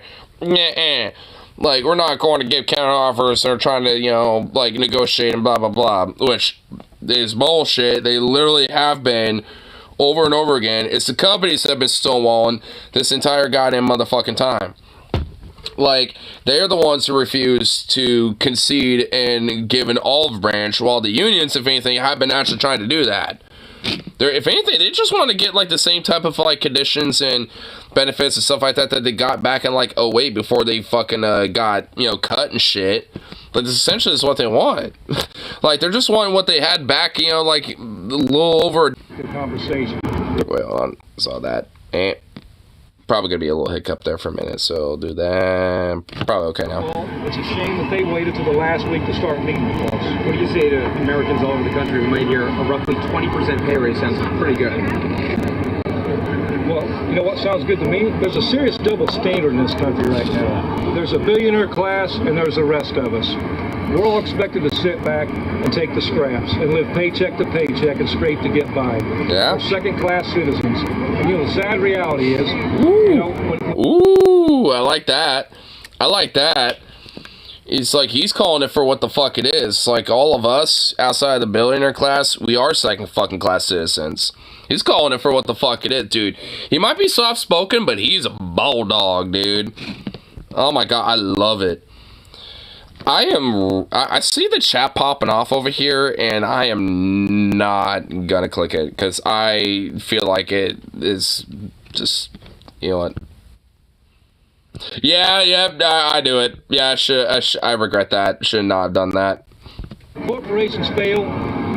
Like, we're not going to give counter offers. They're trying to, you know, like, negotiate and blah, blah, blah. Which is bullshit. They literally have been over and over again. It's the companies that have been stonewalling this entire goddamn motherfucking time. Like, they're the ones who refuse to concede and give an olive branch, while the unions, if anything, have been actually trying to do that. If anything, they just want to get like the same type of like conditions and benefits and stuff like that that they got back in like 08 before they fucking got, you know, cut and shit. But this essentially is what they want. Like they're just wanting what they had back, you know, like a little over. Good conversation. Wait, hold on. Saw that. Probably gonna be a little hiccup there for a minute, so I'll do that. Probably okay now. Well, it's a shame that they waited till the last week to start meeting with us. What do you say to Americans all over the country who might hear a roughly 20% pay raise? Sounds pretty good. Well, you know what sounds good to me? There's a serious double standard in this country right now. There's a billionaire class and there's the rest of us. We're all expected to sit back and take the scraps and live paycheck to paycheck and scrape to get by. Yeah. We're second-class citizens. And, you know, the sad reality is, you know... Ooh, I like that. I like that. It's like he's calling it for what the fuck it is. Like all of us outside of the billionaire class, we are second fucking class citizens. He's calling it for what the fuck it is, dude. He might be soft-spoken, but he's a bulldog, dude. Oh my god, I love it. I see the chat popping off over here, and I am not gonna click it, because I feel like it is just, you know what. Yeah, I do it. Yeah, I regret that. Should not have done that. Corporations fail,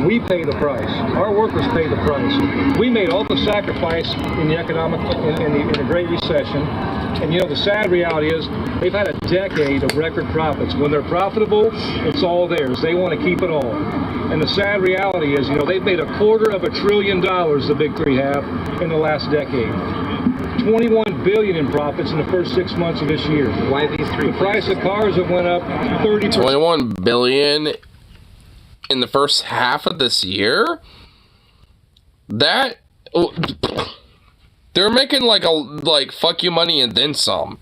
We pay the price. Our workers pay the price. We made all the sacrifice in the economic, in the Great Recession. And you know, the sad reality is they've had a decade of record profits. When they're profitable, it's all theirs. They want to keep it all. And the sad reality is, you know, they've made $250 billion, the big three have, in the last decade. 21 billion in profits in the first 6 months of this year. Why these three? The price of cars have went up 30%. 21 billion in the first half of this year? That they're making like fuck you money and then some.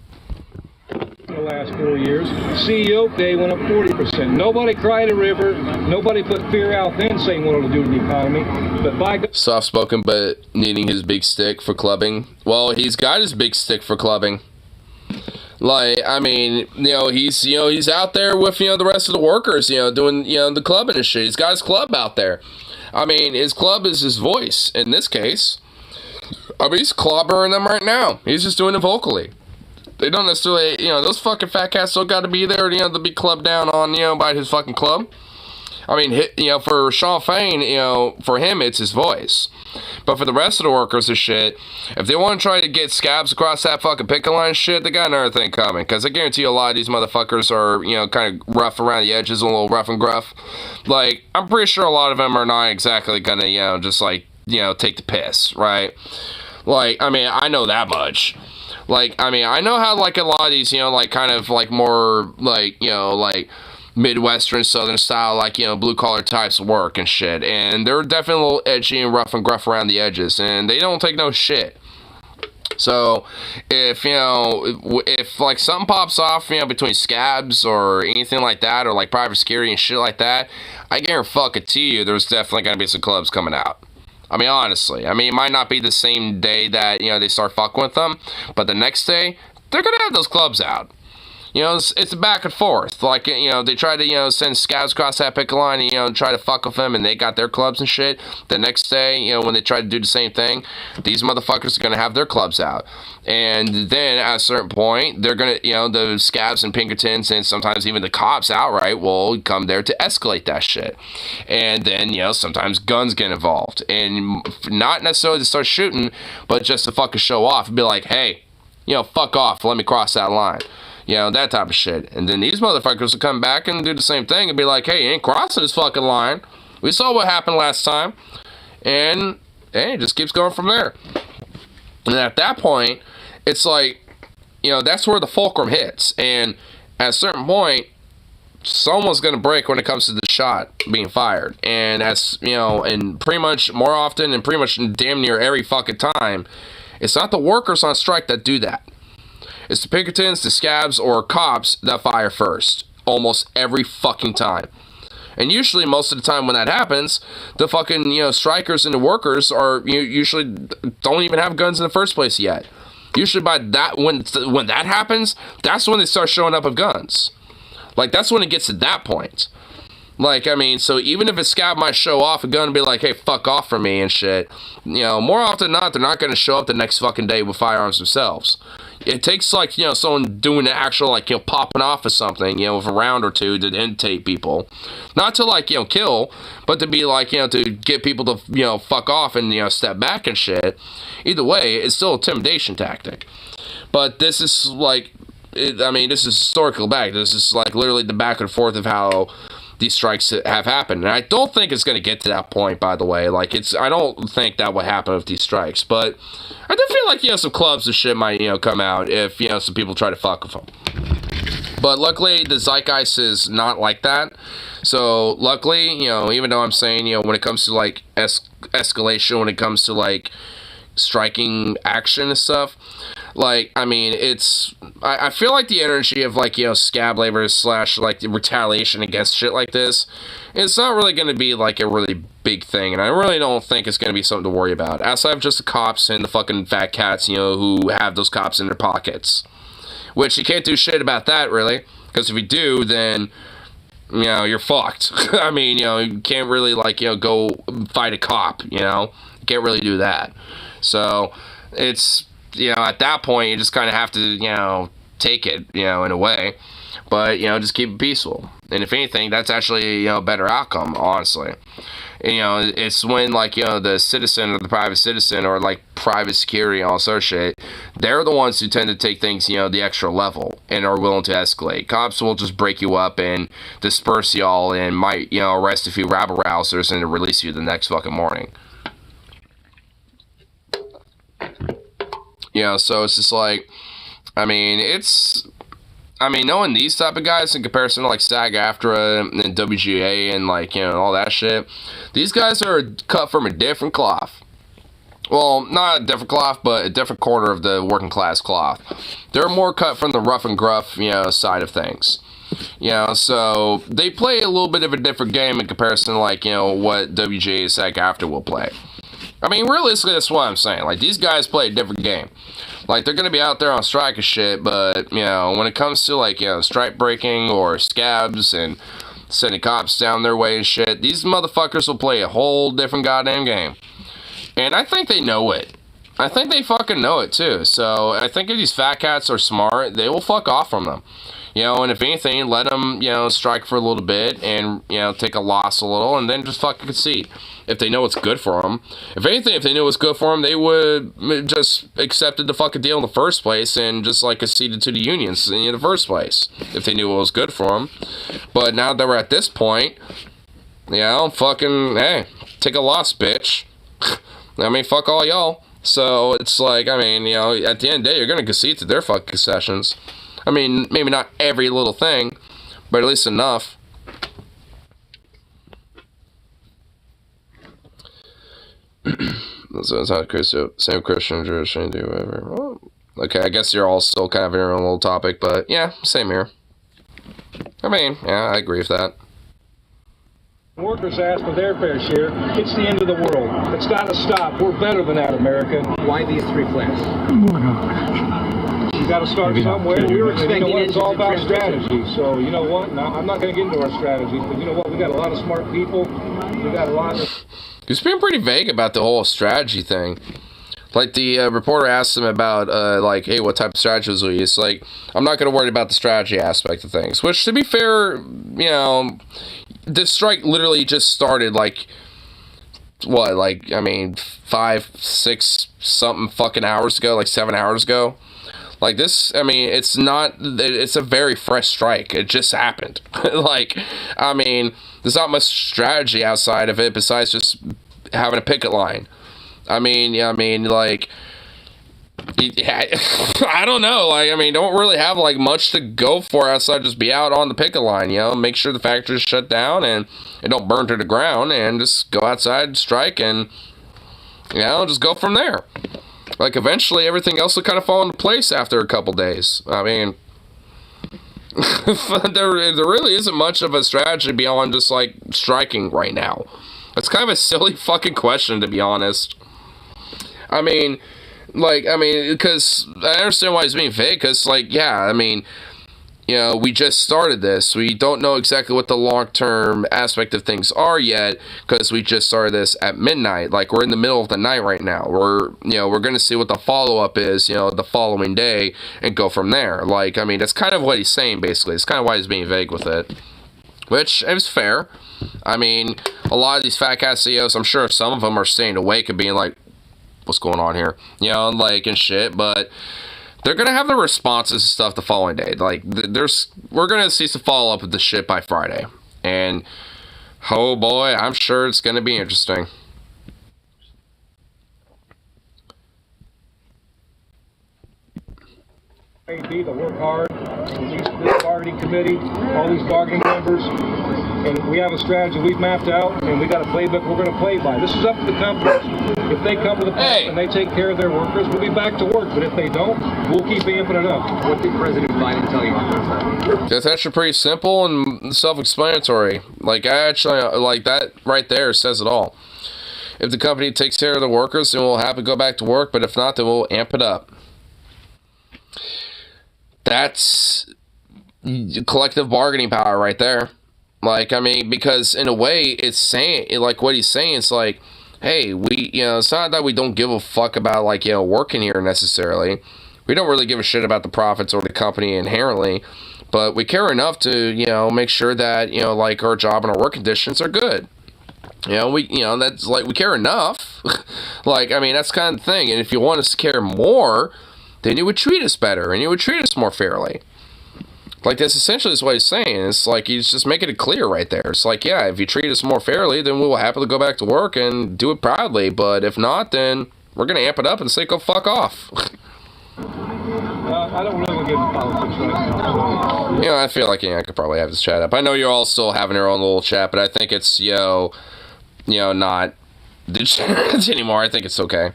In the last 4 years, CEO pay went up 40%. Nobody cried a river. Nobody put fear out then saying what it'll do to the economy. But by God, Soft-spoken, but needing his big stick for clubbing. Well, he's got his big stick for clubbing. Like, I mean, he's out there with, the rest of the workers, doing, the clubbing and shit. He's got his club out there. I mean, his club is his voice, in this case. I mean, he's clobbering them right now. He's just doing it vocally. They don't necessarily, those fucking fat cats still got to be there, to be clubbed down on, by his fucking club. I mean, for Sean Fain, for him, it's his voice. But for the rest of the workers and shit, if they want to try to get scabs across that fucking picket line shit, they got another thing coming. Because I guarantee you a lot of these motherfuckers are, kind of rough around the edges, a little rough and gruff. Like, I'm pretty sure a lot of them are not exactly gonna, just like, take the piss, right? Like, I mean, I know that much. Like, I mean, I know how, like, a lot of these, like, kind of, like, more, like, like, Midwestern, Southern style, like, blue-collar types work and shit. And they're definitely a little edgy and rough and gruff around the edges. And they don't take no shit. So, if, if, like, something pops off, between scabs or anything like that, or, like, private security and shit like that, I guarantee you there's definitely going to be some clubs coming out. I mean, honestly. I mean, it might not be the same day that, they start fucking with them, but the next day, they're going to have those clubs out. It's a back and forth. Like, they try to, send scouts across that picket line and, try to fuck with them, and they got their clubs and shit. The next day, when they try to do the same thing, these motherfuckers are going to have their clubs out. And then, at a certain point, they're going to, the scabs and Pinkertons and sometimes even the cops outright will come there to escalate that shit. And then, sometimes guns get involved. And not necessarily to start shooting, but just to fucking show off and be like, hey, fuck off, let me cross that line. That type of shit. And then these motherfuckers will come back and do the same thing and be like, hey, you ain't crossing this fucking line. We saw what happened last time. And, hey, it just keeps going from there. And at that point, it's like, that's where the fulcrum hits. And at a certain point, someone's going to break when it comes to the shot being fired. And that's, and pretty much more often and pretty much damn near every fucking time, it's not the workers on strike that do that. It's the Pinkertons, the scabs, or cops that fire first. Almost every fucking time. And usually, most of the time when that happens, the fucking, strikers and the workers are, usually don't even have guns in the first place yet. Usually by that, when that happens, that's when they start showing up with guns. Like, that's when it gets to that point. Like, I mean, so even if a scab might show off a gun and be like, hey, fuck off from me and shit, more often than not, they're not going to show up the next fucking day with firearms themselves. It takes, like, someone doing the actual, like, popping off of something, with a round or two to intimidate people. Not to, like, kill, but to be, like, to get people to, fuck off and, step back and shit. Either way, it's still an intimidation tactic. But this is, like, this is historical back. This is, like, literally the back and forth of how these strikes have happened. And I don't think it's going to get to that point, by the way. Like, I don't think that would happen with these strikes. But I do feel like, some clubs and shit might, come out if, some people try to fuck with them. But luckily, the zeitgeist is not like that. So, luckily, even though I'm saying, when it comes to, like, escalation, when it comes to, like, striking action and stuff, like, I mean, I feel like the energy of, like, scab labor / like, the retaliation against shit like this, it's not really going to be, like, a really big thing, and I really don't think it's going to be something to worry about, outside of just the cops and the fucking fat cats, who have those cops in their pockets, which you can't do shit about that, really, because if you do, then, you're fucked. I mean, you can't really, like, go fight a cop, you can't really do that. So, it's, at that point, you just kind of have to, take it, in a way. But, just keep it peaceful. And if anything, that's actually, a better outcome, honestly. You know, it's when, like, you know, the citizen or the private citizen or, like, private security and all sort of shit, they're the ones who tend to take things, you know, the extra level and are willing to escalate. Cops will just break you up and disperse y'all and might, you know, arrest a few rabble-rousers and release you the next fucking morning. You know, so it's just like, I mean, knowing these type of guys in comparison to, like, SAG-AFTRA and WGA and, like, you know, all that shit, these guys are cut from a different cloth. Well, not a different cloth, but a different quarter of the working class cloth. They're more cut from the rough and gruff, you know, side of things. You know, so they play a little bit of a different game in comparison to, like, you know, what WGA and SAG-AFTRA will play. I mean, realistically, that's what I'm saying. Like, these guys play a different game. Like, they're going to be out there on strike and shit, but, you know, when it comes to, like, you know, strike breaking or scabs and sending cops down their way and shit, these motherfuckers will play a whole different goddamn game. And I think they know it. I think they fucking know it, too. So, I think if these fat cats are smart, they will fuck off from them. You know, and if anything, let them, you know, strike for a little bit and, you know, take a loss a little and then just fucking concede. If they know what's good for them. If anything, if they knew what's good for them, they would just accepted the fucking deal in the first place and just, like, acceded to the unions in the first place. If they knew what was good for them. But now that we're at this point, you know, fucking, hey, take a loss, bitch. I mean, fuck all y'all. So, it's like, I mean, you know, at the end of the day, you're gonna concede to their fucking concessions. I mean, maybe not every little thing, but at least enough. So it's not Christian, same Christian tradition, do whatever. Well, okay, I guess you're all still kind of in your own little topic, but yeah, same here. I mean, yeah, I agree with that. Workers ask for their fair share. It's the end of the world. It's got to stop. We're better than that, America. Why these three plans? You got to start somewhere. We were expecting, you know what, it's all about strategy. So, you know what? Now, I'm not going to get into our strategies, but you know what? We got a lot of smart people. We got a lot of... He's been pretty vague about the whole strategy thing. Like, the reporter asked him about, like, hey, what type of strategies will you use? Like, I'm not going to worry about the strategy aspect of things. Which, to be fair, you know, the strike literally just started, like, what, like, I mean, 5, 6 something fucking hours ago, like 7 hours ago. Like, this, I mean, it's a very fresh strike. It just happened. Like, I mean, there's not much strategy outside of it besides just having a picket line. I mean, like, I don't know. Like, I mean, don't really have, like, much to go for outside just be out on the picket line, you know? Make sure the factory's shut down and it don't burn to the ground and just go outside, strike, and, you know, just go from there. Like, eventually, everything else will kind of fall into place after a couple days. I mean, there really isn't much of a strategy beyond just, like, striking right now. It's kind of a silly fucking question, to be honest. I mean, like, because I understand why he's being vague, because, like, yeah, I mean, you know, we just started this. We don't know exactly what the long-term aspect of things are yet, because we just started this at midnight. Like, we're in the middle of the night right now. We're going to see what the follow-up is, you know, the following day, and go from there. Like, I mean, that's kind of what he's saying, basically. It's kind of why he's being vague with it. Which is fair. I mean, a lot of these fat cat CEOs, I'm sure some of them are staying awake and being like, what's going on here? You know, like, and shit, but they're going to have the responses and stuff the following day. Like, we're going to see some follow-up with the shit by Friday. And, oh boy, I'm sure it's going to be interesting. AB that work hard, this bargaining committee, all these bargaining members, and we have a strategy we've mapped out, and we got a playbook we're going to play by. This is up to the companies. If they come to the point and they take care of their workers, we'll be back to work. But if they don't, we'll keep amping it up. What did President Biden tell you? That's actually pretty simple and self-explanatory. Like, I actually, like, that right there says it all. If the company takes care of the workers, then we'll have to go back to work. But if not, then we'll amp it up. That's collective bargaining power right there. Like, I mean, because in a way, it's saying, like, what he's saying is like, hey, it's not that we don't give a fuck about, like, working here necessarily. We don't really give a shit about the profits or the company inherently, but we care enough to, make sure that, like, our job and our work conditions are good. You know, that's like, we care enough. Like, I mean, that's kind of the thing. And if you want us to care more, then you would treat us better and you would treat us more fairly. Like, that's essentially what he's saying. It's like, he's just making it clear right there. It's like, yeah, if you treat us more fairly, then we will happily go back to work and do it proudly. But if not, then we're going to amp it up and say, go fuck off. I don't really get into politics right now. So. You know, I feel like, I could probably have this chat up. I know you're all still having your own little chat, but I think it's, not degenerate anymore. I think it's okay.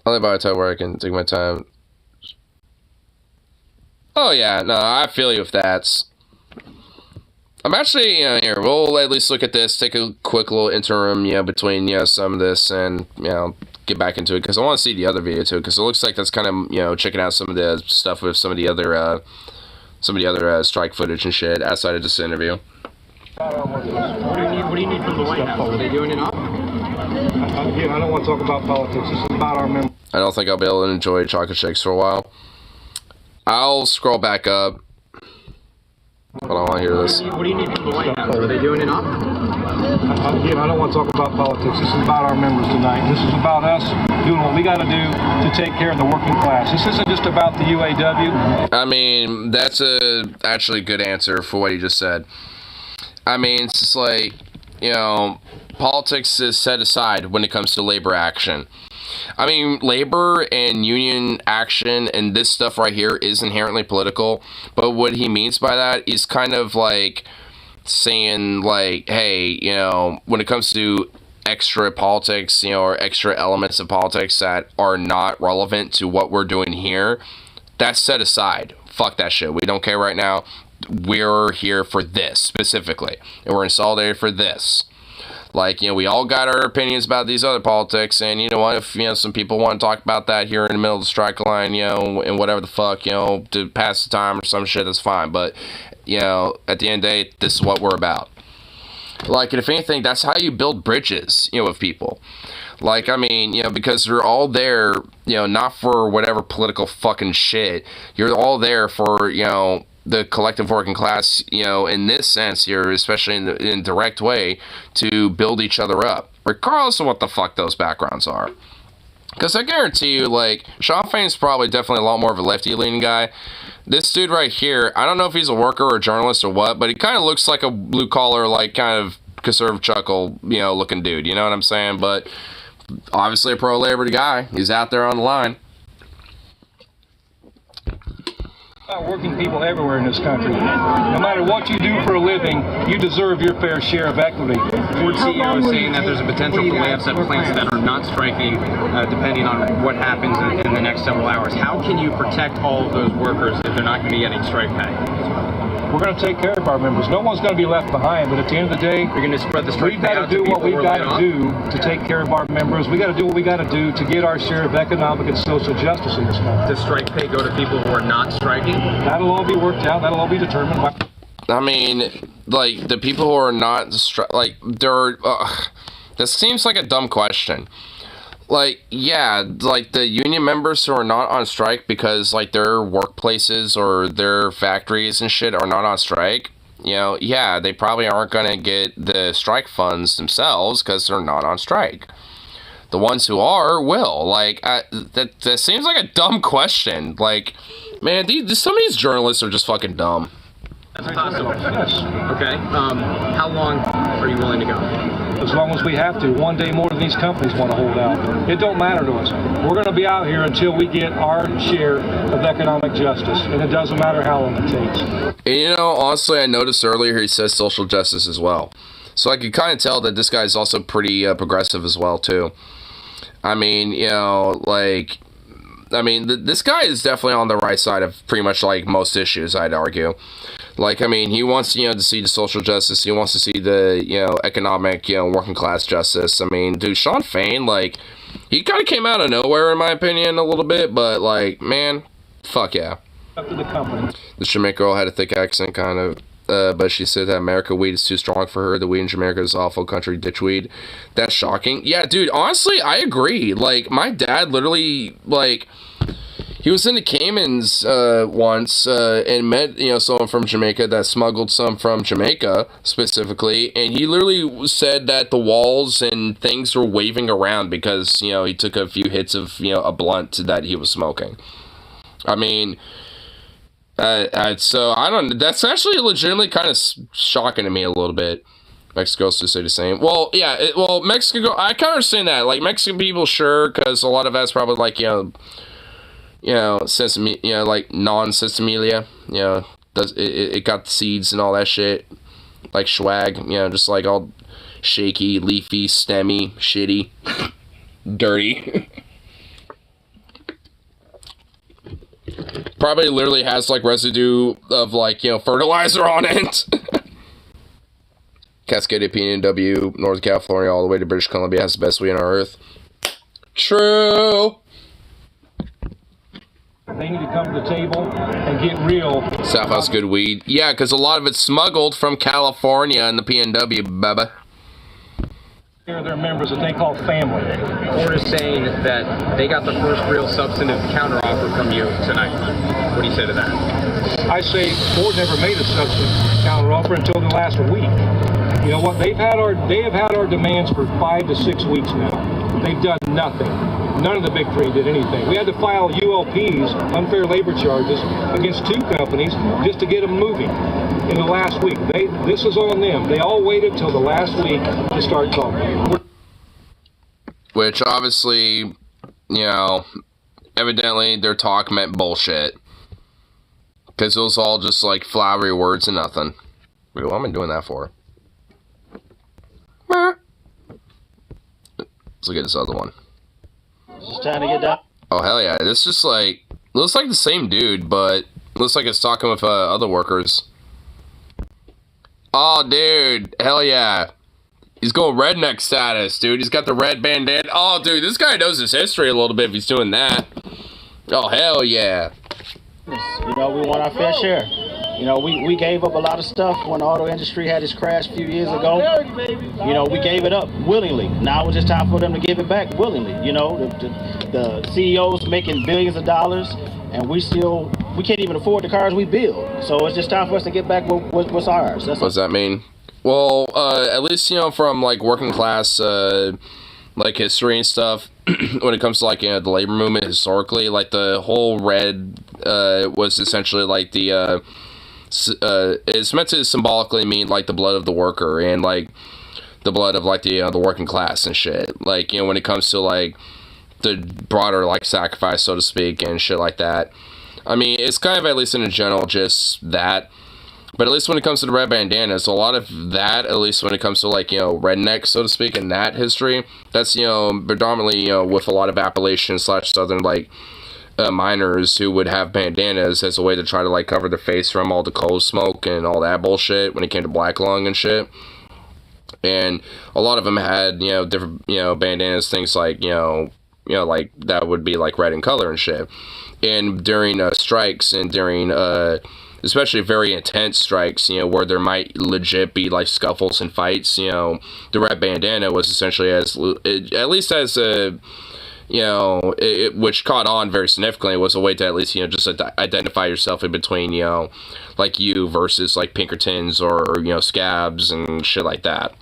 I live by a time where I can take my time. Oh, yeah, no, I feel you if that's... I'm actually, here, we'll at least look at this, take a quick little interim, between, some of this and, get back into it, because I want to see the other video, too, because it looks like that's kind of, checking out some of the stuff with some of the other strike footage and shit outside of this interview. What do you need from the White House? Are they doing enough? Again, I don't want to talk about politics. This is about our members. I don't think I'll be able to enjoy chocolate shakes for a while. I'll scroll back up. But I want to hear this. What do you need from the White House? Are they doing enough? Again, I don't want to talk about politics. This is about our members tonight. This is about us doing what we got to do to take care of the working class. This isn't just about the UAW. I mean, that's a actually good answer for what he just said. I mean, it's just like, politics is set aside when it comes to labor action. I mean, labor and union action and this stuff right here is inherently political, but what he means by that is kind of like saying, like, hey, when it comes to extra politics, or extra elements of politics that are not relevant to what we're doing here, that's set aside. Fuck that shit. We don't care right now. We're here for this specifically, and we're in solidarity for this. Like, we all got our opinions about these other politics, and you know what, if, some people want to talk about that here in the middle of the strike line, and whatever the fuck, to pass the time or some shit, that's fine. But, at the end of the day, this is what we're about. Like, and if anything, that's how you build bridges, with people. Like, I mean, because they're all there, not for whatever political fucking shit. You're all there for, the collective working class, in this sense here, especially in a direct way, to build each other up, regardless of what the fuck those backgrounds are. Because I guarantee you, like, Sean Fain's probably definitely a lot more of a lefty-leaning guy. This dude right here, I don't know if he's a worker or a journalist or what, but he kind of looks like a blue-collar, like, kind of conservative chuckle, looking dude, you know what I'm saying? But obviously a pro-labor guy. He's out there on the line. Working people everywhere in this country. No matter what you do for a living, you deserve your fair share of equity. Ford CEO is saying that there's a potential for layoffs at plants that are not striking, depending on what happens in the next several hours. How can you protect all of those workers if they're not going to be getting strike pay? We're going to take care of our members. No one's going to be left behind, but at the end of the day, we're going to spread the strike we've got to do what we've got to do to take care of our members. We got to do what we got to do to get our share of economic and social justice in this country. Does strike pay go to people who are not striking? That'll all be worked out. That'll all be determined. I mean, like, the people who are not, this seems like a dumb question. Like, yeah, like, the union members who are not on strike because, like, their workplaces or their factories and shit are not on strike, yeah, they probably aren't going to get the strike funds themselves because they're not on strike. The ones who are will. Like, that seems like a dumb question. Like, man, some of these journalists are just fucking dumb. That's possible. Okay. How long are you willing to go? As long as we have to. One day more than these companies want to hold out. It don't matter to us. We're going to be out here until we get our share of economic justice, and it doesn't matter how long it takes. And, honestly, I noticed earlier he says social justice as well. So I could kind of tell that this guy is also pretty progressive as well, too. I mean, this guy is definitely on the right side of pretty much, like, most issues, I'd argue. Like, I mean, he wants, to see the social justice. He wants to see the, economic, working class justice. I mean, dude, Sean Fain, like, he kind of came out of nowhere, in my opinion, a little bit. But, like, man, fuck yeah. Up to the company. The Jamaican girl had a thick accent, kind of. But she said that America weed is too strong for her. The weed in Jamaica is awful country ditch weed. That's shocking. Yeah, dude, honestly, I agree. Like, my dad literally, like... He was in the Caymans once and met, you know, someone from Jamaica that smuggled some from Jamaica specifically, and he literally said that the walls and things were waving around because, you know, he took a few hits of, you know, a blunt that he was smoking. I mean, so I don't. That's actually legitimately kind of shocking to me a little bit. Mexico's to say the same. Well, yeah. Well, Mexico. I kind of understand that. Like Mexican people, sure, because a lot of that's probably like you know, sesame, you know, like non-sesamilia, you know, it got the seeds and all that shit, like swag, you know, just like all shaky, leafy, stemmy, shitty, dirty. Probably literally has like residue of like, you know, fertilizer on it. Cascadia, PNW, Northern California, all the way to British Columbia has the best weed on earth. True. They need to come to the table and get real. South has good weed. Yeah, because a lot of it's smuggled from California and the PNW, baba. They're their members that they call family. Ford is saying that they got the first real substantive counteroffer from you tonight. What do you say to that? I say Ford never made a substantive counteroffer until the last week. You know what? They have had our demands for 5 to 6 weeks now. They've done nothing. None of the big three did anything. We had to file ULPs, unfair labor charges, against 2 companies just to get them moving in the last week. This is on them. They all waited till the last week to start talking. Which obviously, you know, evidently their talk meant bullshit. Because it was all just like flowery words and nothing. Wait, what am I doing that for? Let's look at this other one. Just trying to get down. Oh, hell yeah. This just like, looks like the same dude, but looks like it's talking with other workers. Oh, dude. Hell yeah. He's going redneck status, dude. He's got the red bandana. Oh, dude, this guy knows his history a little bit if he's doing that. Oh, hell yeah. You know, we want our fair share. You know, we gave up a lot of stuff when the auto industry had its crash a few years ago. You know, we gave it up willingly. Now it's just time for them to give it back willingly. You know, the CEOs making billions of dollars, and we can't even afford the cars we build. So it's just time for us to get back what's ours. What does that mean? Well, at least, you know, from like working class, like history and stuff, when it comes to like, you know, the labor movement historically, like the whole red was essentially like the it's meant to symbolically mean like the blood of the worker and like the blood of like the working class and shit. Like, you know, when it comes to like the broader like sacrifice, so to speak, and shit like that. I mean, it's kind of, at least in a general, just that. But at least when it comes to the red bandanas, a lot of that, at least when it comes to like, you know, redneck, so to speak, in that history, that's, you know, predominantly, you know, with a lot of Appalachian / Southern like miners who would have bandanas as a way to try to like cover their face from all the coal smoke and all that bullshit when it came to black lung and shit. And a lot of them had, you know, different, you know, bandanas, things like, you know, like that would be like red in color and shit. And during strikes and during especially very intense strikes, you know, where there might legit be like scuffles and fights, you know, the red bandana was essentially at least as a, you know, which caught on very significantly, was a way to at least, you know, just identify yourself in between, you know, like you versus like Pinkertons or, you know, scabs and shit like that.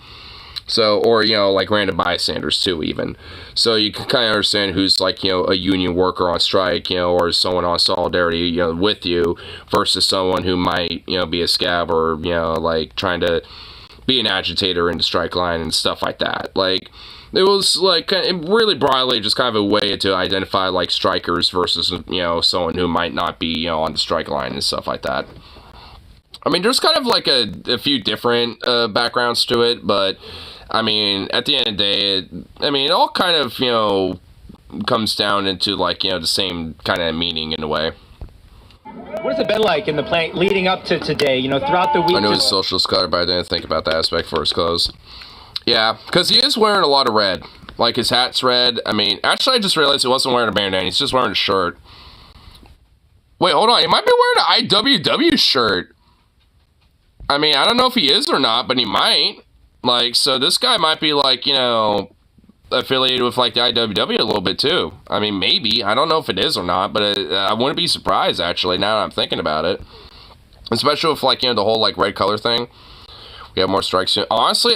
So, or, you know, like random bystanders too, even. So you can kind of understand who's like, you know, a union worker on strike, you know, or someone on solidarity, you know, with you versus someone who might, you know, be a scab or, you know, like trying to be an agitator in the strike line and stuff like that. Like, it was like really broadly just kind of a way to identify like strikers versus, you know, someone who might not be, you know, on the strike line and stuff like that. I mean, there's kind of like a few different backgrounds to it, but I mean, at the end of the day, it all kind of, you know, comes down into like, you know, the same kind of meaning in a way. What has it been like in the plant leading up to today, you know, throughout the week? I know he's a socialist cutter, but I didn't think about that aspect for his clothes. Yeah, because he is wearing a lot of red. Like, his hat's red. I mean, actually, I just realized he wasn't wearing a bandana. He's just wearing a shirt. Wait, hold on. He might be wearing an IWW shirt. I mean, I don't know if he is or not, but he might. Like, so this guy might be, like, you know, affiliated with like the IWW a little bit too. I mean, maybe. I don't know if it is or not, but I wouldn't be surprised actually now that I'm thinking about it. Especially with like, you know, the whole like red color thing. We have more strikes. Honestly,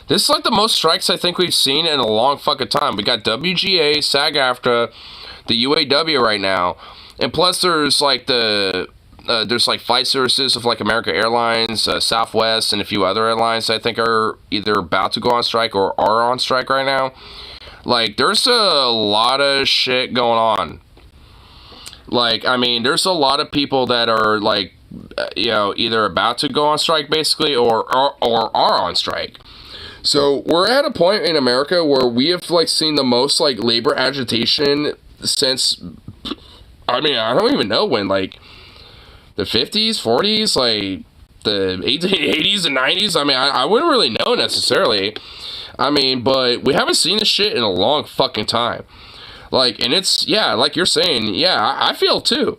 this is like the most strikes I think we've seen in a long fucking time. We got WGA, SAG-AFTRA, the UAW right now, and plus there's like there's like flight services of like American Airlines, Southwest, and a few other airlines I think are either about to go on strike or are on strike right now. Like, there's a lot of shit going on. Like, I mean, there's a lot of people that are like, you know, either about to go on strike basically or are on strike. So we're at a point in America where we have like seen the most like labor agitation since, I mean, I don't even know when, like the 50s, 40s, like the 80s and 90s. I mean, I wouldn't really know necessarily. I mean, but we haven't seen this shit in a long fucking time. Like, and it's, yeah, like you're saying, yeah, I feel too.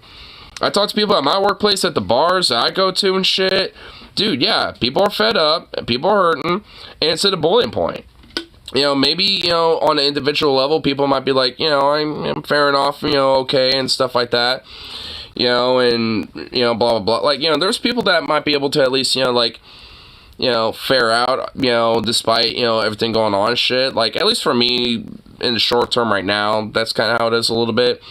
I talk to people at my workplace, at the bars that I go to and shit. Dude, yeah, people are fed up, and people are hurting, and it's at a boiling point. You know, maybe, you know, on an individual level, people might be like, you know, I'm fair enough, you know, okay, and stuff like that. You know, and, you know, blah, blah, blah. Like, you know, there's people that might be able to at least, you know, like, you know, fare out, you know, despite, you know, everything going on and shit. Like, at least for me, in the short term right now, that's kind of how it is a little bit.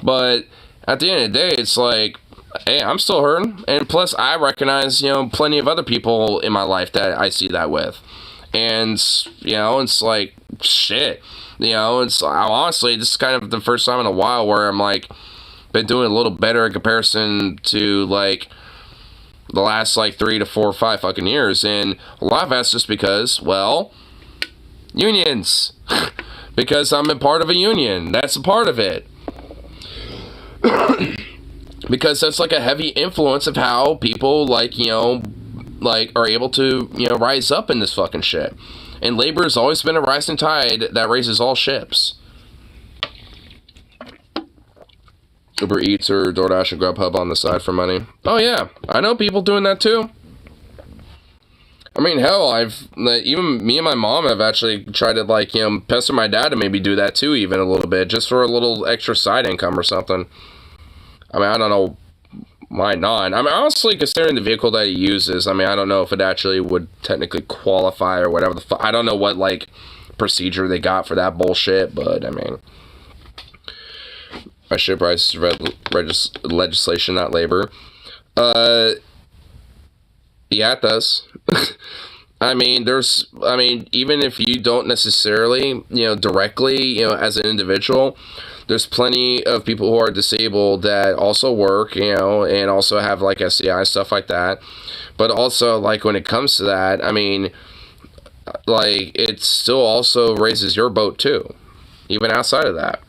But at the end of the day, it's like, hey, I'm still hurting. And plus, I recognize, you know, plenty of other people in my life that I see that with. And, you know, it's like, shit. You know, it's honestly, this is kind of the first time in a while where I'm like, been doing a little better in comparison to like the last like 3 to 4 or 5 fucking years. And a lot of that's just because, well, unions. Because I'm a part of a union. That's a part of it. Because that's like a heavy influence of how people like, you know, like are able to, you know, rise up in this fucking shit. And labor has always been a rising tide that raises all ships. Uber Eats or DoorDash and Grubhub on the side for money. Oh yeah, I know people doing that too. I mean, hell, even me and my mom have actually tried to, like, you know, pester my dad to maybe do that too, even a little bit, just for a little extra side income or something. I mean, I don't know why not. I mean, honestly, considering the vehicle that he uses, I mean, I don't know if it actually would technically qualify or whatever the fuck. I don't know what, like, procedure they got for that bullshit, but, I mean, my ship rights legislation, not labor. Yeah, it does. I mean, even if you don't necessarily, you know, directly, you know, as an individual, there's plenty of people who are disabled that also work, you know, and also have, like, SCI, stuff like that. But also, like, when it comes to that, I mean, like, it still also raises your boat, too. Even outside of that.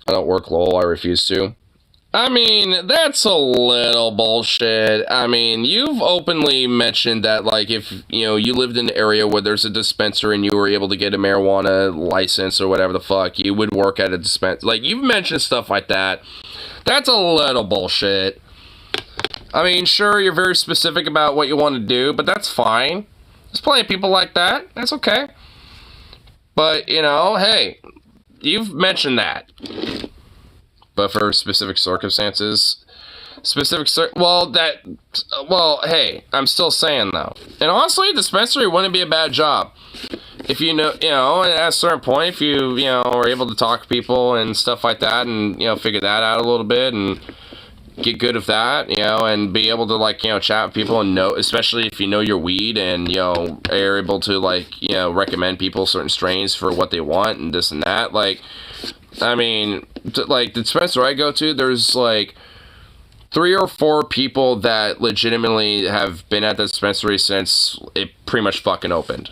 I don't work, lol, I refuse to. I mean, that's a little bullshit. I mean, you've openly mentioned that, like, if, you know, you lived in an area where there's a dispensary and you were able to get a marijuana license or whatever the fuck, you would work at a dispensary. Like, you've mentioned stuff like that. That's a little bullshit. I mean, sure, you're very specific about what you want to do, but that's fine. There's plenty of people like that. That's okay. But, you know, hey, you've mentioned that. But for specific circumstances, well, hey, I'm still saying though. And honestly, dispensary wouldn't be a bad job. If you know, at a certain point, if you are able to talk to people and stuff like that and, figure that out a little bit and get good at that, and be able to, like, chat with people and know, especially if you know your weed and, are able to, like, recommend people certain strains for what they want and this and that. Like, I mean, like, the dispensary I go to, there's, like, 3 or 4 people that legitimately have been at the dispensary since it pretty much fucking opened.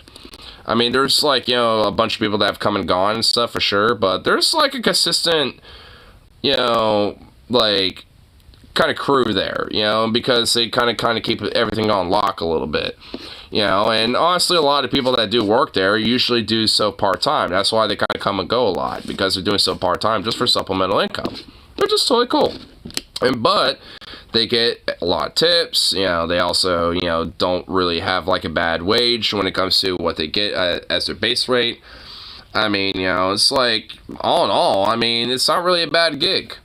I mean, there's, like, a bunch of people that have come and gone and stuff for sure, but there's, like, a consistent, like, kind of crew there, because they kind of keep everything on lock a little bit, and honestly, a lot of people that do work there usually do so part-time. That's why they kind of come and go a lot, because they're doing so part-time just for supplemental income, which is totally cool. But they get a lot of tips. They also, don't really have like a bad wage when it comes to what they get as their base rate. I mean, it's like, all in all, I mean, it's not really a bad gig.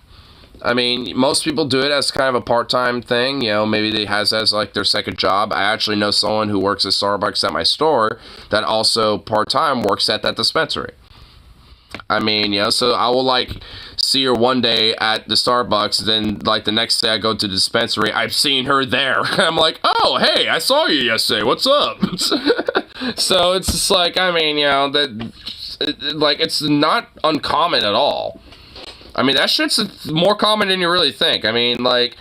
I mean, most people do it as kind of a part-time thing. Maybe they has as like their second job. I actually know someone who works at Starbucks at my store that also part-time works at that dispensary. I mean, so I will like see her one day at the Starbucks, then like the next day I go to the dispensary, I've seen her there. I'm like, oh, hey, I saw you yesterday. What's up? So it's just like, I mean, like it's not uncommon at all. I mean, that shit's more common than you really think. I mean, like,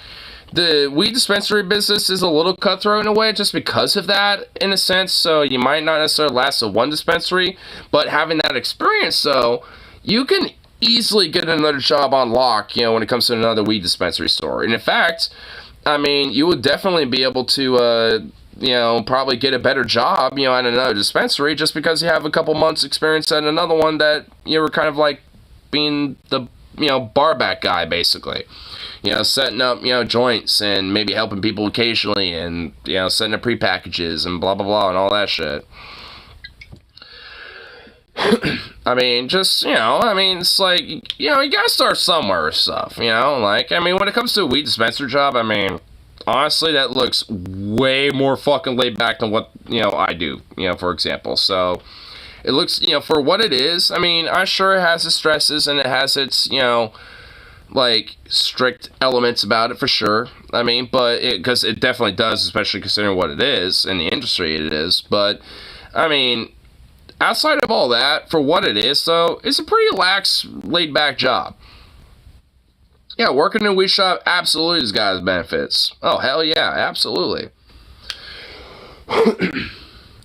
the weed dispensary business is a little cutthroat in a way just because of that, in a sense. So you might not necessarily last at one dispensary, but having that experience, though, you can easily get another job on lock, when it comes to another weed dispensary store. And in fact, I mean, you would definitely be able to, probably get a better job, at another dispensary just because you have a couple months experience at another one that you were kind of like being the, bar back guy, basically. Setting up, joints and maybe helping people occasionally and, setting up pre-packages and blah, blah, blah and all that shit. I mean, just, it's like, you gotta start somewhere or stuff, like, I mean, when it comes to a weed dispenser job, I mean, honestly, that looks way more fucking laid back than what, I do, for example, so, it looks, for what it is, I mean, I'm sure it has its stresses and it has its, like, strict elements about it for sure. I mean, but because it definitely does, especially considering what it is and the industry it is. But, I mean, outside of all that, for what it is, though, it's a pretty lax, laid-back job. Yeah, working in a weed shop absolutely has got its benefits. Oh, hell yeah, absolutely.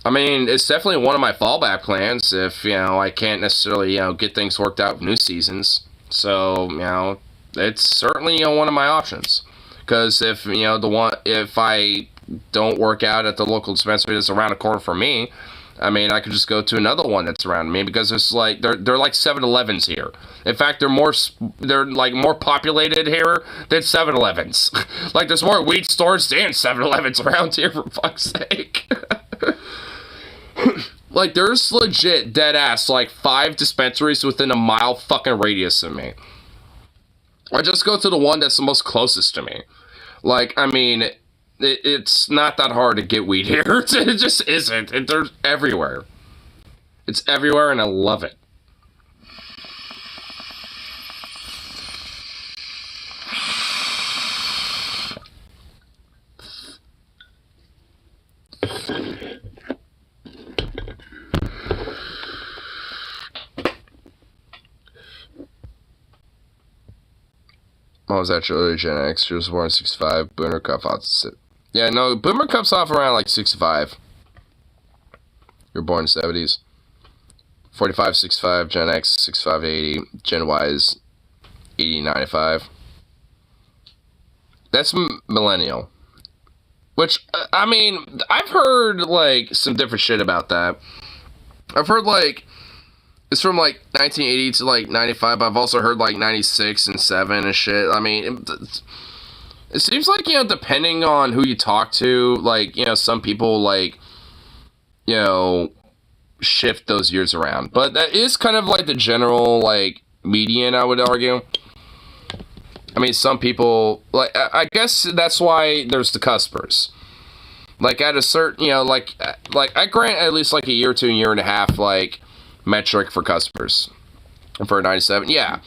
I mean, it's definitely one of my fallback plans if, I can't necessarily, get things worked out for new seasons. So, it's certainly, one of my options. Because if, if I don't work out at the local dispensary that's around the corner from me, I mean, I could just go to another one that's around me because it's like, they're like 7-Elevens here. In fact, they're like more populated here than 7-Elevens. Like, there's more weed stores than 7-Elevens around here, for fuck's sake. Like, there's legit, dead ass, like, 5 dispensaries within a mile fucking radius of me. I just go to the one that's the most closest to me. Like, I mean, it's not that hard to get weed here. It just isn't. They're everywhere. It's everywhere, and I love it. Mom was actually Gen X. She was born in 65. Boomer Cup off. Yeah, no, Boomer Cup's off around like 65. You're born in 70s. 45, 65. Gen X, 65, 80. Gen Y is 80, 95. That's millennial. Which, I mean, I've heard, like, some different shit about that. I've heard, like, it's from, like, 1980 to, like, 95, but I've also heard, like, 96 and 7 and shit. I mean, it seems like, depending on who you talk to, like, some people, like, shift those years around. But that is kind of, like, the general, like, median, I would argue. I mean, some people, like, I guess that's why there's the cuspers. Like, at a certain, like, I grant at least, like, a year to a year and a half, like, metric for cuspers. And for 97, yeah.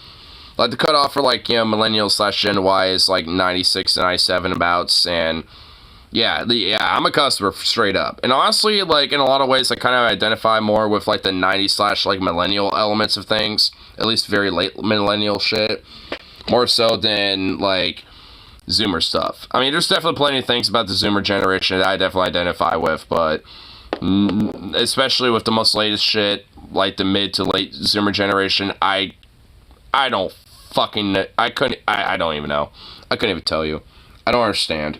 Like, the cutoff for, like, millennials / Gen Y is, like, 96 and 97 abouts, and, yeah, I'm a cusper, straight up. And honestly, like, in a lot of ways, I kind of identify more with, like, the 90s / like, millennial elements of things. At least very late millennial shit. More so than, like, Zoomer stuff. I mean, there's definitely plenty of things about the Zoomer generation that I definitely identify with, but especially with the most latest shit, like the mid to late Zoomer generation, I don't fucking, I don't even know. I couldn't even tell you. I don't understand.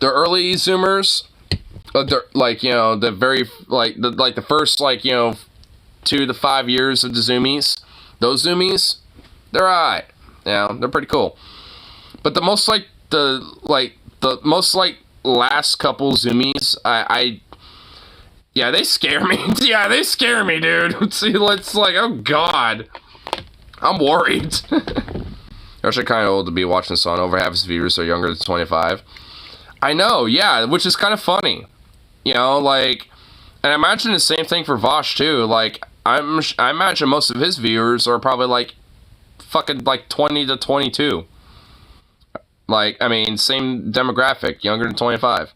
The early Zoomers, like, the very, like, the first, like, 2 to 5 years of the Zoomies, those Zoomies, they're alright. You know, they're pretty cool. But the most last couple zoomies, yeah, they scare me. Yeah, they scare me, dude. See, it's like, oh god, I'm worried. They're actually kind of old to be watching this on. Over half his viewers are younger than 25. I know, yeah, which is kind of funny. You know, like, and I imagine the same thing for Vosh too. Like, I imagine most of his viewers are probably like fucking like 20 to 22. Like, I mean, same demographic, younger than 25.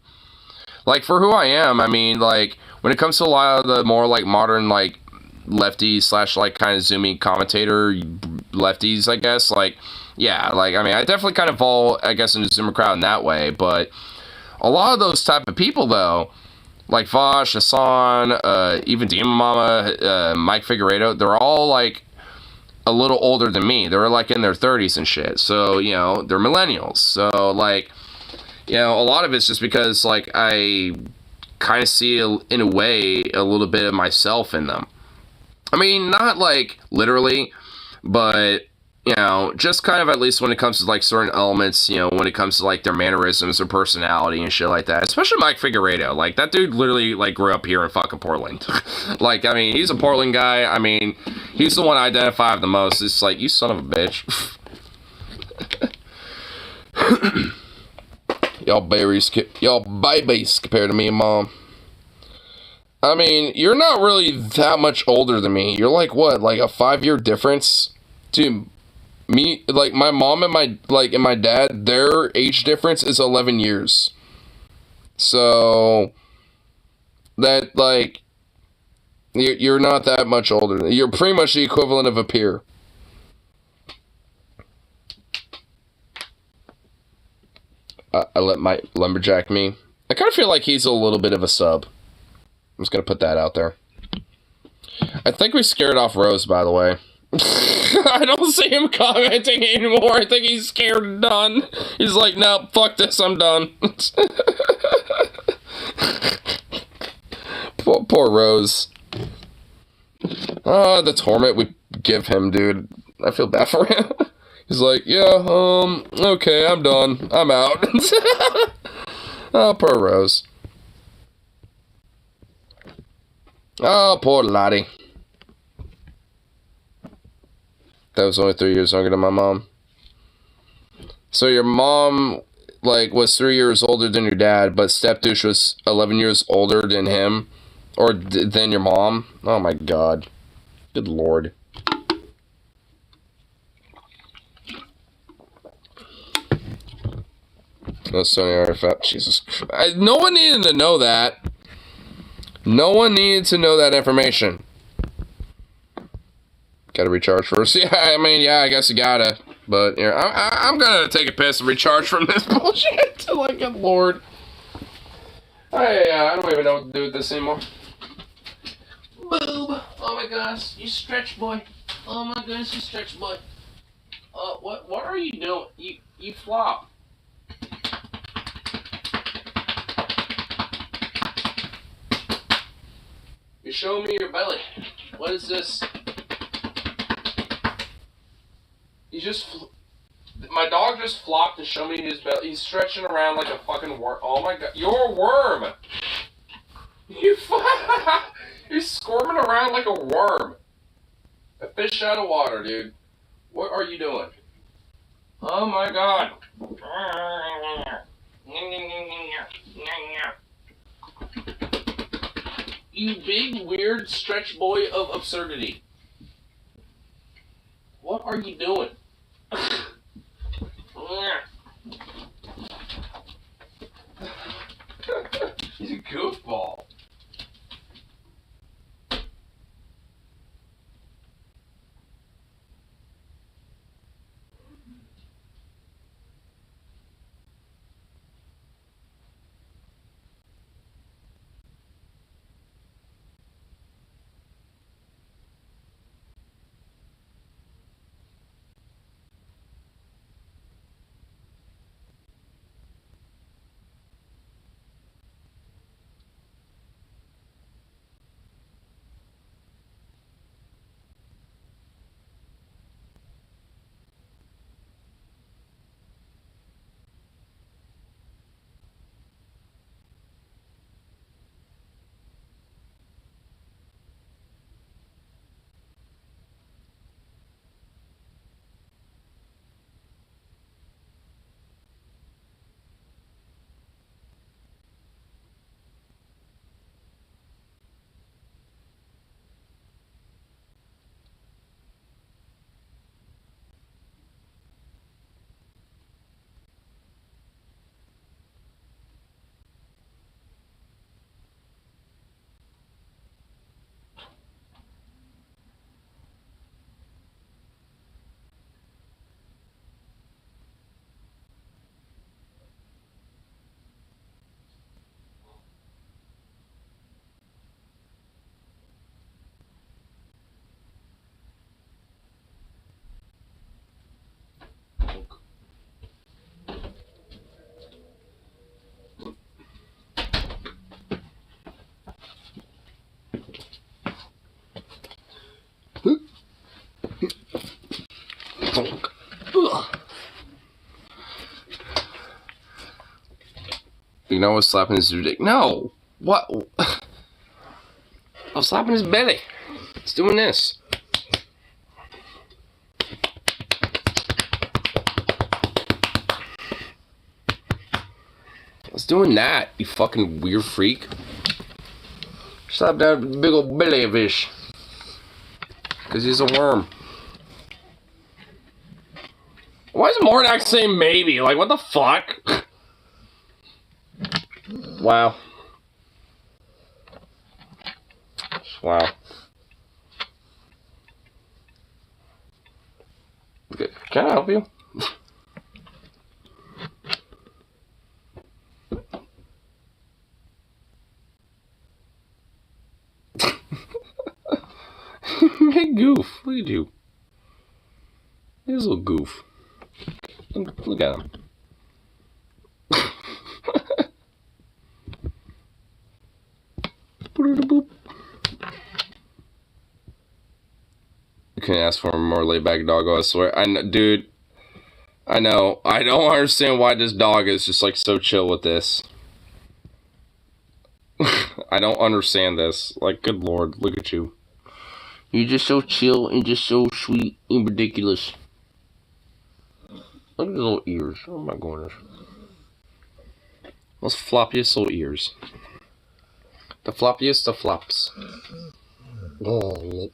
Like, for who I am, I mean, like, when it comes to a lot of the more, like, modern, like, lefty slash, like, kind of zoomy commentator lefties, I guess, like, yeah, like, I mean, I definitely kind of fall, I guess, into the zoomer crowd in that way, but a lot of those type of people, though, like Vosh, Hassan, even Demon Mama, Mike Figueredo, they're all, like, a little older than me. They're like in their 30s and shit. So, you know, they're millennials. So, like, you know, a lot of it's just because, like, I kind of see, in a way, a little bit of myself in them. I mean, not, like, literally, but, you know, just kind of at least when it comes to, like, certain elements, you know, when it comes to, like, their mannerisms or personality and shit like that. Especially Mike Figueredo. Like, that dude literally, like, grew up here in fucking Portland. Like, I mean, he's a Portland guy. I mean, he's the one I identify with the most. It's like, you son of a bitch. Y'all babies compared to me and Mom. I mean, you're not really that much older than me. You're like, what, like a 5-year difference? Dude, me, like, my mom and my dad, their age difference is 11 years. So, that, like, you're not that much older. You're pretty much the equivalent of a peer. I let my lumberjack me. I kind of feel like he's a little bit of a sub. I'm just going to put that out there. I think we scared off Rose, by the way. I don't see him commenting anymore. I think he's scared and done. He's like, no, fuck this, I'm done. poor Rose. The torment we give him, dude. I feel bad for him. He's like, yeah, okay, I'm done. I'm out. Oh, poor Rose. Oh, poor laddie. That was only 3 years younger than my mom. So your mom, like, was 3 years older than your dad, but stepdouche was 11 years older than him? Or than your mom? Oh my god. Good lord. No Sony artifact. Jesus Christ. No one needed to know that. No one needed to know that information. Gotta recharge first. Yeah, I mean, yeah, I guess you gotta. But, you know, I'm gonna take a piss and recharge from this bullshit. Like, good lord. I don't even know what to do with this anymore. Boob. Oh my gosh, you stretch boy. Oh my gosh, you stretch boy. What are you doing? You flop. You're showing me your belly. What is this? My dog just flopped to show me his belly. He's stretching around like a fucking worm. Oh my god, you're a worm! You're squirming around like a worm. A fish out of water, dude. What are you doing? Oh my god. You big, weird stretch boy of absurdity. What are you doing? He's a goofball. You know what's slapping his dick? No! What? I'm slapping his belly. It's doing this. It's doing that, you fucking weird freak. Slap that big old belly of fish. Because he's a worm. Why is Mordak saying maybe? Like, what the fuck? Wow. Wow. Okay. Can I help you? Big goof. Look at you. Here's a little goof. Look at him. Boop. You can't ask for a more laid back doggo, I swear. Dude, I know. I don't understand why this dog is just like so chill with this. I don't understand this. Like, good lord, look at you. You're just so chill and just so sweet and ridiculous. Look at his little ears. Oh my goodness. Those floppiest little ears. The floppiest of flops. Oh.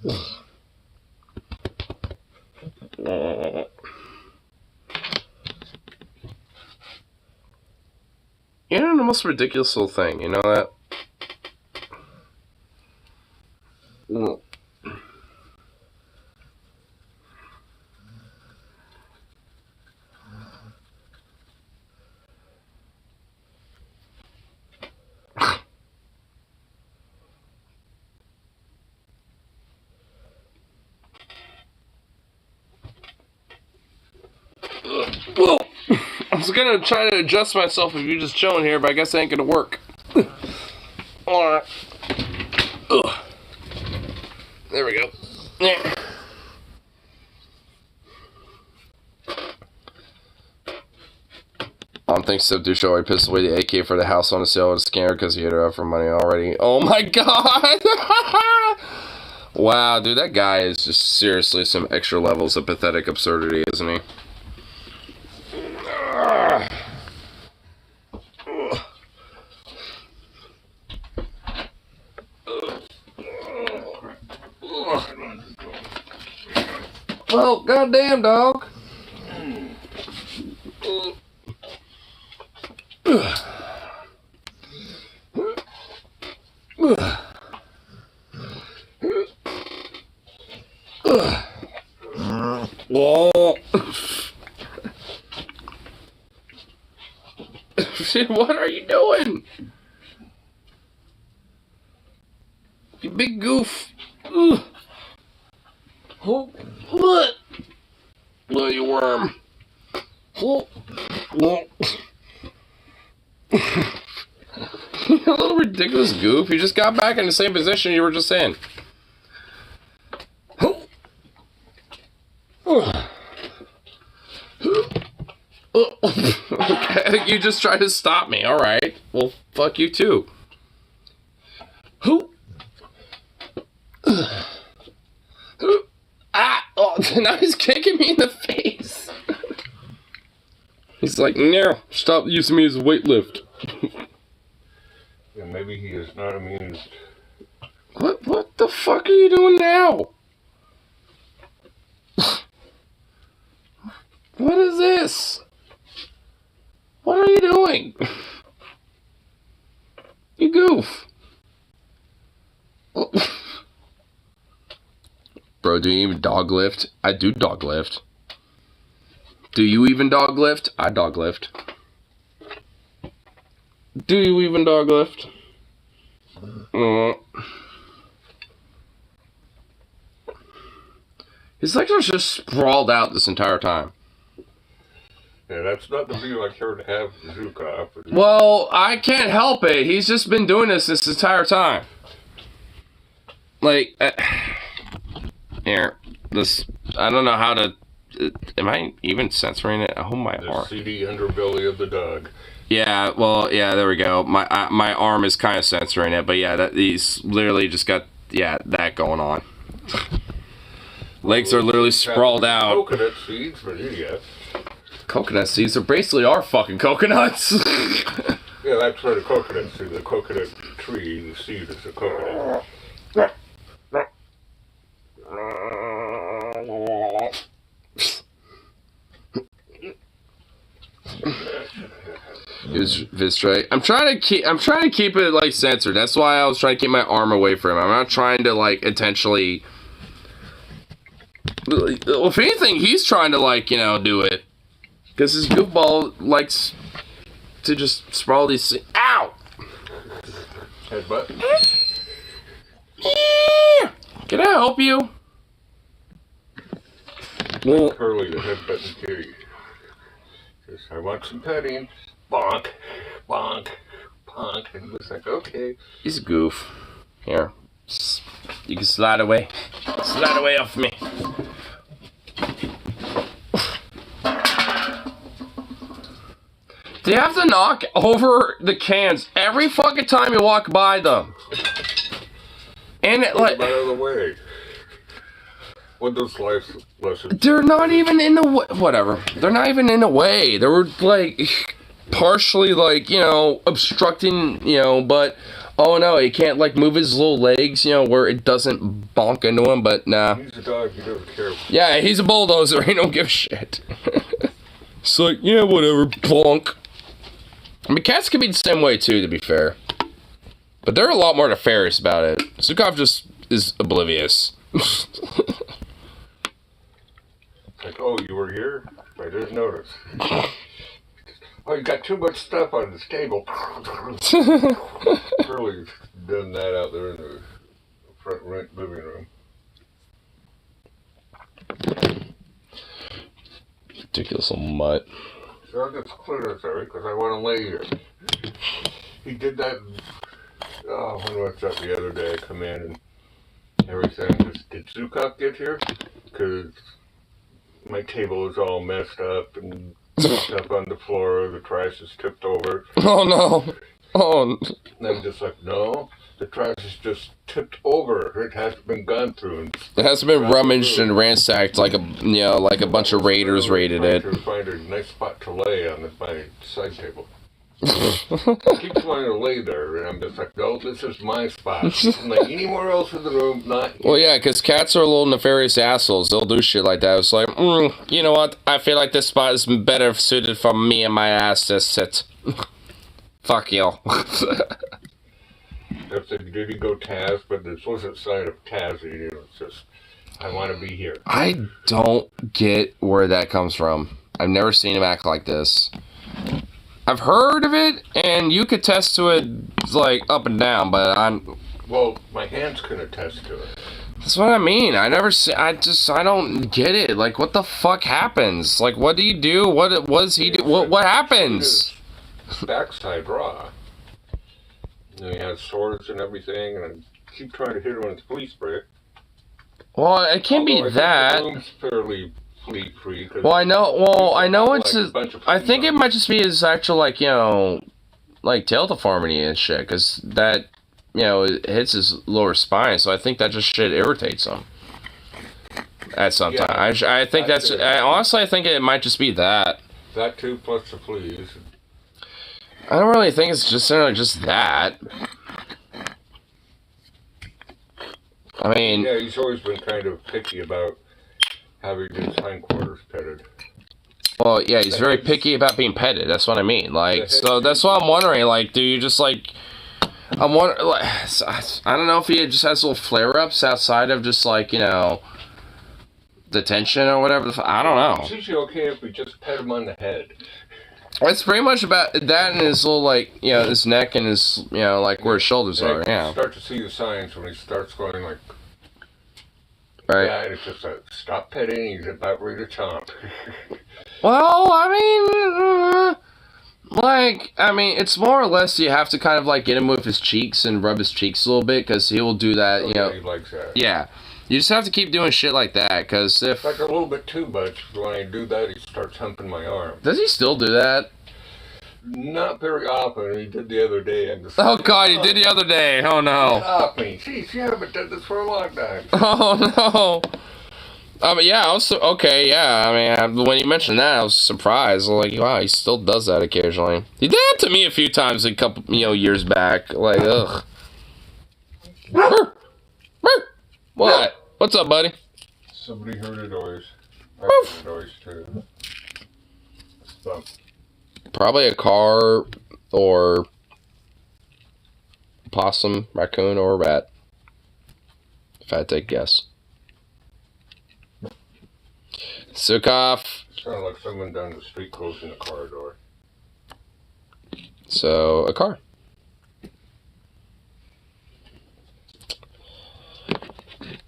You know the most ridiculous little thing, you know that? Well, I was gonna try to adjust myself if you're just chilling here, but I guess it ain't gonna work. Alright. There we go. Yeah. Thanks to the show, I pissed away the AK for the house on the sale with a scanner because he had it out for money already. Oh my god! Wow, dude, that guy is just seriously some extra levels of pathetic absurdity, isn't he? Well, goddamn, dog. Whoa. What are you doing? You big goof. Oh, what? Little you worm. Oh. You a little ridiculous goof. You just got back in the same position you were just in. Okay, you just tried to stop me. Alright. Well, fuck you too. Ah! Oh, now he's kicking me in the face. He's like, no, stop using me as a weightlift. Yeah, maybe he is not amused. What the fuck are you doing now? What is this? What are you doing? You goof. Bro, do you even dog lift? I do dog lift. Do you even dog lift? I dog lift. Do you even dog lift? His legs are just sprawled out this entire time. Yeah, that's not the view I care to have of Zukov. Well, I can't help it. He's just been doing this entire time. Like, here, this, I don't know how to, am I even censoring it? Oh my heart. The seedy underbelly of the dog. Yeah, well, yeah, there we go. My arm is kind of censoring it, but yeah, he's literally just got that going on. Legs are literally sprawled out. Coconut seeds for idiots. Coconut seeds are basically our fucking coconuts. Yeah, that's where the coconut seed, the coconut tree, the seed is the coconut. Straight. I'm trying to keep it like censored. That's why I was trying to keep my arm away from him. I'm not trying to like intentionally. Well, if anything, he's trying to like do it, because his goofball likes to just sprawl these. Ow! Headbutt. Can I help you? Curly the headbutting kitty. Says, I want some petting. Bonk, bonk, bonk. And it was like, okay. He's a goof. Here. You can slide away. Slide away off me. Do you have to knock over the cans every fucking time you walk by them? And it, like, out of the way. What those life lessons? They're not even in the way. Whatever. They're not even in the way. They were like partially like obstructing. But oh no, he can't like move his little legs. Where it doesn't bonk into him. But nah. He's a dog. He doesn't care. Yeah, he's a bulldozer. He don't give a shit. It's like whatever. Bonk. I mean, cats can be the same way too, to be fair. But they're a lot more nefarious about it. Zukov just is oblivious. Like, oh, you were here? I didn't notice. Oh, you got too much stuff on this table. Curly's done that out there in the front living room. Ridiculous little mutt. So I'll just clear this area because I want to lay here. He did that. Oh, when was that the other day? I come in and everything. Did Zukov get here? Because my table is all messed up and stuff on the floor. The trash is tipped over. Oh no! Oh. And I'm just like, no, the trash is just tipped over. It hasn't been gone through. It hasn't been rummaged and ransacked like a bunch of raiders raided it. To find a nice spot to lay on my side table. I keep wanting to lay there, and I'm just like, no, this is my spot. I'm like, anywhere else in the room, not here. Well, yeah, because cats are little nefarious assholes. They'll do shit like that. It's like, you know what? I feel like this spot is better suited for me and my ass to sit. Fuck you. If they did he go Taz, but this wasn't sign of Taz eating. It's just, I want to be here. I don't get where that comes from. I've never seen him act like this. I've heard of it, and you could attest to it, like, up and down, but Well, my hands can attest to it. That's what I mean. I don't get it. Like, what the fuck happens? Like, what do you do? What does he do? What happens? His back's tied raw. And he has swords and everything, and I keep trying to hit him with his police break. Well, it can't be that. The room's fairly free. Well, I know it's. I think it might just be his actual, like, like tail deformity and shit, because that, it hits his lower spine. So I think that just shit irritates him. At some time, I think that's. Honestly, I think it might just be that. That too, plus the fleas. I don't really think it's just that. I mean. Yeah, he's always been kind of picky about having his hindquarters petted. Well, yeah, he's very picky about being petted. That's what I mean. Like, so that's what I'm wondering. Like, do you just like? I'm wondering. Like, I don't know if he just has little flare-ups outside of just like the tension or whatever. I don't know. It's usually okay if we just pet him on the head. It's pretty much about that and his little, like, his neck and his, like, where his shoulders are, yeah. Start to see the signs when he starts going, like... Right. Yeah, and it's just like, stop petting, he's about ready to chomp. Well, I mean, it's more or less you have to kind of, like, get him with his cheeks and rub his cheeks a little bit, because he will do that, Yeah, he likes that. Yeah. You just have to keep doing shit like that, because if... Like a little bit too much, when I do that, he starts humping my arm. Does he still do that? not very often. He did the other day. And Oh God, he did the other day. Oh no. Get off me. Jeez, you haven't done this for a long time. Oh no. Yeah, I was okay. Yeah, I mean, when you mentioned that, I was surprised. Like, wow, he still does that occasionally. He did that to me a few times, a couple, years back. Like, ugh. What? What's up, buddy? Somebody heard a noise. I heard a noise too. Stop. Probably a car or possum, raccoon, or rat. If I had to take a guess. Sukov. Sounded like someone down the street closing the car door. So, a car.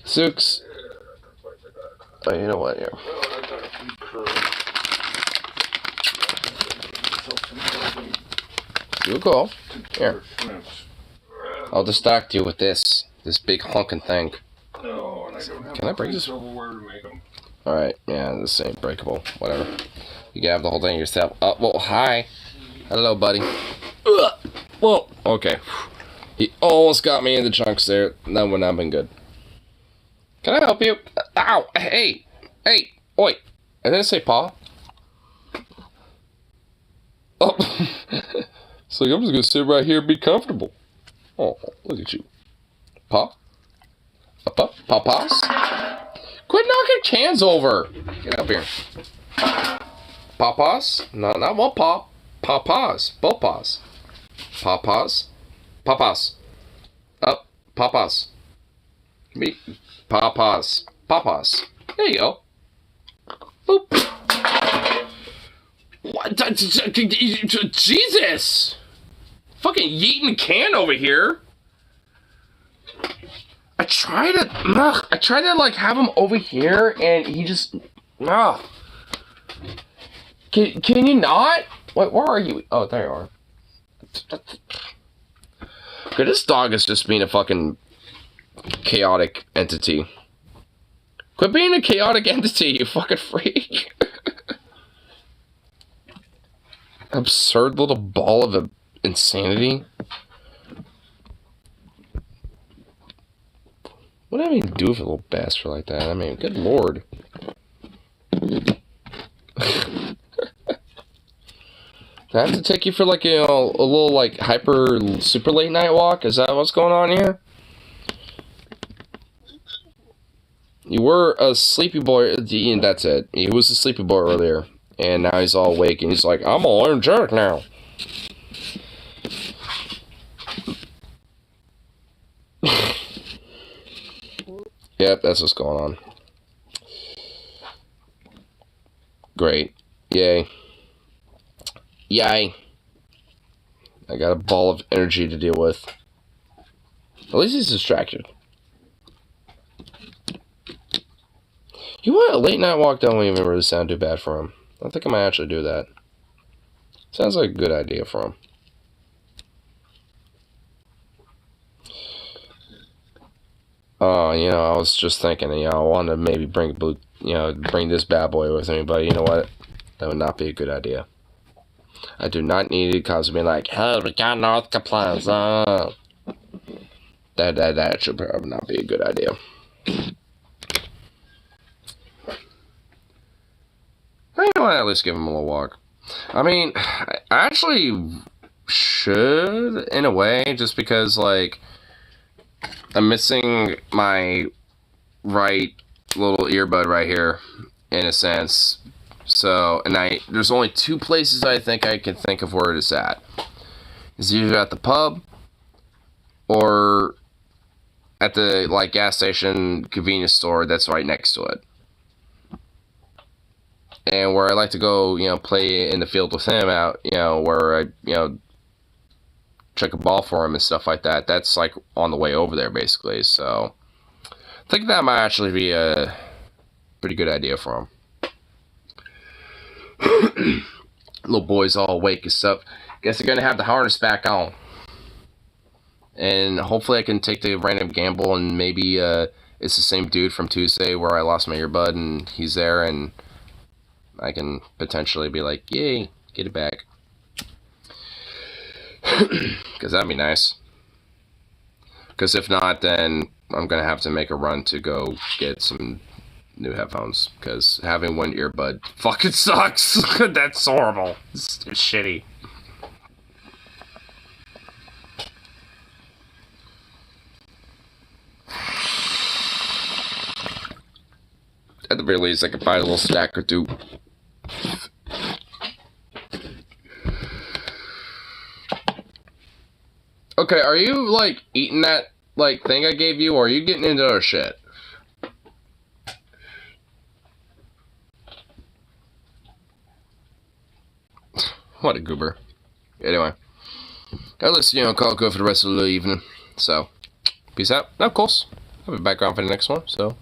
Sooks. Oh, you know what? Here. You go. Here. I'll distract you with this big honking thing. No, and I don't have Can I break this? silverware to make them. Alright, yeah, this ain't breakable. Whatever. You can have the whole thing yourself. Well, hi. Hello, buddy. Ugh. Whoa. Okay. He almost got me in the chunks there. That would not have been good. Can I help you? Ow! Hey! Hey! Oi! I didn't say paw. Oh. So I'm just gonna sit right here and be comfortable. Oh, look at you. Paw? Paws? Quit knocking cans over! Get up here. Paws? No, not one paw. Paws. Both paws. Paws. Paws. Up. Paws. Me. Paws. Paws. There you go. Boop. What? Jesus! Fucking yeeting a can over here. I try to like have him over here, and he just Can you not? Wait, where are you? Oh, there you are. Okay, this dog is just being a fucking chaotic entity. Quit being a chaotic entity, you fucking freak. Absurd little ball of insanity. What do I even do with a little bastard like that? I mean, good lord. Do I have to take you for like, a little like hyper super late night walk? Is that what's going on here? You were a sleepy boy, and that's it. He was a sleepy boy earlier, and now he's all awake, and he's like, I'm a learn jerk now. Yep, that's what's going on. Great. Yay. Yay. I got a ball of energy to deal with. At least he's distracted. You want a late night walk? Don't even really sound too bad for him. I think I might actually do that. Sounds like a good idea for him. Oh, I was just thinking, I wanted to maybe bring this bad boy with me, but you know what? That would not be a good idea. I do not need it because me like, hey, we got North Plaza. That should probably not be a good idea. I want to at least give him a little walk. I mean, I actually should, in a way, just because, like, I'm missing my right little earbud right here, in a sense. So, and there's only two places I think I can think of where it is at. It's either at the pub, or at the, like, gas station convenience store that's right next to it. And where I like to go, play in the field with him out, where I, check a ball for him and stuff like that. That's like on the way over there, basically. So I think that might actually be a pretty good idea for him. Little boy's all awake and stuff. Guess they're gonna have the harness back on. And hopefully I can take the random gamble and maybe it's the same dude from Tuesday where I lost my earbud and he's there and I can potentially be like, yay, get it back. Because that'd be nice. Because if not, then I'm going to have to make a run to go get some new headphones. Because having one earbud fucking sucks. That's horrible. It's shitty. At the very least, I could buy a little stack or two. Okay, are you, like, eating that, like, thing I gave you, or are you getting into other shit? What a goober. Anyway. Gotta listen, call good for the rest of the evening. So, peace out. Of course, I'll be back on for the next one, so...